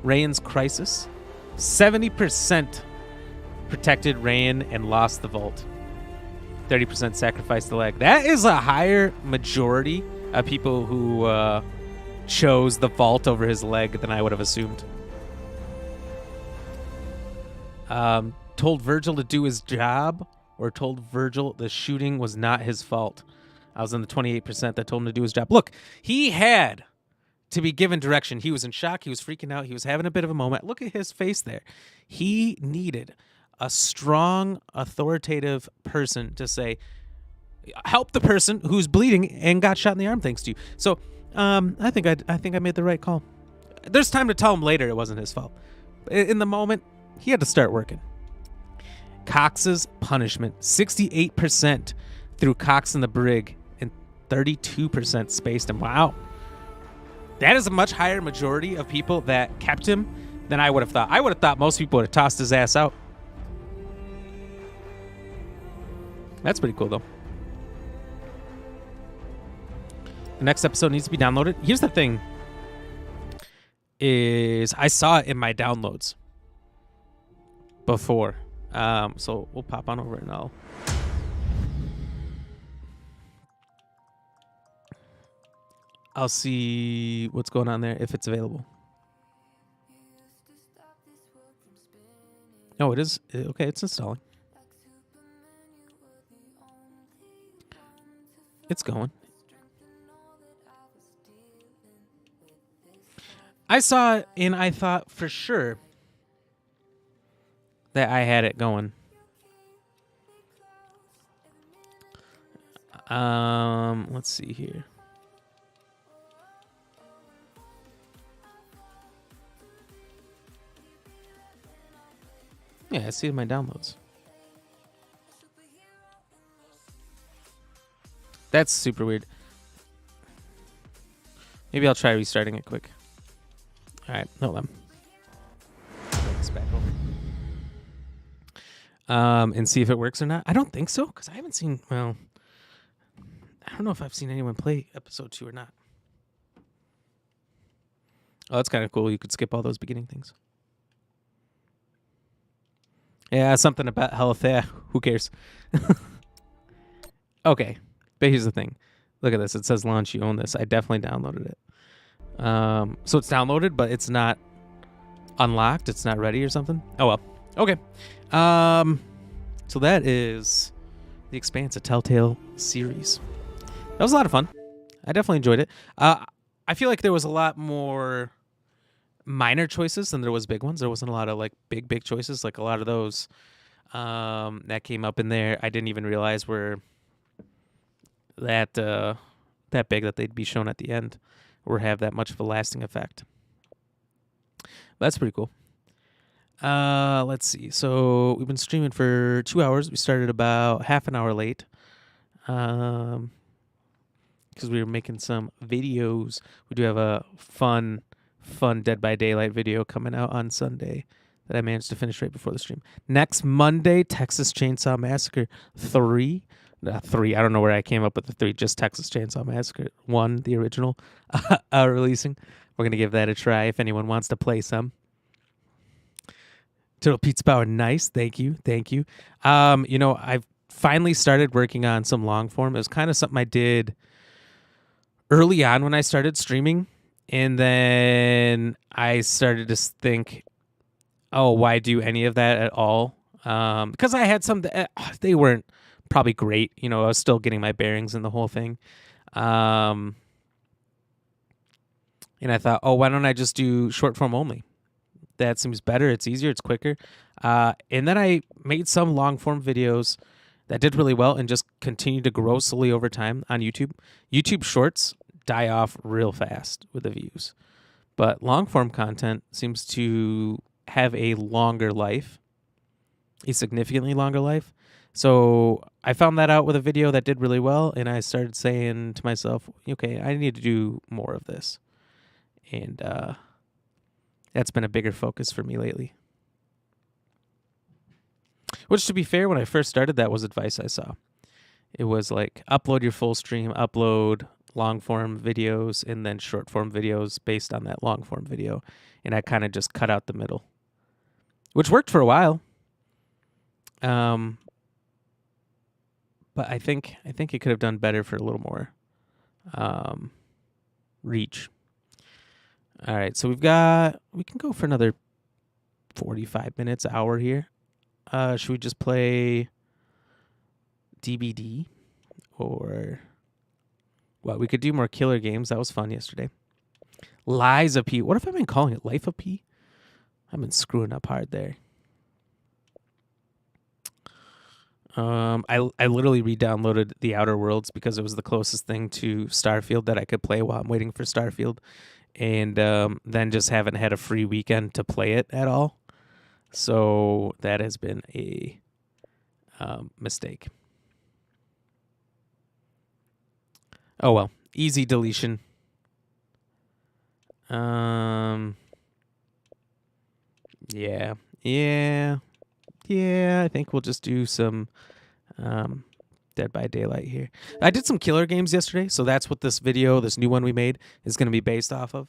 Rayan's crisis. 70% protected Rayan and lost the vault. 30% sacrificed the leg. That is a higher majority of people who chose the vault over his leg than I would have assumed. Told Virgil to do his job, or told Virgil the shooting was not his fault. I was in the 28% that told him to do his job. Look, he had to be given direction. He was in shock. He was freaking out. He was having a bit of a moment. Look at his face there. He needed a strong, authoritative person to say, help the person who's bleeding and got shot in the arm thanks to you. So I think I made the right call. There's time to tell him later it wasn't his fault. In the moment, he had to start working. Cox's punishment. 68% threw Cox in the brig and 32% spaced him. Wow. That is a much higher majority of people that kept him than I would have thought. I would have thought most people would have tossed his ass out. That's pretty cool, though. The next episode needs to be downloaded. Here's the thing. Is I saw it in my downloads before. So we'll pop on over and I'll see what's going on there if it's available. No, it is. Okay, it's installing. It's going. I saw it and I thought for sure that I had it going. Let's see here. Yeah, I see my downloads. That's super weird. Maybe I'll try restarting it quick. All right, hold on. Bring this back over. And see if it works or not. I don't think so, because I haven't seen, well, I don't know if I've seen anyone play episode 2 or not. Oh, that's kind of cool. You could skip all those beginning things. Yeah, something about health. Yeah, who cares? Okay, but here's the thing. Look at this. It says launch. You own this. I definitely downloaded it. So it's downloaded, but it's not unlocked. It's not ready or something. Oh, well. Okay. So that is the Expanse, a Telltale series. That was a lot of fun. I definitely enjoyed it. I feel like there was a lot more minor choices than there was big ones. There wasn't a lot of like big choices. Like a lot of those that came up in there, I didn't even realize were that big that they'd be shown at the end or have that much of a lasting effect. That's pretty cool. Let's see. So we've been streaming for 2 hours. We started about half an hour late. Because we were making some videos. We do have a fun Dead by Daylight video coming out on Sunday that I managed to finish right before the stream. Next Monday, Texas Chainsaw Massacre 3. 3. I don't know where I came up with the 3. Just Texas Chainsaw Massacre 1, the original, releasing. We're going to give that a try if anyone wants to play some. Turtle Pizza Power, nice. Thank you. I've finally started working on some long form. It was kind of something I did early on when I started streaming. And then I started to think, oh, why do any of that at all? Because I had some, they weren't probably great. I was still getting my bearings in the whole thing. And I thought, oh, why don't I just do short form only? That seems better. It's easier. It's quicker. And then I made some long form videos that did really well and just continued to grow slowly over time on YouTube. YouTube Shorts die off real fast with the views. But long form content seems to have a longer life, a significantly longer life. So I found that out with a video that did really well, and I started saying to myself, okay, I need to do more of this. And that's been a bigger focus for me lately. Which, to be fair, when I first started, that was advice I saw. It was like, upload your full stream, upload long-form videos, and then short-form videos based on that long-form video. And I kind of just cut out the middle. Which worked for a while. But I think it could have done better for a little more reach. All right, so we can go for another 45 minutes, hour here. Should we just play DBD? Or what? We could do more killer games. That was fun yesterday. Lies of P. What if I've been calling it Life of P? I've been screwing up hard there. I literally re-downloaded The Outer Worlds because it was the closest thing to Starfield that I could play while I'm waiting for Starfield. And then just haven't had a free weekend to play it at all. So that has been a mistake. Oh, well. Easy deletion. Yeah. I think we'll just do some Dead by Daylight here. I did some killer games yesterday, so that's what this video, this new one we made, is going to be based off of.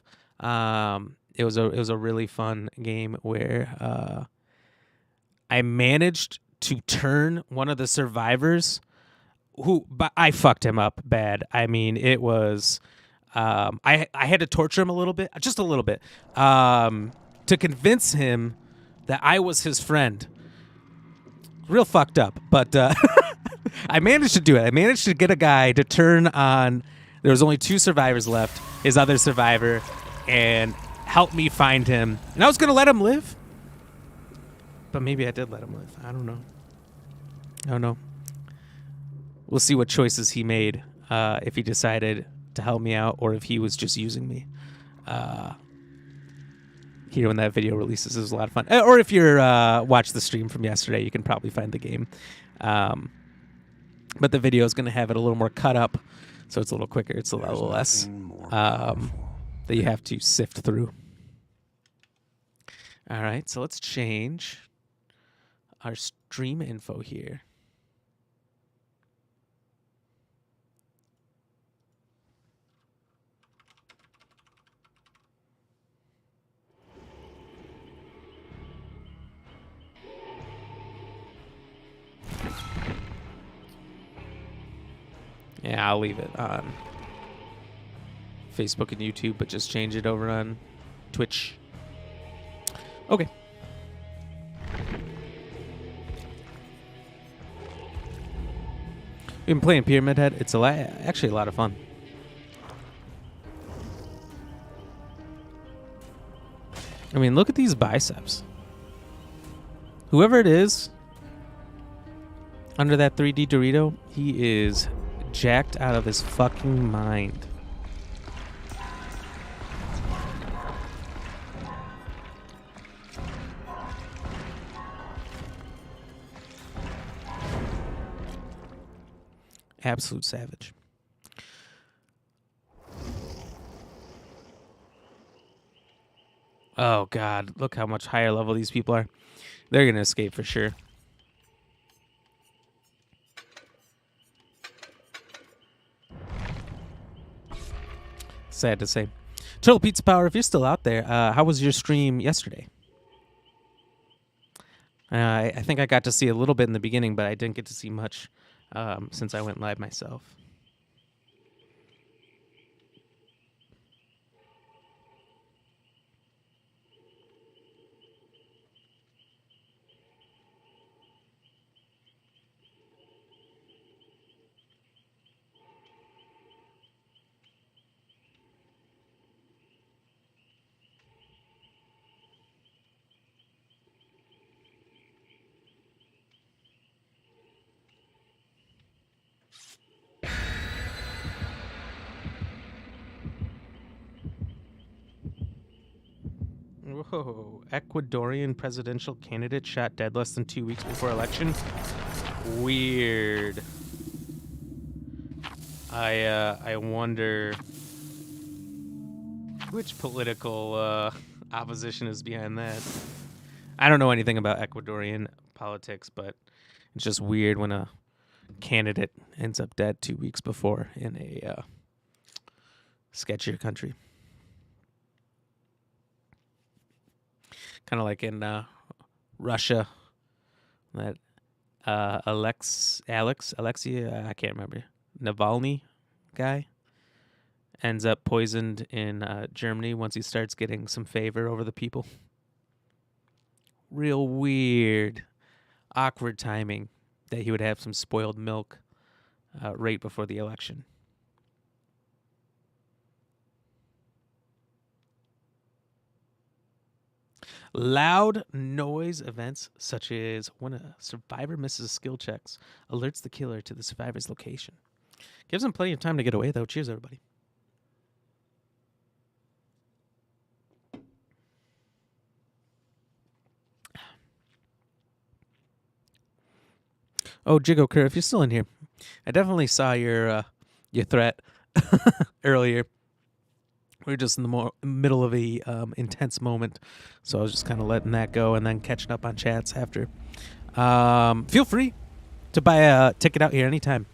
It was a really fun game where I managed to turn one of the survivors but I fucked him up bad. I mean, it was I had to torture him a little bit, just a little bit, to convince him that I was his friend. Real fucked up, but I managed to do it. I managed to get a guy to turn on. There was only 2 survivors left. His other survivor, and help me find him. And I was going to let him live. But maybe I did let him live. I don't know. I don't know. We'll see what choices he made, if he decided to help me out or if he was just using me. Here when that video releases, it was a lot of fun. Or if you're watch the stream from yesterday, you can probably find the game. But the video is going to have it a little more cut up, so it's a little quicker. It's a little less that you have to sift through. All right, so let's change our stream info here. Yeah, I'll leave it on Facebook and YouTube, but just change it over on Twitch. Okay. We've been playing Pyramid Head. It's actually a lot of fun. I mean, look at these biceps. Whoever it is under that 3D Dorito, he is jacked out of his fucking mind. Absolute savage. Oh God, look how much higher level these people are. They're gonna escape for sure. Sad to say. Turtle Pizza Power, if you're still out there, how was your stream yesterday? I think I got to see a little bit in the beginning, but I didn't get to see much since I went live myself. Whoa. Ecuadorian presidential candidate shot dead less than 2 weeks before election. Weird. I wonder which political opposition is behind that. I don't know anything about Ecuadorian politics, but it's just weird when a candidate ends up dead 2 weeks before in a sketchier country. Kind of like in Russia, that Alexei, I can't remember, Navalny guy ends up poisoned in Germany once he starts getting some favor over the people. Real weird, awkward timing that he would have some spoiled milk right before the election. Loud noise events, such as when a survivor misses skill checks, alerts the killer to the survivor's location. Gives them plenty of time to get away, though. Cheers, everybody. Oh, Jigokura, if you're still in here, I definitely saw your threat earlier. We were just in the middle of a intense moment, so I was just kind of letting that go and then catching up on chats after. Feel free to buy a ticket out here anytime.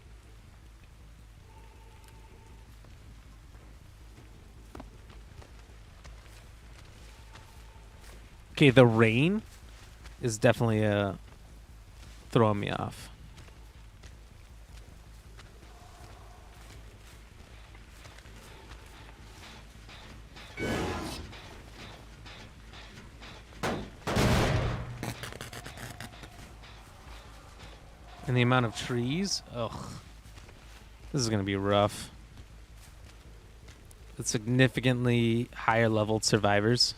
Okay, the rain is definitely throwing me off. And the amount of trees, ugh. This is going to be rough. the significantly higher leveled survivors.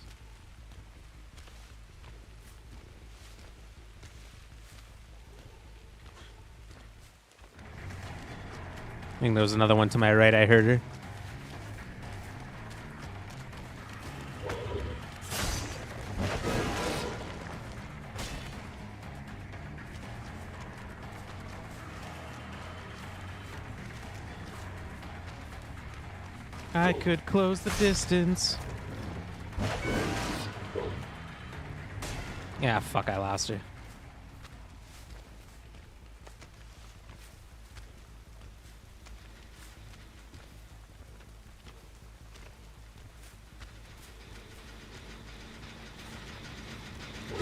I think there was another one to my right. I heard her. I could close the distance. Yeah, fuck, I lost her.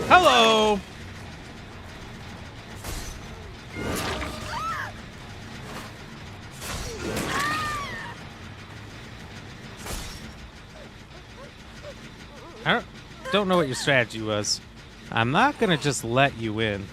Hello! I don't know what your strategy was. I'm not gonna just let you in.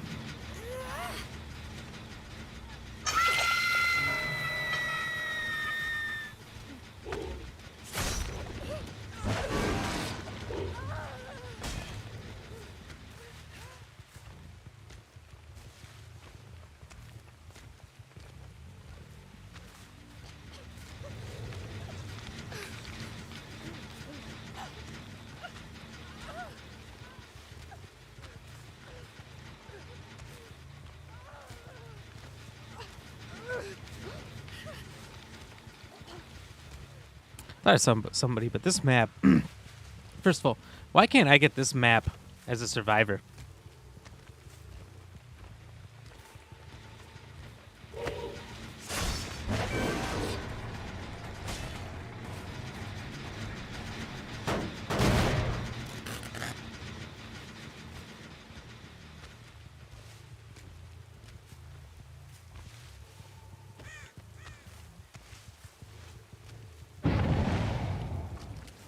Somebody, but this map. First of all, why can't I get this map as a survivor?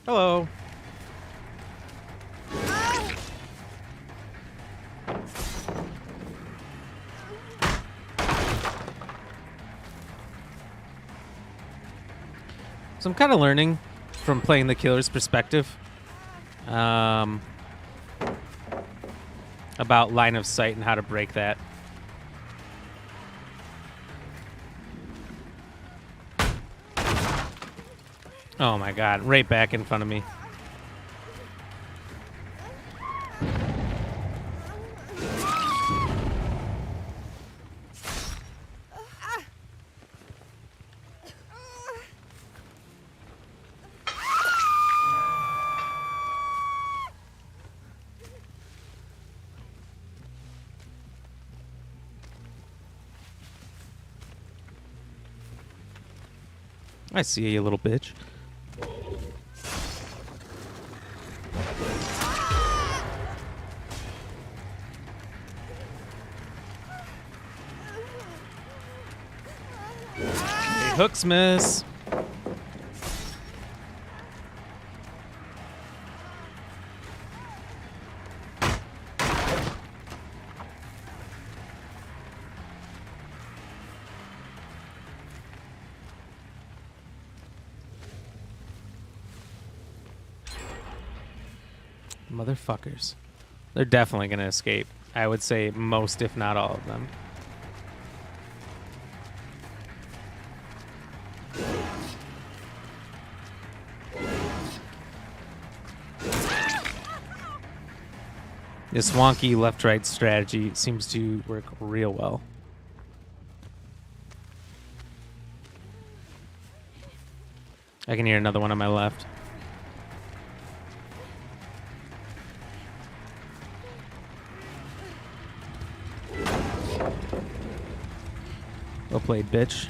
Hello. So I'm kind of learning from playing the killer's perspective about line of sight and how to break that. Oh my god, right back in front of me. I see you, you little bitch. Hooks miss. Motherfuckers. They're definitely gonna escape. I would say most, if not all of them. This wonky left-right strategy seems to work real well. I can hear another one on my left. Well played, bitch.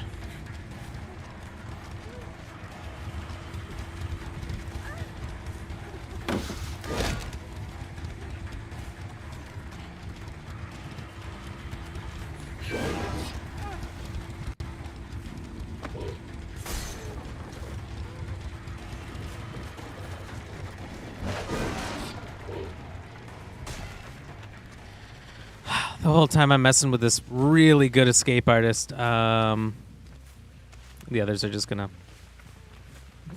The whole time I'm messing with this really good escape artist. The others are just gonna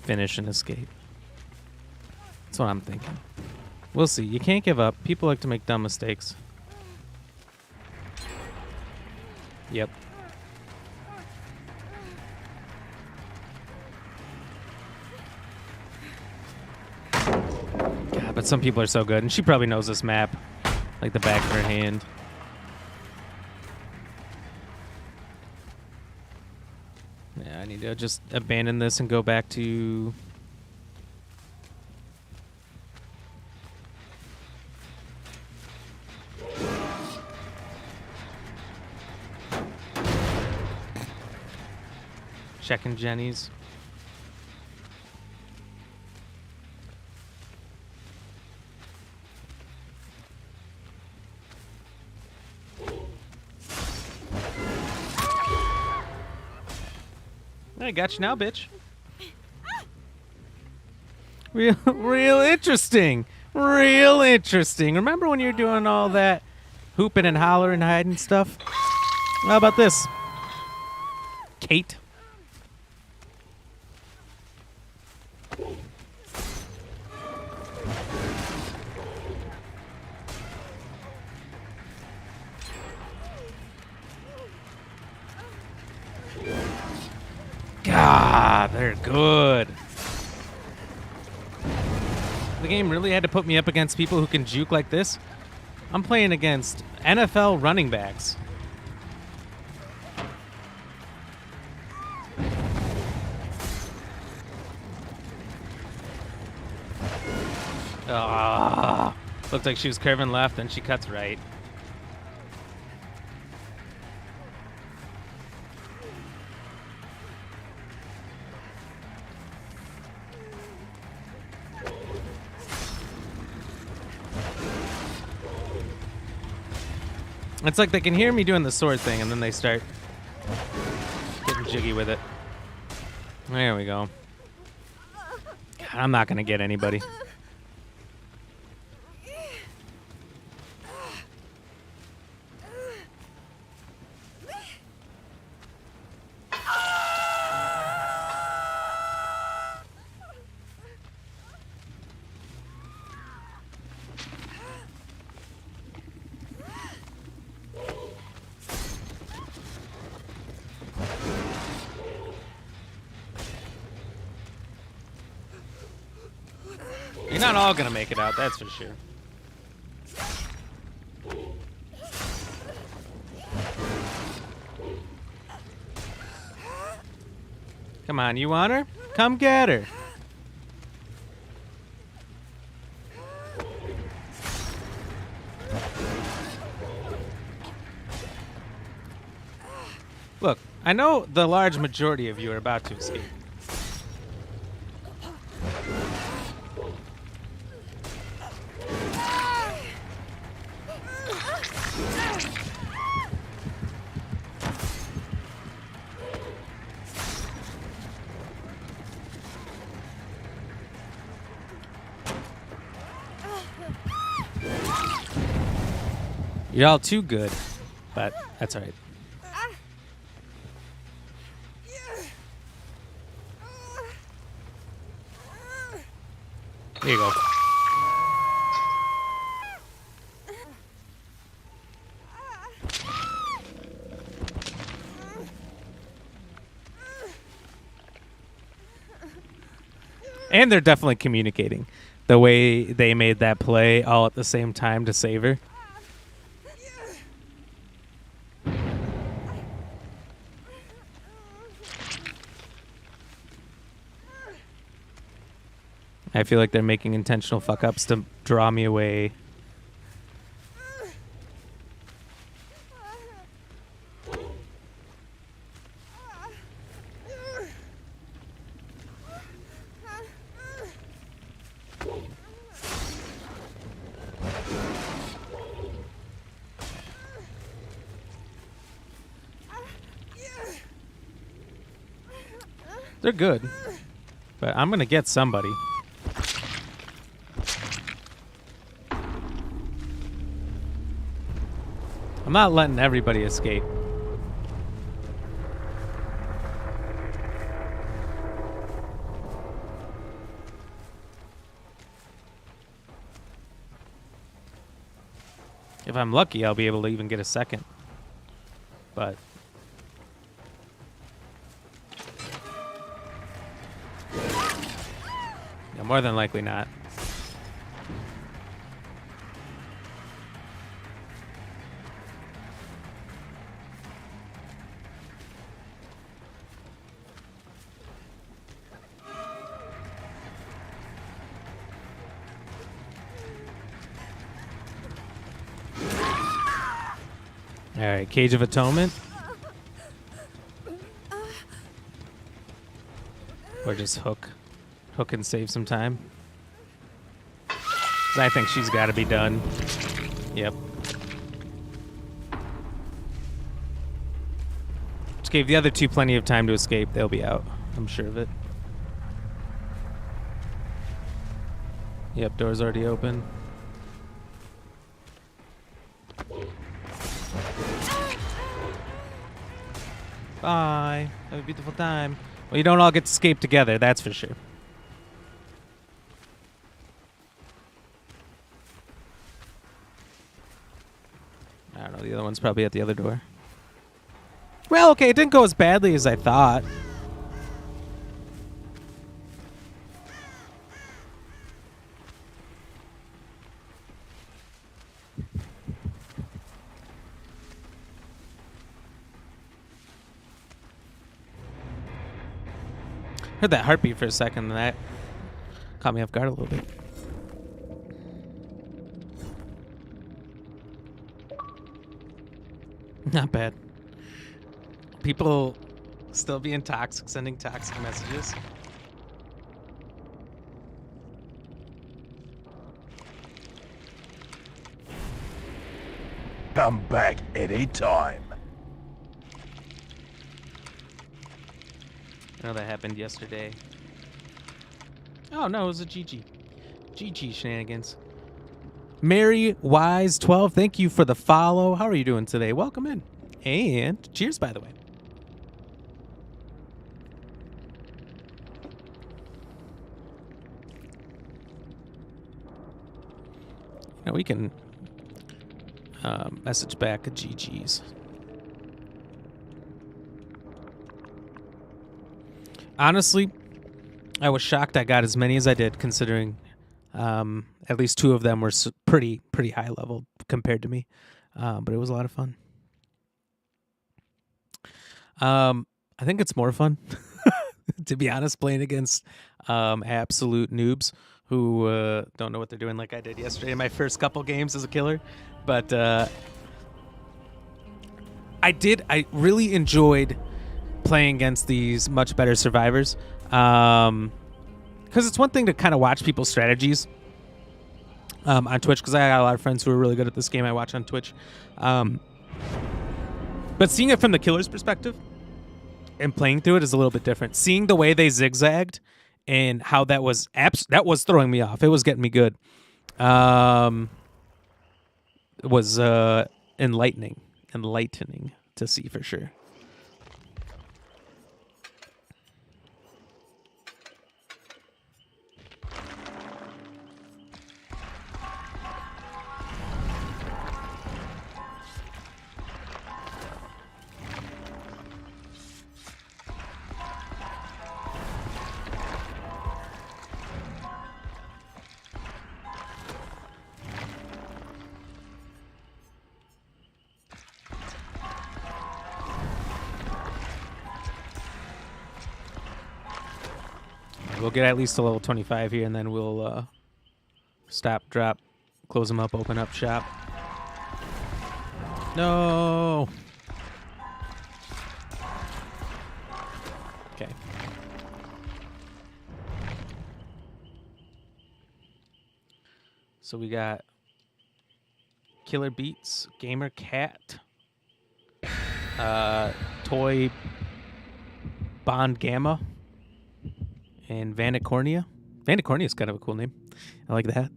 finish and escape. That's what I'm thinking. We'll see. You can't give up. People like to make dumb mistakes. Yep. God, but some people are so good. And she probably knows this map like the back of her hand. Yeah, I need to just abandon this and go back to... checking Jenny's. I got you now, bitch. Real interesting. Real interesting. Remember when you were doing all that hooping and hollering, hiding stuff? How about this? Kate. God, they're good. The game really had to put me up against people who can juke like this. I'm playing against NFL running backs. Ah, looked like she was curving left and she cuts right. It's like they can hear me doing the sword thing, and then they start getting jiggy with it. There we go. God, I'm not going to get anybody. You're not all gonna make it out, that's for sure. Come on, you want her? Come get her. Look, I know the large majority of you are about to escape. You're all too good, but that's all right. Here you go. And they're definitely communicating the way they made that play all at the same time to save her. I feel like they're making intentional fuck-ups to draw me away. They're good, but I'm gonna get somebody. I'm not letting everybody escape. If I'm lucky, I'll be able to even get a second. But yeah, more than likely not. All right, Cage of Atonement. Or just Hook. Hook and save some time. 'Cause I think she's got to be done. Yep. Just gave the other two plenty of time to escape. They'll be out. I'm sure of it. Yep, door's already open. Bye. Have a beautiful time. Well, you don't all get to escape together, that's for sure. I don't know, the other one's probably at the other door. Well, okay, it didn't go as badly as I thought. Heard that heartbeat for a second, and that caught me off guard a little bit. Not bad. People still being toxic, sending toxic messages. Come back anytime. I know that happened yesterday. Oh, no, it was a GG. GG shenanigans. Mary Wise 12, thank you for the follow. How are you doing today? Welcome in. And cheers, by the way. Now we can message back a GG's. Honestly, I was shocked I got as many as I did, considering at least two of them were pretty high level compared to me. But it was a lot of fun. I think it's more fun, to be honest, playing against absolute noobs who don't know what they're doing, like I did yesterday in my first couple games as a killer. But I really enjoyed playing against these much better survivors, because it's one thing to kind of watch people's strategies on Twitch, because I got a lot of friends who are really good at this game I watch on Twitch, but seeing it from the killer's perspective and playing through it is a little bit different. Seeing the way they zigzagged and how that was throwing me off. It was getting me good. It was enlightening to see for sure. We'll get at least to level 25 here, and then we'll stop, drop, close them up, open up shop. No. Okay. So we got Killer Beats, Gamer Cat, Toy Bond Gamma, and Vanicornia. Vanicornia is kind of a cool name. I like that.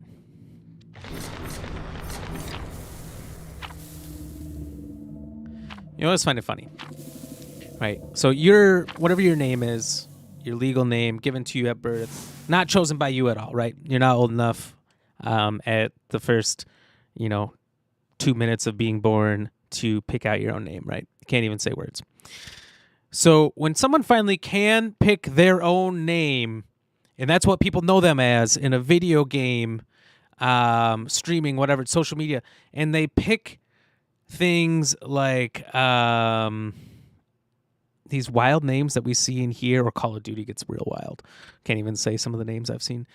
You always find it funny. Right. So whatever your name is, your legal name given to you at birth, not chosen by you at all, right? You're not old enough at the first, 2 2 minutes of being born to pick out your own name, right? You can't even say words. So when someone finally can pick their own name, and that's what people know them as in a video game, streaming, whatever, social media, and they pick things like these wild names that we see in here, or Call of Duty gets real wild. Can't even say some of the names I've seen.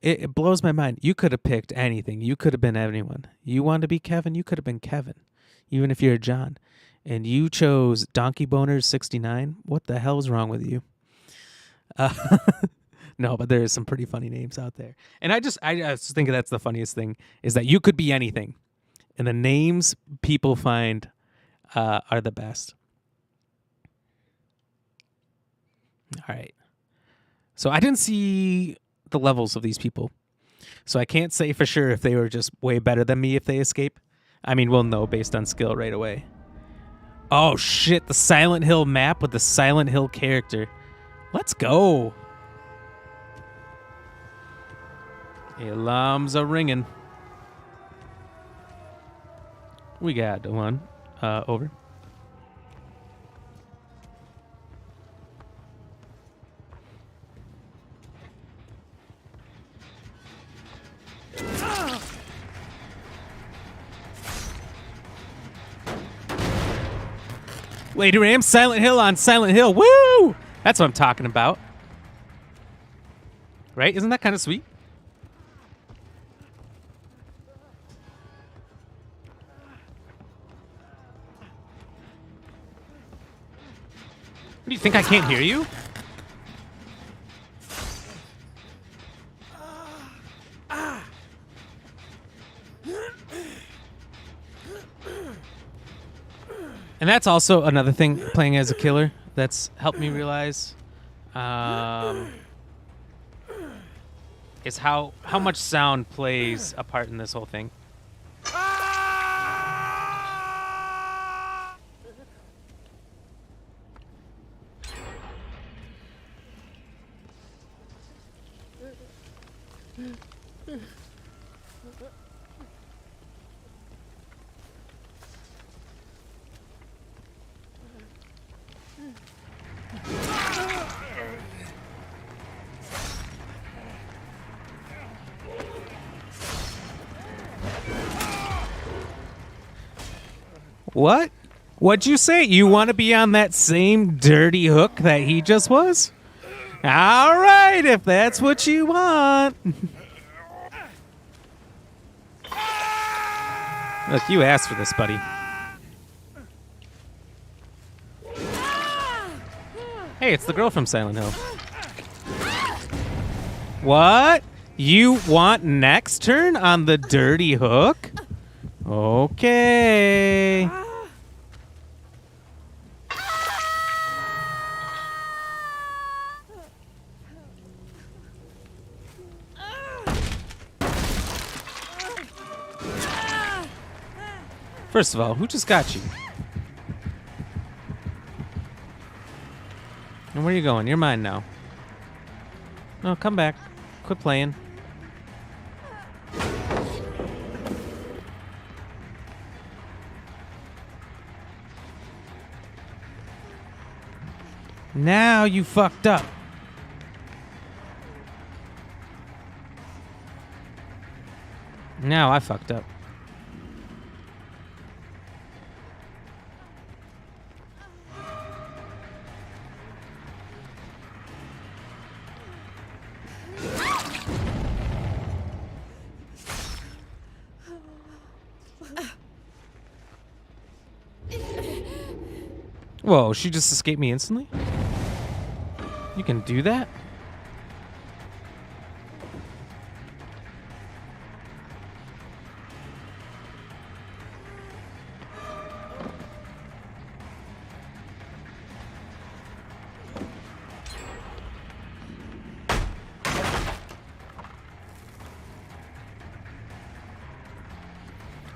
It blows my mind. You could have picked anything. You could have been anyone. You wanted to be Kevin? You could have been Kevin, even if you're John. And you chose Donkey Boner 69. What the hell is wrong with you? No, but there is some pretty funny names out there. And I just think that's the funniest thing, is that you could be anything. And the names people find are the best. All right. So I didn't see the levels of these people. So I can't say for sure if they were just way better than me if they escape. I mean, we'll know based on skill right away. Oh, shit. The Silent Hill map with the Silent Hill character. Let's go. Alarms are ringing. We got one. Over. Lady Ram, Silent Hill on Silent Hill. Woo! That's what I'm talking about. Right? Isn't that kind of sweet? Do you think I can't hear you? And that's also another thing playing as a killer that's helped me realize is how much sound plays a part in this whole thing. What? What'd you say? You want to be on that same dirty hook that he just was? All right, if that's what you want. Look, you asked for this, buddy. Hey, it's the girl from Silent Hill. What? You want next turn on the dirty hook? Okay. First of all, who just got you? And where are you going? You're mine now. No, come back. Quit playing. Now you fucked up. Now I fucked up. Whoa, she just escaped me instantly? You can do that?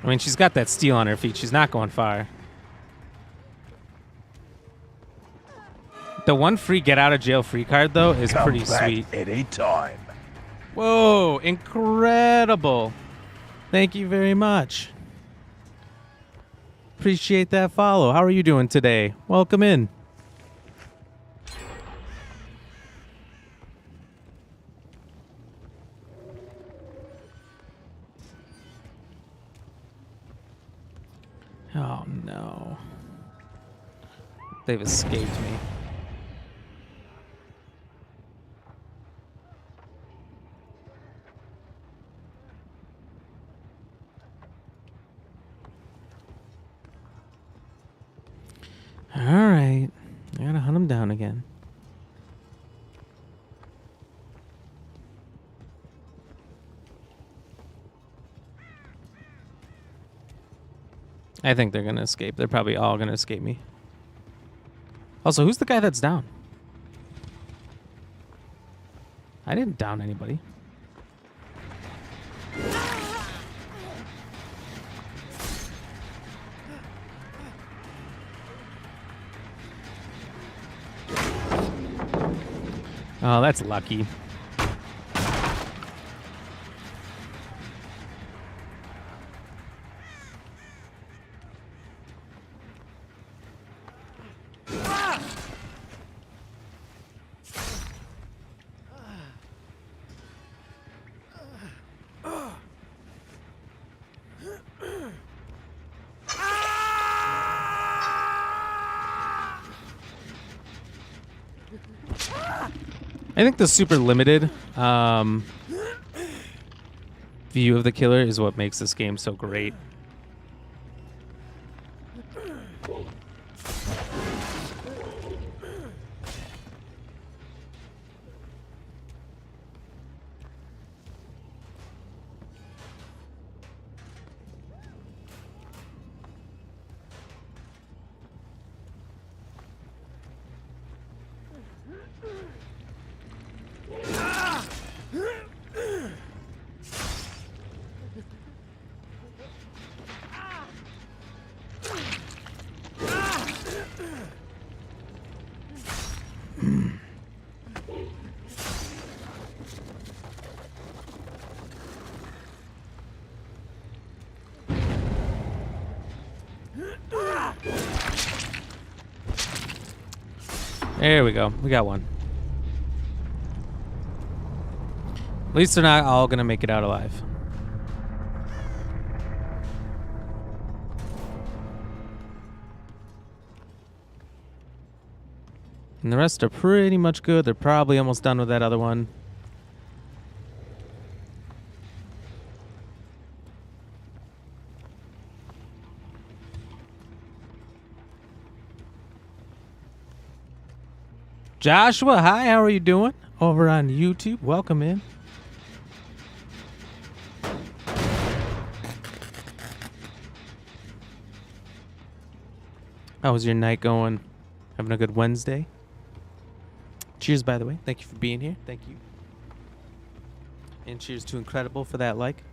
I mean, she's got that steel on her feet. She's not going far. The one free get out of jail free card though is Come pretty back sweet. any time. Whoa, incredible. Thank you very much. Appreciate that follow. How are you doing today? Welcome in. Oh no. They've escaped me. All right. I gotta hunt him down again. I think they're gonna escape. They're probably all gonna escape me. Also, who's the guy that's down? I didn't down anybody. Oh, that's lucky. I think the super limited view of the killer is what makes this game so great. There we go. We got one. At least they're not all gonna make it out alive. And the rest are pretty much good. They're probably almost done with that other one. Joshua, hi, how are you doing? Over on YouTube, welcome in. How was your night going? Having a good Wednesday? Cheers, by the way. Thank you for being here. Thank you. And cheers to Incredible for that like.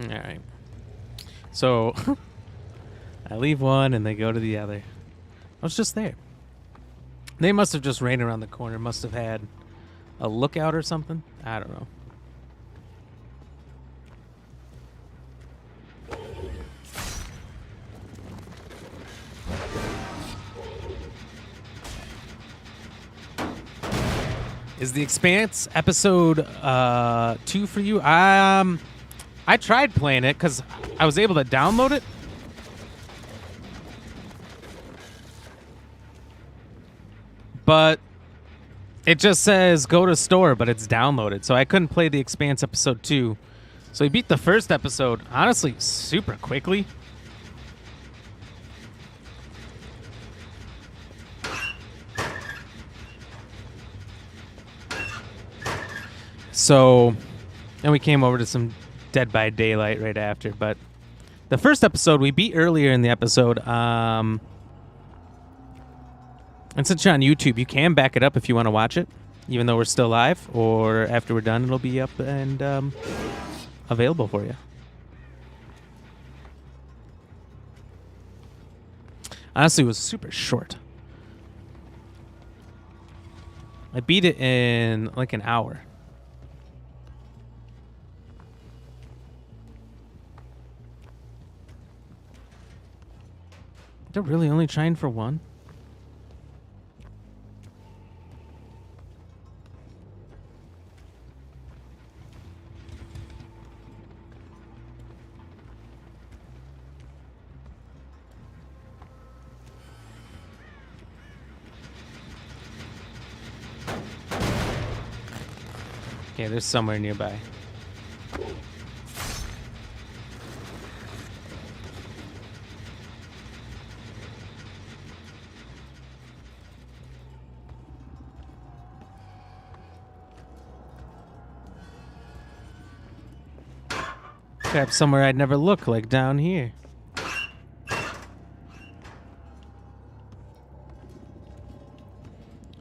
All right. So I leave one and they go to the other. I was just there. They must have just ran around the corner. Must have had a lookout or something. I don't know. Is the Expanse episode 2 for you? I tried playing it because I was able to download it. But it just says go to store, but it's downloaded. So I couldn't play the Expanse episode 2. So we beat the first episode, honestly, super quickly. So, and we came over to some Dead by Daylight right after. But the first episode we beat earlier in the episode. And since you're on YouTube, you can back it up if you want to watch it, even though we're still live. Or after we're done, it'll be up and available for you. Honestly, it was super short. I beat it in like an hour. They're really only trying for one? Okay, there's somewhere nearby. Perhaps somewhere I'd never look, like down here.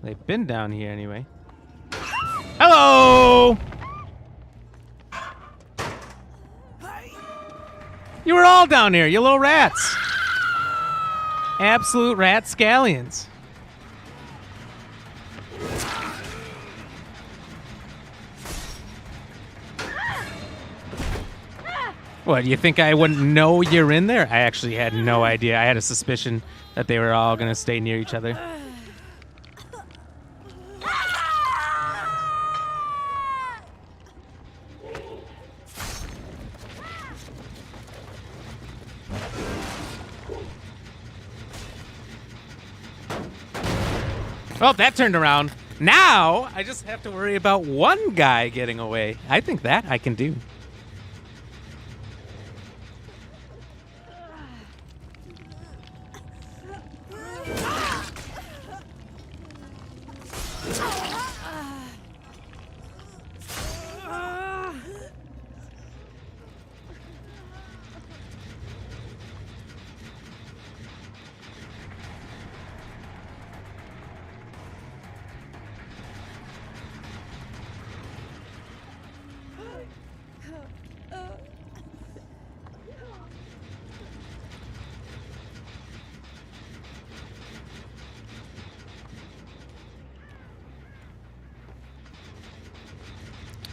They've been down here anyway. Hello! You were all down here, you little rats. Absolute rat scallions. What, you think I wouldn't know you're in there? I actually had no idea. I had a suspicion that they were all going to stay near each other. Oh, that turned around. Now, I just have to worry about one guy getting away. I think that I can do.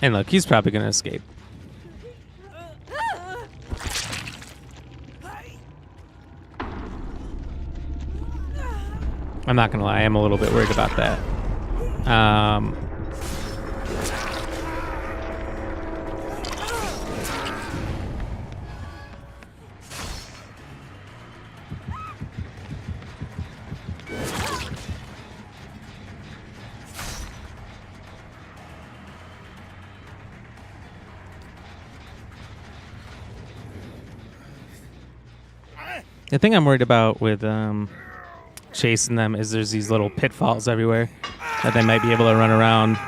And look, he's probably going to escape. I'm not going to lie, I am a little bit worried about that. The thing I'm worried about with chasing them is there's these little pitfalls everywhere that they might be able to run around.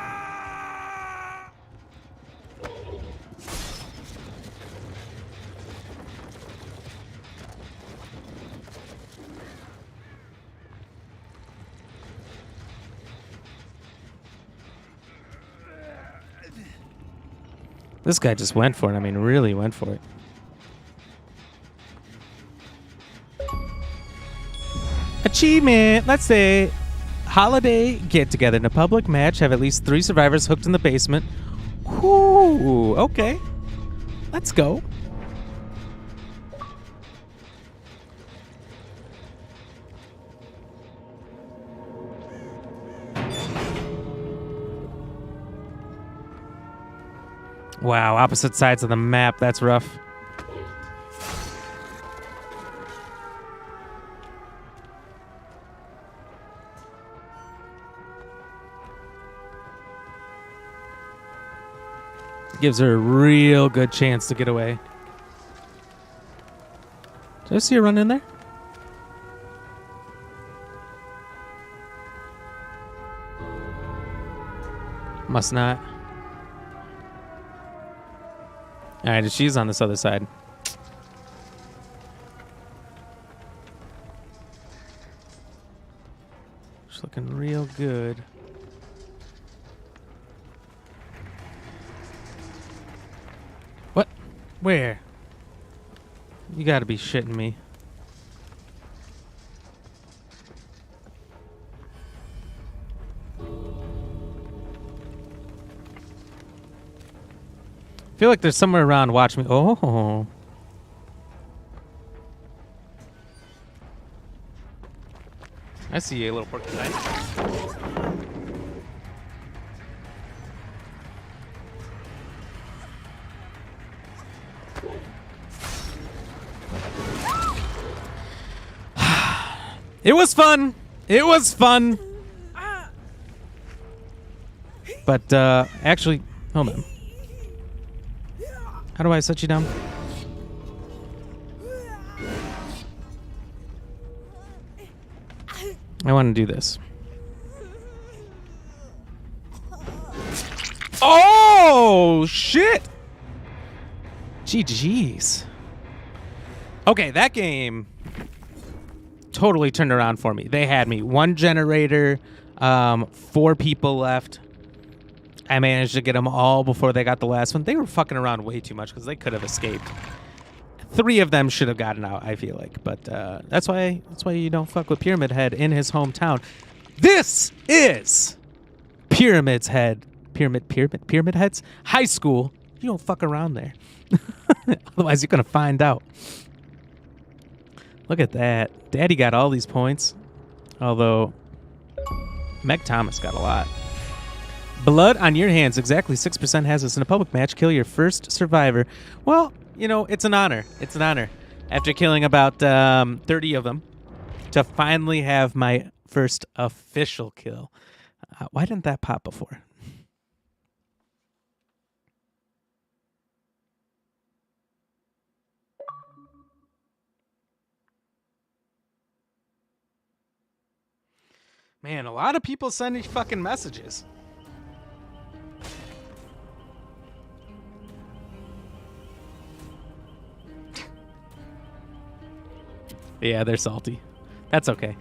This guy just went for it. I mean, really went for it. Achievement! Let's say holiday get together in a public match. Have at least 3 survivors hooked in the basement. Whoo! Okay. Let's go. Wow, opposite sides of the map. That's rough. Gives her a real good chance to get away. Did I see her run in there? Must not. Alright, she's on this other side. She's looking real good. What? Where? You gotta be shitting me. I feel like there's somewhere around Watch Me. Oh. I see a little porcupine. It was fun. It was fun. But actually, hold on. How do I set you down? I want to do this. Oh, shit. GG's. Okay, that game totally turned around for me. They had me. 1 generator, 4 people left. I managed to get them all before they got the last one. They were fucking around way too much because they could have escaped. 3 of them should have gotten out, I feel like. But that's why you don't fuck with Pyramid Head in his hometown. This is Pyramid Head's high school. You don't fuck around there. Otherwise, you're going to find out. Look at that. Daddy got all these points. Although, Meg Thomas got a lot. Blood on your hands. Exactly 6% has us in a public match. Kill your first survivor. Well, you know, it's an honor. It's an honor. After killing about 30 of them, to finally have my first official kill. Why didn't that pop before? Man, a lot of people sending fucking messages. Yeah, they're salty. That's okay.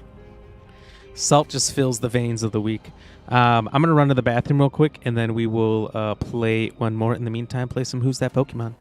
Salt just fills the veins of the week. I'm going to run to the bathroom real quick, and then we will play one more. In the meantime, play some Who's That Pokemon?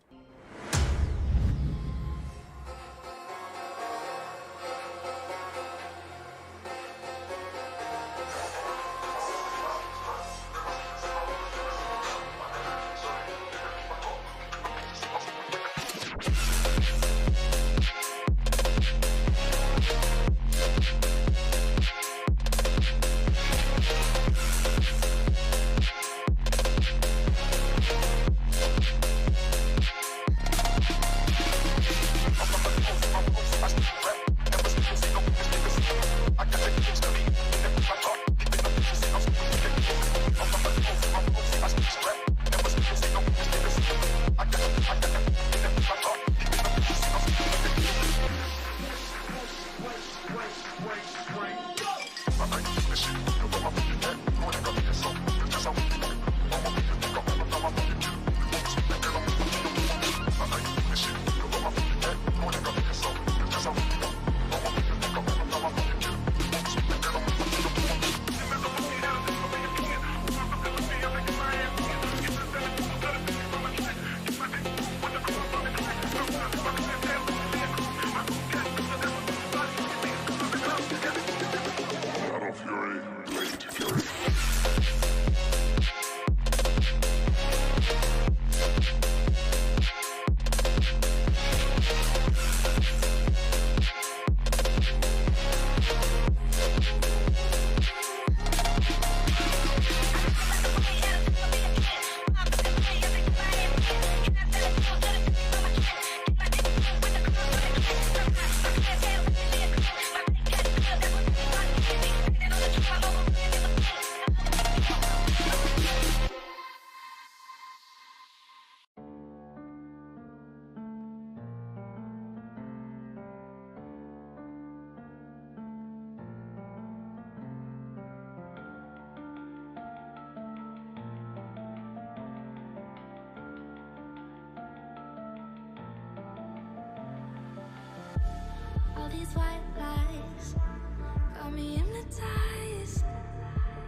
All these white lies got me hypnotized.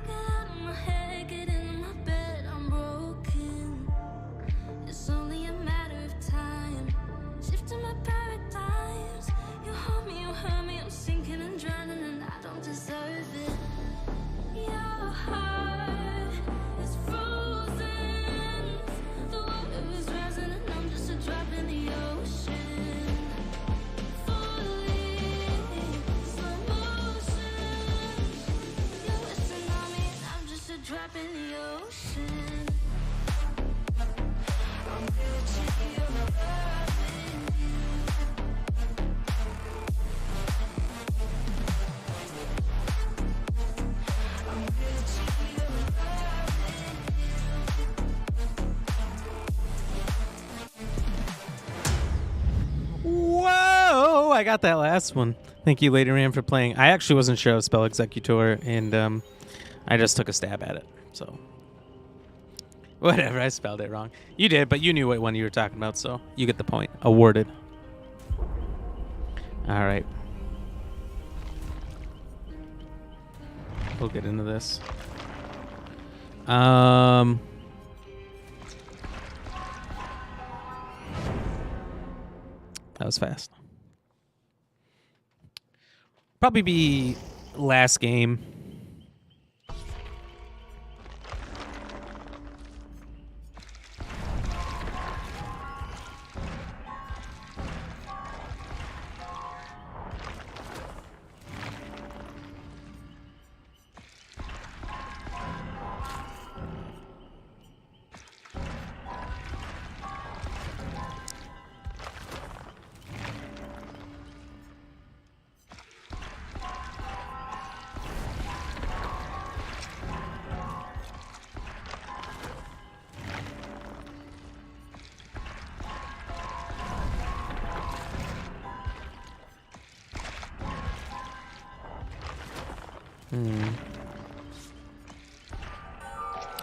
Get out of my head, get in my bed, I'm broken. It's only a matter of time. Shifting my paradigms. You hold me, you hurt me, I'm sinking and drowning, and I don't deserve it. Your heart is frozen. The water is rising. in the ocean. I'm reaching your love in you. I'm reaching your love in you. Whoa! I got that last one. Thank you, Lady Ram, for playing. I actually wasn't sure how to spell executor, and I just took a stab at it. So, whatever, I spelled it wrong. You did, but you knew what one you were talking about, so you get the point. Awarded. All right. We'll get into this. That was fast. Probably be last game.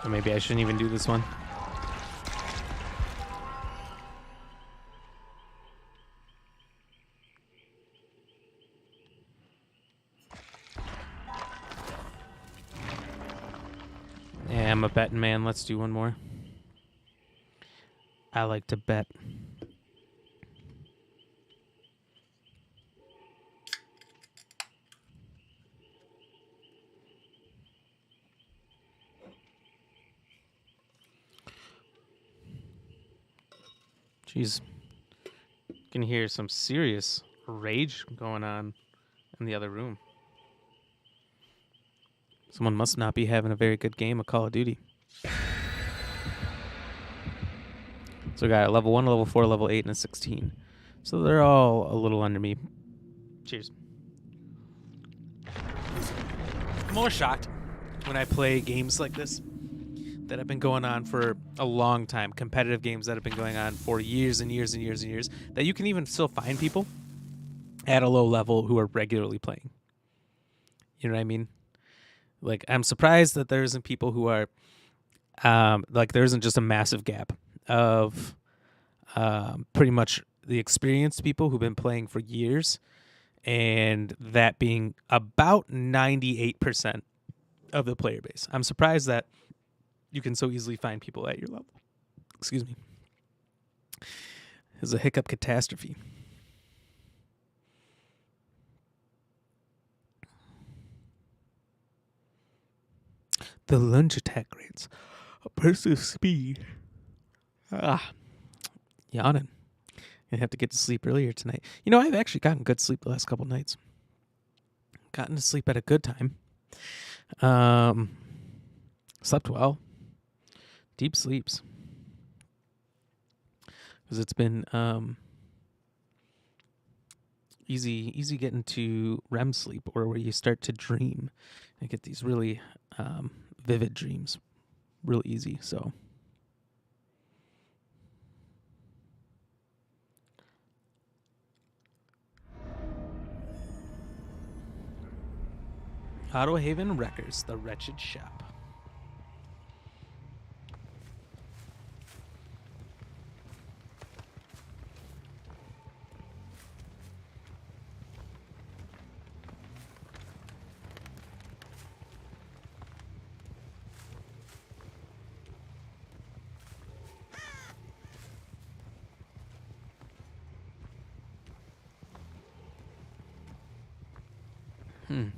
Or maybe I shouldn't even do this one. Yeah, I'm a betting man. Let's do one more. I like to bet. Jeez. You can hear some serious rage going on in the other room. Someone must not be having a very good game of Call of Duty. So we got a level 1, a level 4, level 8, and a 16. So they're all a little under me. Cheers. I'm more shocked when I play games like this that have been going on for a long time, competitive games that have been going on for years and years and years and years, that you can even still find people at a low level who are regularly playing. You know what I mean? Like, I'm surprised that there isn't people who are, like, there isn't just a massive gap of pretty much the experienced people who've been playing for years, and that being about 98% of the player base. I'm surprised that you can so easily find people at your level. Excuse me. It's a hiccup catastrophe. The lunge attack grants a burst of speed. Yawning. I have to get to sleep earlier tonight. You know, I've actually gotten good sleep the last couple nights. Gotten to sleep at a good time. Slept well. Deep sleeps. Because it's been easy getting to REM sleep, or where you start to dream and get these really vivid dreams. Real easy, so. Auto Haven Records, the wretched shop.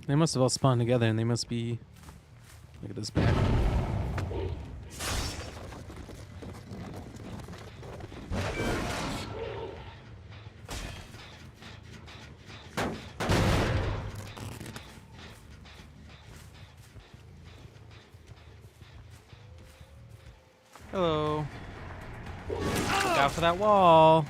They must have all spawned together, and they must be... Look at this back. Hello. Look out for that wall.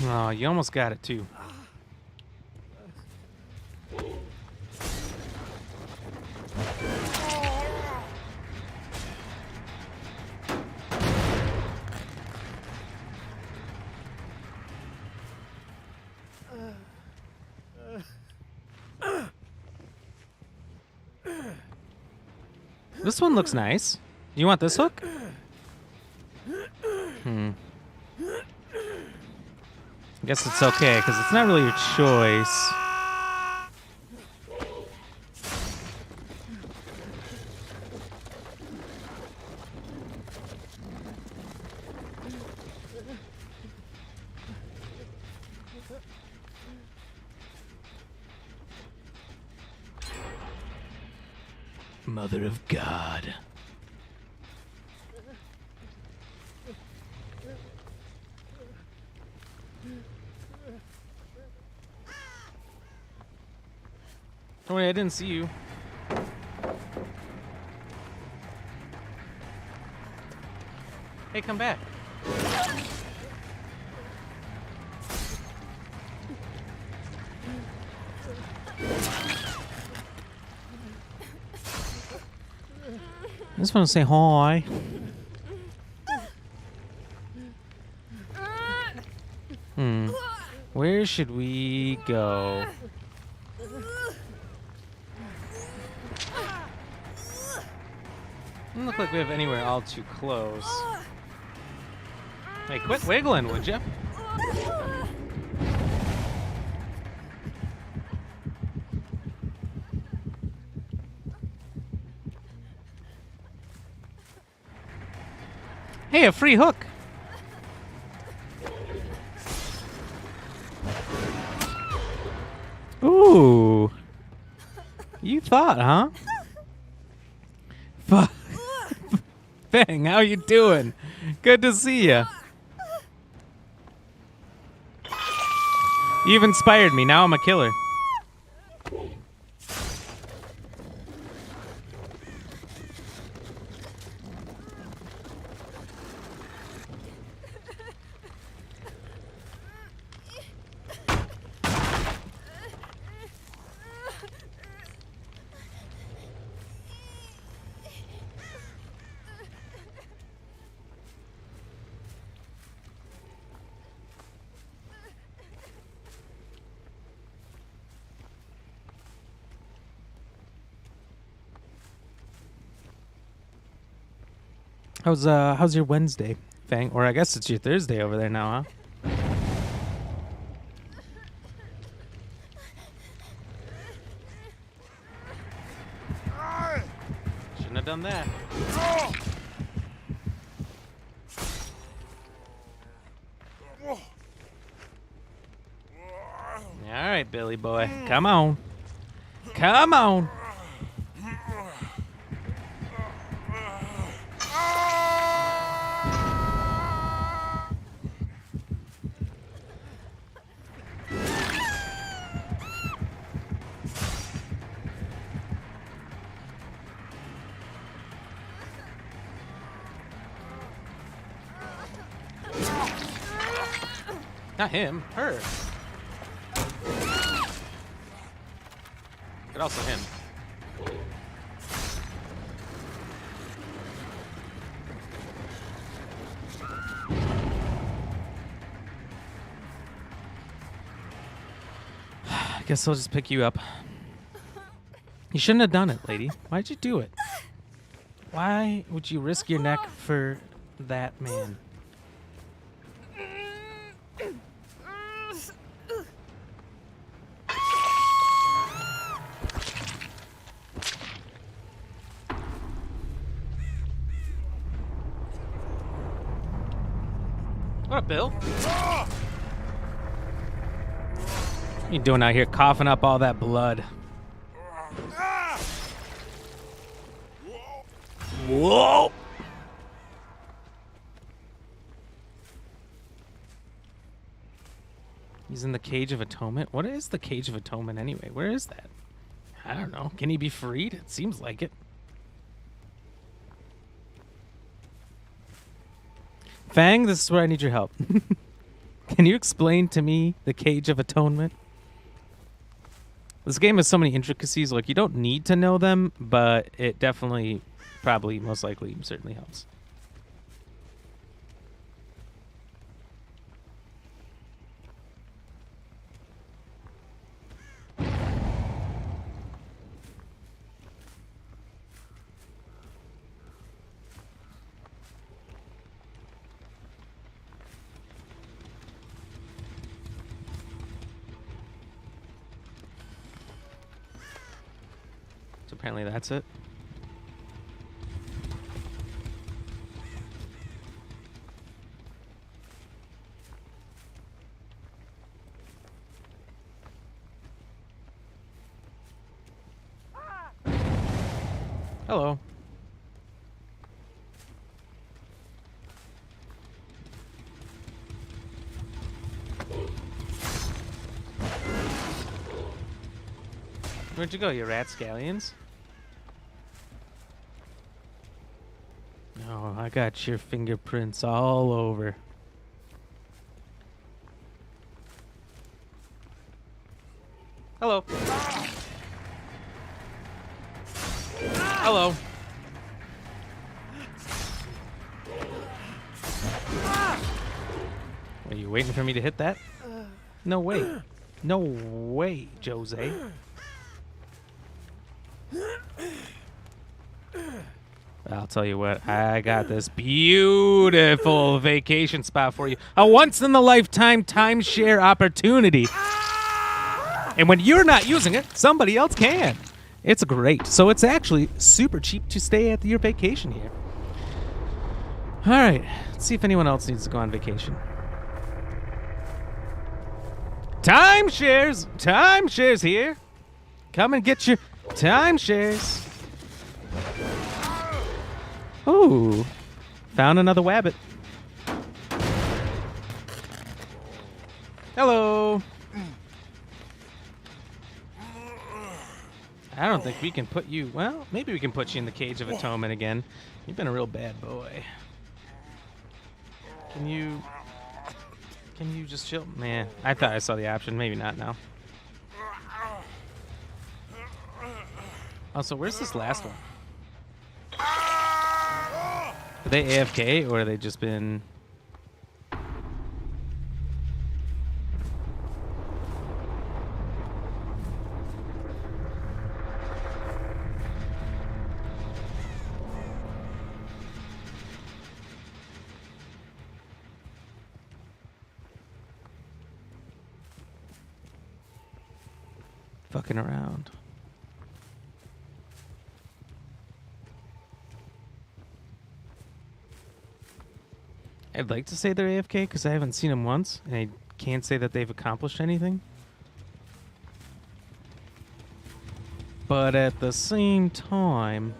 Oh, you almost got it too. This one looks nice. You want this hook? I guess it's okay, because it's not really your choice. Mother of God. Oh wait, I didn't see you. Hey, come back. I just want to say hi. Where should we go? Doesn't look like we have anywhere all too close. Hey, quit wiggling, would you? Hey, a free hook. Ooh. You thought, huh? Bang, how you doing? Good to see ya. You've inspired me. Now I'm a killer. How's your Wednesday, Fang? Or I guess it's your Thursday over there now, huh? Shouldn't have done that. All right, Billy boy, come on, come on. Not him, her. But also him. I guess I'll just pick you up. You shouldn't have done it, lady. Why'd you do it? Why would you risk your neck for that man? What up, Bill? What you doing out here coughing up all that blood? Whoa! He's in the Cage of Atonement. What is the Cage of Atonement anyway? Where is that? I don't know. Can he be freed? It seems like it. Fang, this is where I need your help. Can you explain to me the Cage of Atonement? This game has so many intricacies. Like, you don't need to know them, but it definitely, probably, most likely, certainly helps. So apparently that's it. Hello. Where'd you go, you ratscallions? Oh, I got your fingerprints all over. Hello. Hello. Are you waiting for me to hit that? No way. No way, Jose. I'll tell you what, I got this beautiful vacation spot for you. A once-in-a-lifetime timeshare opportunity. And when you're not using it, somebody else can. It's great. So it's actually super cheap to stay at your vacation here. All right, let's see if anyone else needs to go on vacation. Timeshares! Timeshares here. Come and get your timeshares. Ooh, found another wabbit. Hello. I don't think we can put you... Well, maybe we can put you in the Cage of Atonement again. You've been a real bad boy. Can you just chill? Nah, I thought I saw the option. Maybe not now. Also, where's this last one? Are they AFK or are they just been... fucking around? I'd like to say they're AFK because I haven't seen them once, and I can't say that they've accomplished anything. But at the same time...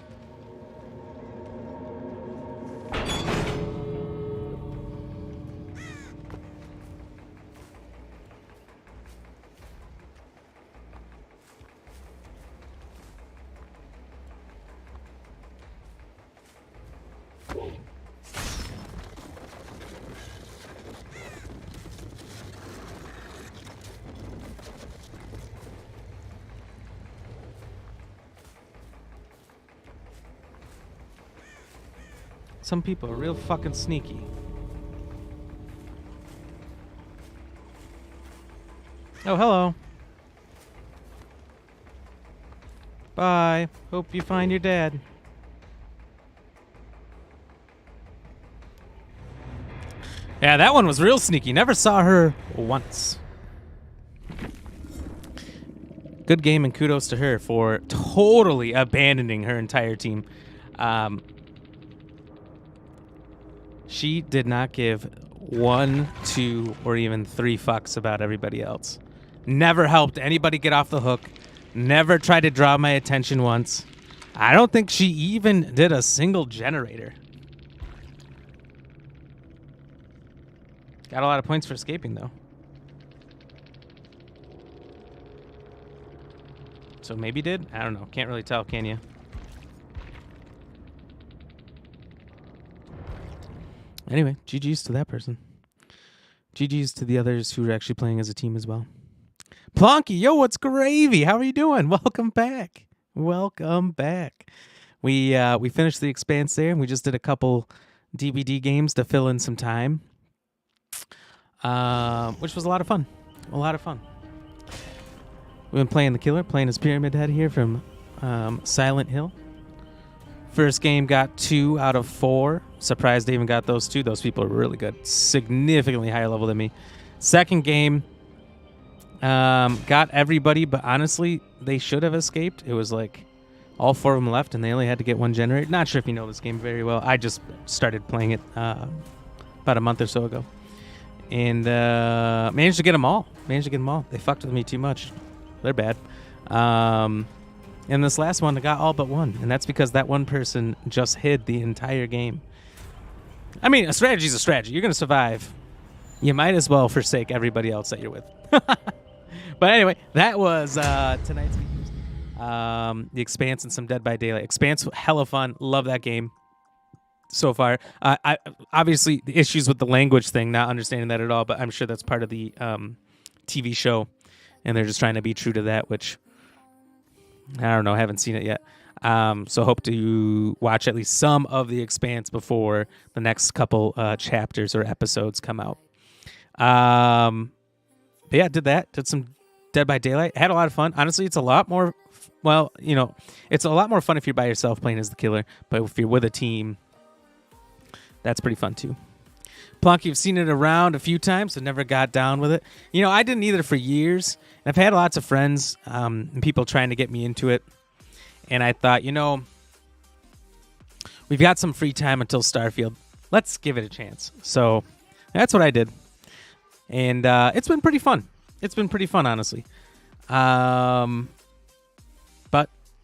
Some people are real fucking sneaky. Oh, hello. Bye. Hope you find your dad. Yeah, that one was real sneaky. Never saw her once. Good game and kudos to her for totally abandoning her entire team. She did not give 1, 2, or even 3 fucks about everybody else. Never helped anybody get off the hook. Never tried to draw my attention once. I don't think she even did a single generator. Got a lot of points for escaping, though. So maybe did? I don't know. Can't really tell, can you? Anyway, GG's to that person. GG's to the others who are actually playing as a team as well. Plonky, yo, what's gravy? How are you doing? Welcome back. Welcome back. We finished the Expanse there, and we just did a couple DVD games to fill in some time, which was a lot of fun. A lot of fun. We've been playing the killer, playing as Pyramid Head here from Silent Hill. First game got 2 out of 4. Surprised they even got those 2. Those people are really good. Significantly higher level than me. Second game got everybody, but honestly, they should have escaped. It was like all 4 of them left, and they only had to get 1 generated. Not sure if you know this game very well. I just started playing it about a month or so ago. And managed to get them all. They fucked with me too much. They're bad. And this last one, I got all but 1. And that's because that one person just hid the entire game. I mean, a strategy's a strategy. You're going to survive. You might as well forsake everybody else that you're with. But anyway, that was tonight's videos. The Expanse and some Dead by Daylight. Expanse, hella fun. Love that game so far. I obviously, the issues with the language thing, not understanding that at all, but I'm sure that's part of the TV show. And they're just trying to be true to that, which I don't know. I haven't seen it yet. So hope to watch at least some of the Expanse before the next couple chapters or episodes come out. But yeah, did that. Did some Dead by Daylight. Had a lot of fun. Honestly, it's a lot more, it's a lot more fun if you're by yourself playing as the killer. But if you're with a team, that's pretty fun too. Plonky, I've seen it around a few times. I never got down with it. I didn't either for years. And I've had lots of friends and people trying to get me into it. And I thought, we've got some free time until Starfield. Let's give it a chance. So that's what I did. And it's been pretty fun. It's been pretty fun, honestly. But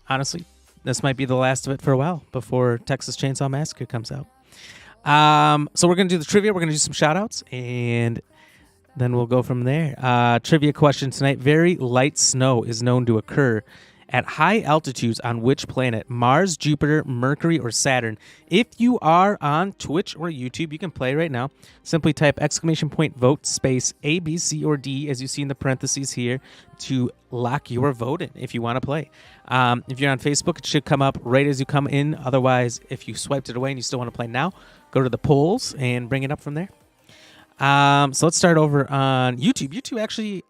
honestly, this might be the last of it for a while before Texas Chainsaw Massacre comes out. So we're going to do the trivia. We're going to do some shout-outs, and then we'll go from there. Trivia question tonight. Very light snow is known to occur at high altitudes on which planet? Mars, Jupiter, Mercury, or Saturn? If you are on Twitch or YouTube, you can play right now. Simply type ! vote space A, B, C, or D, as you see in the parentheses here, to lock your vote in if you want to play. If you're on Facebook, it should come up right as you come in. Otherwise, if you swiped it away and you still want to play now, go to the polls and bring it up from there. So let's start over on YouTube. YouTube actually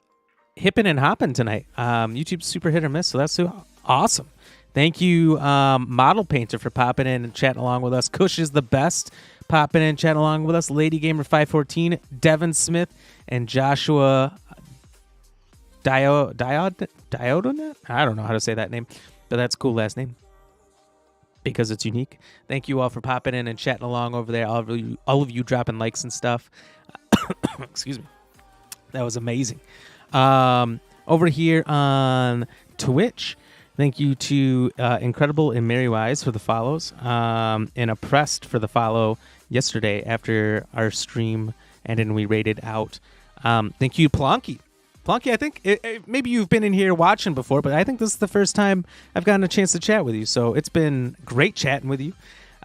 hipping and hopping tonight. YouTube's super hit or miss, so that's so awesome. Thank you, Model Painter, for popping in and chatting along with us. Kush is the best, popping in and chatting along with us. Lady Gamer 514, Devin Smith, and Joshua Diodonet? I don't know how to say that name, but that's a cool last name because it's unique. Thank you all for popping in and chatting along over there. All of you dropping likes and stuff. Excuse me. That was amazing. Over here on Twitch, thank you to Incredible and Mary Wise for the follows, and Oppressed for the follow yesterday after our stream ended and we rated out. Thank you, Plonky. Plonky, I think maybe you've been in here watching before, but I think this is the first time I've gotten a chance to chat with you, so it's been great chatting with you.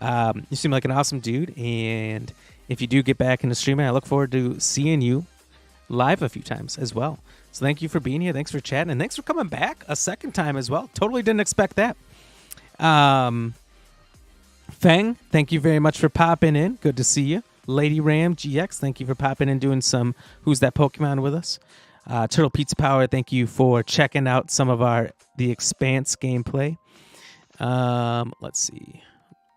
You seem like an awesome dude, and if you do get back into streaming, I look forward to seeing you live a few times as well. So thank you for being here. Thanks for chatting. And thanks for coming back a second time as well. Totally didn't expect that. Feng, thank you very much for popping in. Good to see you. Lady Ram GX, thank you for popping in, doing some Who's That Pokemon with us. Turtle Pizza Power, thank you for checking out some of the Expanse gameplay. Let's see.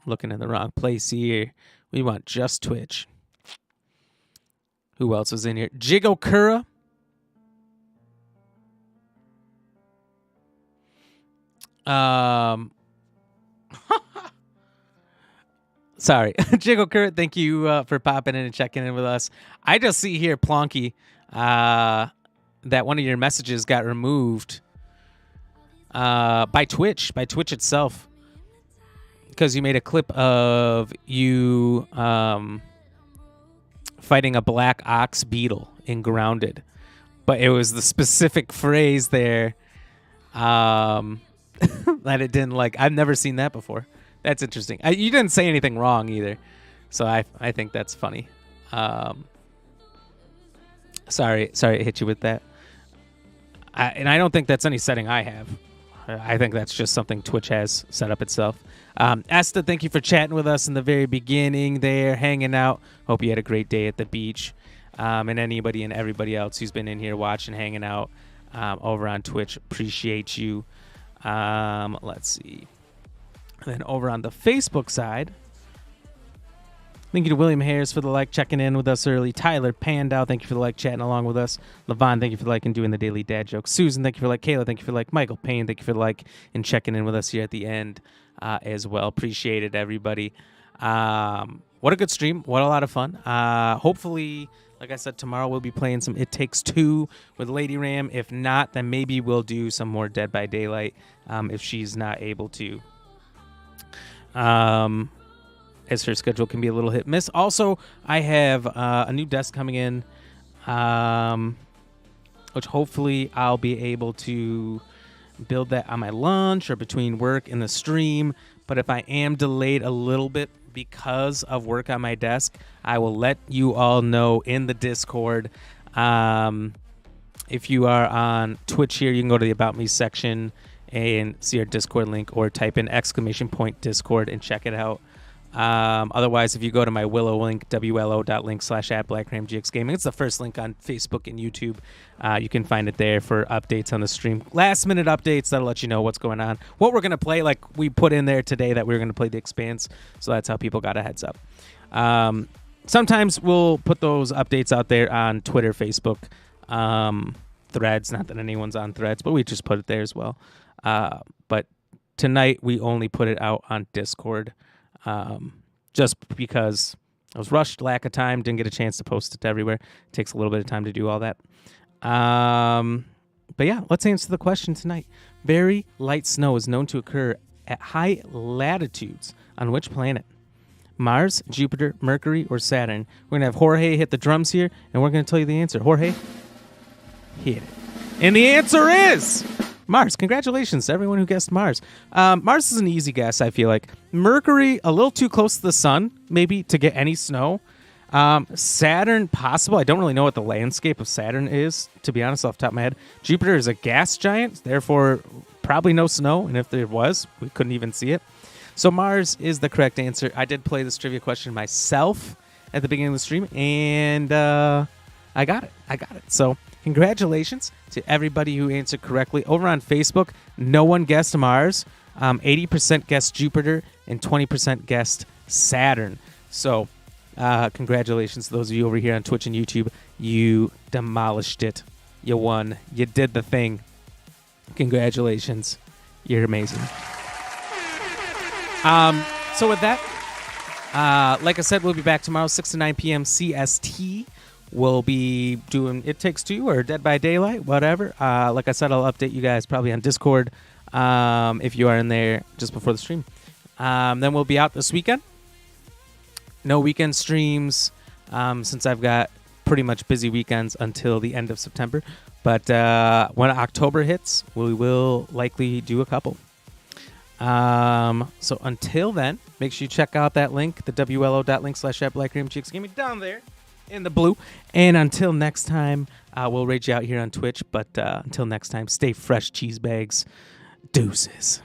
Looking in the wrong place here. We want just Twitch. Who else was in here? Jigokura. Sorry. Jigokura, thank you for popping in and checking in with us. I just see here, Plonky, that one of your messages got removed by Twitch itself. Because you made a clip of you fighting a black ox beetle in Grounded. But it was the specific phrase there That it didn't like. I've never seen that before. That's interesting. You didn't say anything wrong either, so I think that's funny. Sorry, I hit you with that. And I don't think that's any setting I have. I think that's just something Twitch has set up itself. Asta, thank you for chatting with us in the very beginning there, hanging out. Hope you had a great day at the beach. And anybody and everybody else who's been in here watching, hanging out over on Twitch, appreciate you. Let's see. And then over on the Facebook side, thank you to William Harris for the like, checking in with us early. Tyler Pandow, thank you for the like, chatting along with us. Levon, thank you for the like and doing the daily dad jokes. Susan, thank you for the like. Kayla, thank you for the like. Michael Payne, thank you for the like and checking in with us here at the end as well. Appreciate it, everybody. What a good stream. What a lot of fun. Hopefully, like I said, tomorrow we'll be playing some It Takes Two with Lady Ram. If not, then maybe we'll do some more Dead by Daylight if she's not able to. As her schedule can be a little hit miss. Also, I have a new desk coming in, which hopefully I'll be able to build that on my lunch or between work and the stream. But if I am delayed a little bit because of work on my desk, I will let you all know in the Discord. If you are on Twitch here, you can go to the About Me section and see our Discord link, or type in !Discord and check it out. Otherwise, if you go to my Willow link, wlo.link/@BlackRamGX Gaming, it's the first link on Facebook and YouTube. You can find it there for updates on the stream. Last minute updates that'll let you know what's going on. What we're going to play, like we put in there today that we were going to play the Expanse. So that's how people got a heads up. Sometimes we'll put those updates out there on Twitter, Facebook, Threads. Not that anyone's on Threads, but we just put it there as well. But tonight we only put it out on Discord. Just because I was rushed, lack of time, didn't get a chance to post it everywhere. It takes a little bit of time to do all that. But yeah, let's answer the question tonight. Very light snow is known to occur at high latitudes on which planet? Mars, Jupiter, Mercury, or Saturn? We're going to have Jorge hit the drums here, and we're going to tell you the answer. Jorge, hit it. And the answer is Mars. Congratulations to everyone who guessed Mars. Mars is an easy guess, I feel like. Mercury, a little too close to the sun, maybe, to get any snow. Saturn, possible. I don't really know what the landscape of Saturn is, to be honest, off the top of my head. Jupiter is a gas giant, therefore probably no snow, and if there was, we couldn't even see it. So Mars is the correct answer. I did play this trivia question myself at the beginning of the stream, and I got it. So congratulations to everybody who answered correctly. Over on Facebook, no one guessed Mars. 80% guessed Jupiter, and 20% guessed Saturn. So congratulations to those of you over here on Twitch and YouTube. You demolished it. You won. You did the thing. Congratulations. You're amazing. So with that, like I said, we'll be back tomorrow, 6 to 9 p.m. CST. We'll be doing It Takes Two or Dead by Daylight, whatever. Like I said, I'll update you guys probably on Discord if you are in there just before the stream. Then we'll be out this weekend. No weekend streams since I've got pretty much busy weekends until the end of September. But when October hits, we will likely do a couple. So until then, make sure you check out that link, the wlo.link/@BlackRamGX Gaming down there in the blue. And until next time, we'll rate you out here on Twitch. But until next time, stay fresh, cheese bags. Deuces.